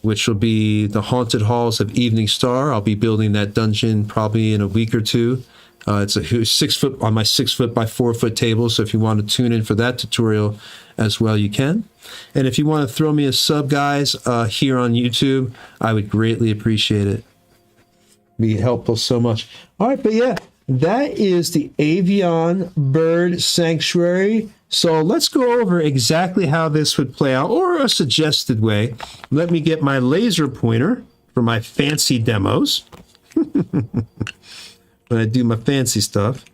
which will be the Haunted Halls of Evening Star. I'll be building that dungeon probably in a week or two. It's a 6 foot on my 6 foot by 4 foot table. So if you want to tune in for that tutorial as well, you can. And if you want to throw me a sub, guys, here on YouTube, I would greatly appreciate it. Be helpful so much. All right, but yeah, that is the Avian Bird Sanctuary. So let's go over exactly how this would play out, or a suggested way. Let me get my laser pointer for my fancy demos. When I do my fancy stuff.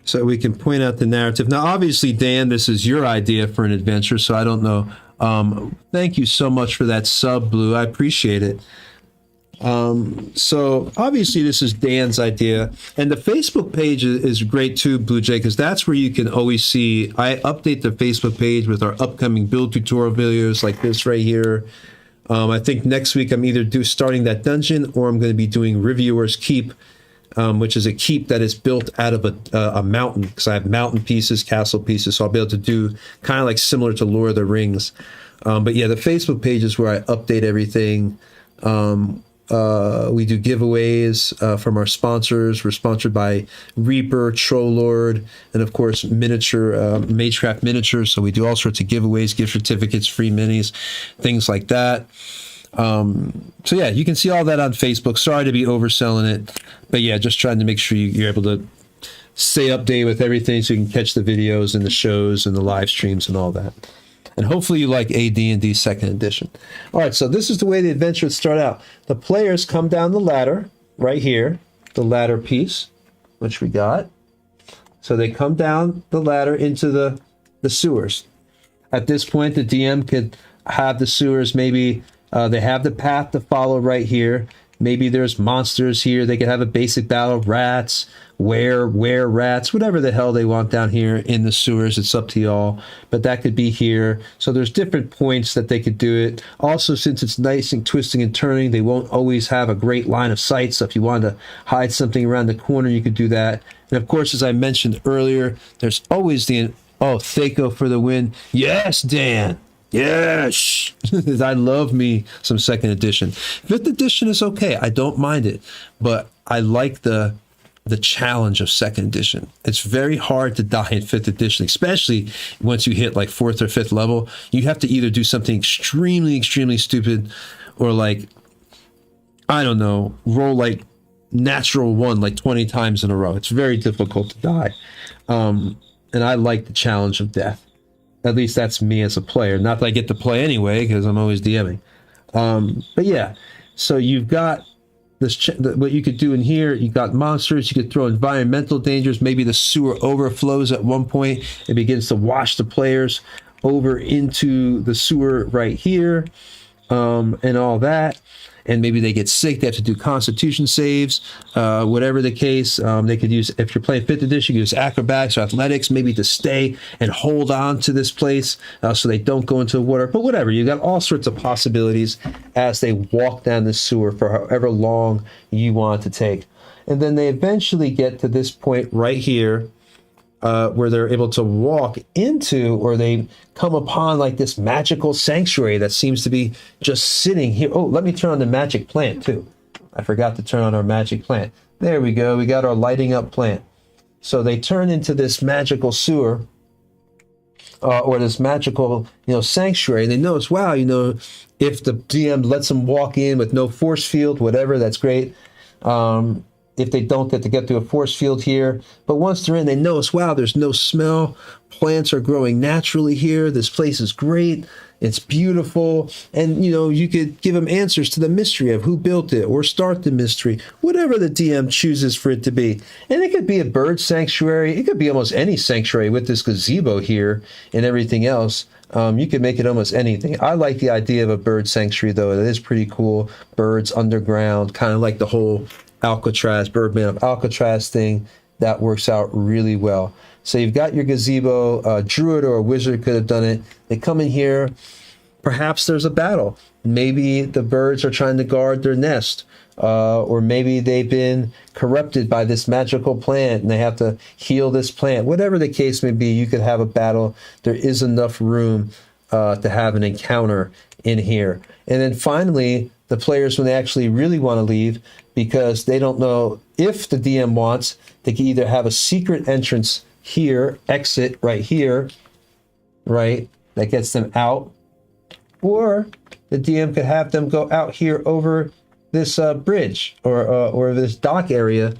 So we can point out the narrative. Now, obviously, Dan, this is your idea for an adventure, so I don't know. Thank you so much for that sub, Blue. I appreciate it. So obviously this is Dan's idea, and the Facebook page is great too, Blue Jay, because that's where you can always see. I update the Facebook page with our upcoming build tutorial videos like this right here. I think next week I'm either starting that dungeon, or I'm going to be doing Reviewer's Keep, which is a keep that is built out of a mountain, because I have mountain pieces, castle pieces, so I'll be able to do kind of like similar to Lord of the Rings. But yeah, the Facebook page is where I update everything. We do giveaways from our sponsors. We're sponsored by Reaper, Troll Lord, and of course Magecraft Miniatures. So we do all sorts of giveaways, gift certificates, free minis, things like that. So yeah, you can see all that on Facebook. Sorry to be overselling it, but yeah, just trying to make sure you're able to stay updated with everything, so you can catch the videos and the shows and the live streams and all that. And hopefully you like AD&D 2nd edition. All right, so this is the way the adventure would start out. The players come down the ladder right here, the ladder piece, which we got. So they come down the ladder into the sewers. At this point, the DM could have the sewers, maybe they have the path to follow right here. Maybe there's monsters here. They could have a basic battle, rats, were rats, whatever the hell they want down here in the sewers. It's up to y'all. But that could be here. So there's different points that they could do it. Also, since it's nice and twisting and turning, they won't always have a great line of sight. So if you wanted to hide something around the corner, you could do that. And of course, as I mentioned earlier, there's always the, oh, Thaco for the win. Yes, Dan. Yes, I love me some 2nd edition. 5th edition is okay. I don't mind it, but I like the challenge of 2nd edition. It's very hard to die in 5th edition, especially once you hit like 4th or 5th level. You have to either do something extremely stupid, or like, I don't know, roll like natural 1 like 20 times in a row. It's very difficult to die. And I like the challenge of death. At least that's me as a player. Not that I get to play anyway, because I'm always DMing. But yeah, so you've got this. What you could do in here, you got monsters. You could throw environmental dangers. Maybe the sewer overflows at one point. It begins to wash the players over into the sewer right here, and all that. And maybe they get sick. They have to do Constitution saves. Whatever the case, they could use, if you're playing 5th edition, you use acrobatics or athletics, maybe to stay and hold on to this place so they don't go into the water. But whatever, you got all sorts of possibilities as they walk down the sewer for however long you want it to take. And then they eventually get to this point right here, where they're able to walk into, or they come upon like this magical sanctuary that seems to be just sitting here. Oh, let me turn on the magic plant too. I forgot to turn on our magic plant. There we go. We got our lighting up plant. So they turn into this magical sewer, or this magical, sanctuary. And they notice, wow, if the DM lets them walk in with no force field, whatever, that's great. If they don't get to get through a force field here. But once they're in, they notice, wow, there's no smell. Plants are growing naturally here. This place is great. It's beautiful. And, you could give them answers to the mystery of who built it, or start the mystery, whatever the DM chooses for it to be. And it could be a bird sanctuary. It could be almost any sanctuary with this gazebo here and everything else. You could make it almost anything. I like the idea of a bird sanctuary, though. It is pretty cool. Birds underground, kind of like the whole Alcatraz, Birdman of Alcatraz thing. That works out really well. So you've got your gazebo. A druid or a wizard could have done it. They come in here. Perhaps there's a battle. Maybe the birds are trying to guard their nest. or maybe they've been corrupted by this magical plant and they have to heal this plant. Whatever the case may be, you could have a battle. There is enough room to have an encounter in here. And then finally, the players, when they actually really want to leave, because they don't know if the DM wants, they can either have a secret entrance here, exit right here, right, that gets them out, or the DM could have them go out here over this bridge or this dock area,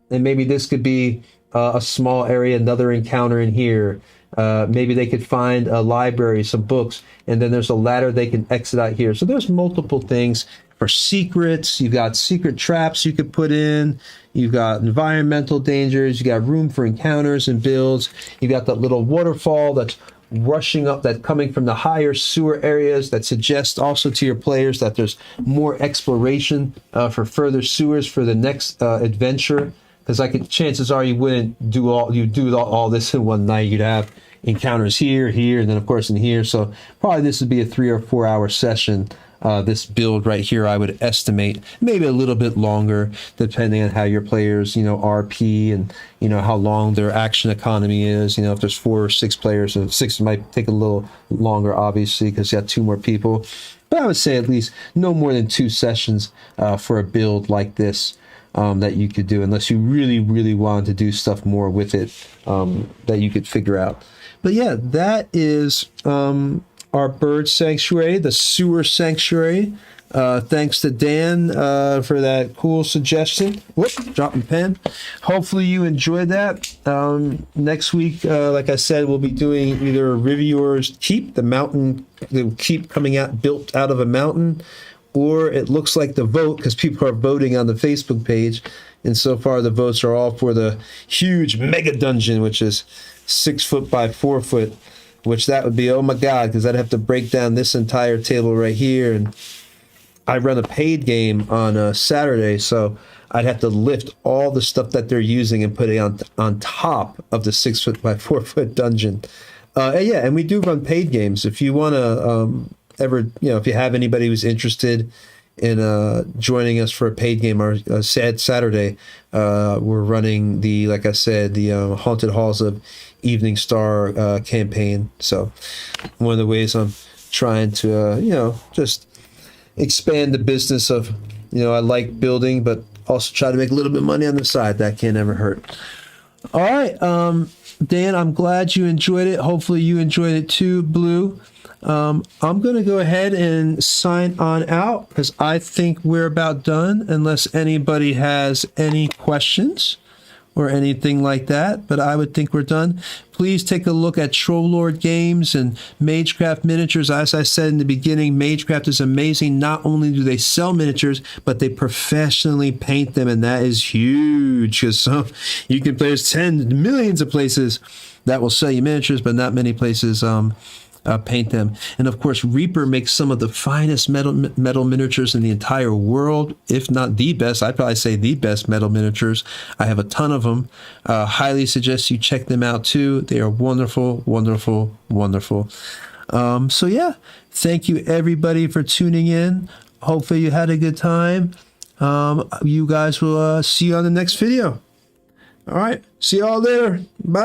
and maybe this could be a small area, another encounter in here. Maybe they could find a library, some books, and then there's a ladder they can exit out here. So there's multiple things for secrets. You've got secret traps you could put in. You've got environmental dangers. You got room for encounters and builds. You've got that little waterfall that's rushing up, that coming from the higher sewer areas, that suggests also to your players that there's more exploration for further sewers for the next adventure. Because chances are you wouldn't do all this in one night. You'd have encounters here, and then of course in here. So probably this would be a 3 or 4 hour session. This build right here, I would estimate maybe a little bit longer, depending on how your players, RP, and how long their action economy is. If there's 4 or 6 players, so 6 might take a little longer, obviously, because you got 2 more people. But I would say at least no more than 2 sessions for a build like this. That you could do, unless you really, really wanted to do stuff more with it that you could figure out. But yeah, that is our bird sanctuary, the sewer sanctuary. Thanks to Dan for that cool suggestion. Whoop, dropping pen. Hopefully you enjoyed that. Next week, like I said, we'll be doing either Rivier's Keep, the keep coming out, built out of a mountain, or it looks like the vote, because people are voting on the Facebook page, and so far the votes are all for the huge mega dungeon, which is 6 foot by 4 foot, which that would be, oh my god, because I'd have to break down this entire table right here, and I run a paid game on a Saturday, so I'd have to lift all the stuff that they're using and put it on top of the 6 foot by 4 foot dungeon. And we do run paid games. If you want to if you have anybody who's interested in joining us for a paid game or a Saturday, we're running the Haunted Halls of Evening Star campaign. So one of the ways I'm trying to just expand the business of I like building, but also try to make a little bit of money on the side. That can't ever hurt. All right, Dan, I'm glad you enjoyed it. Hopefully you enjoyed it too, Blue. I'm going to go ahead and sign on out, because I think we're about done, unless anybody has any questions or anything like that, but I would think we're done. Please take a look at Troll Lord Games and Magecraft Miniatures. As I said in the beginning, Magecraft is amazing. Not only do they sell miniatures, but they professionally paint them, and that is huge, because you can there's millions of places that will sell you miniatures, but not many places paint them. And of course, Reaper makes some of the finest metal miniatures in the entire world, if not the best. I'd probably say the best metal miniatures. I have a ton of them. Highly suggest you check them out too. They are wonderful, wonderful, wonderful. So yeah, thank you everybody for tuning in. Hopefully you had a good time. You guys will see you on the next video. All right, see y'all later. Bye.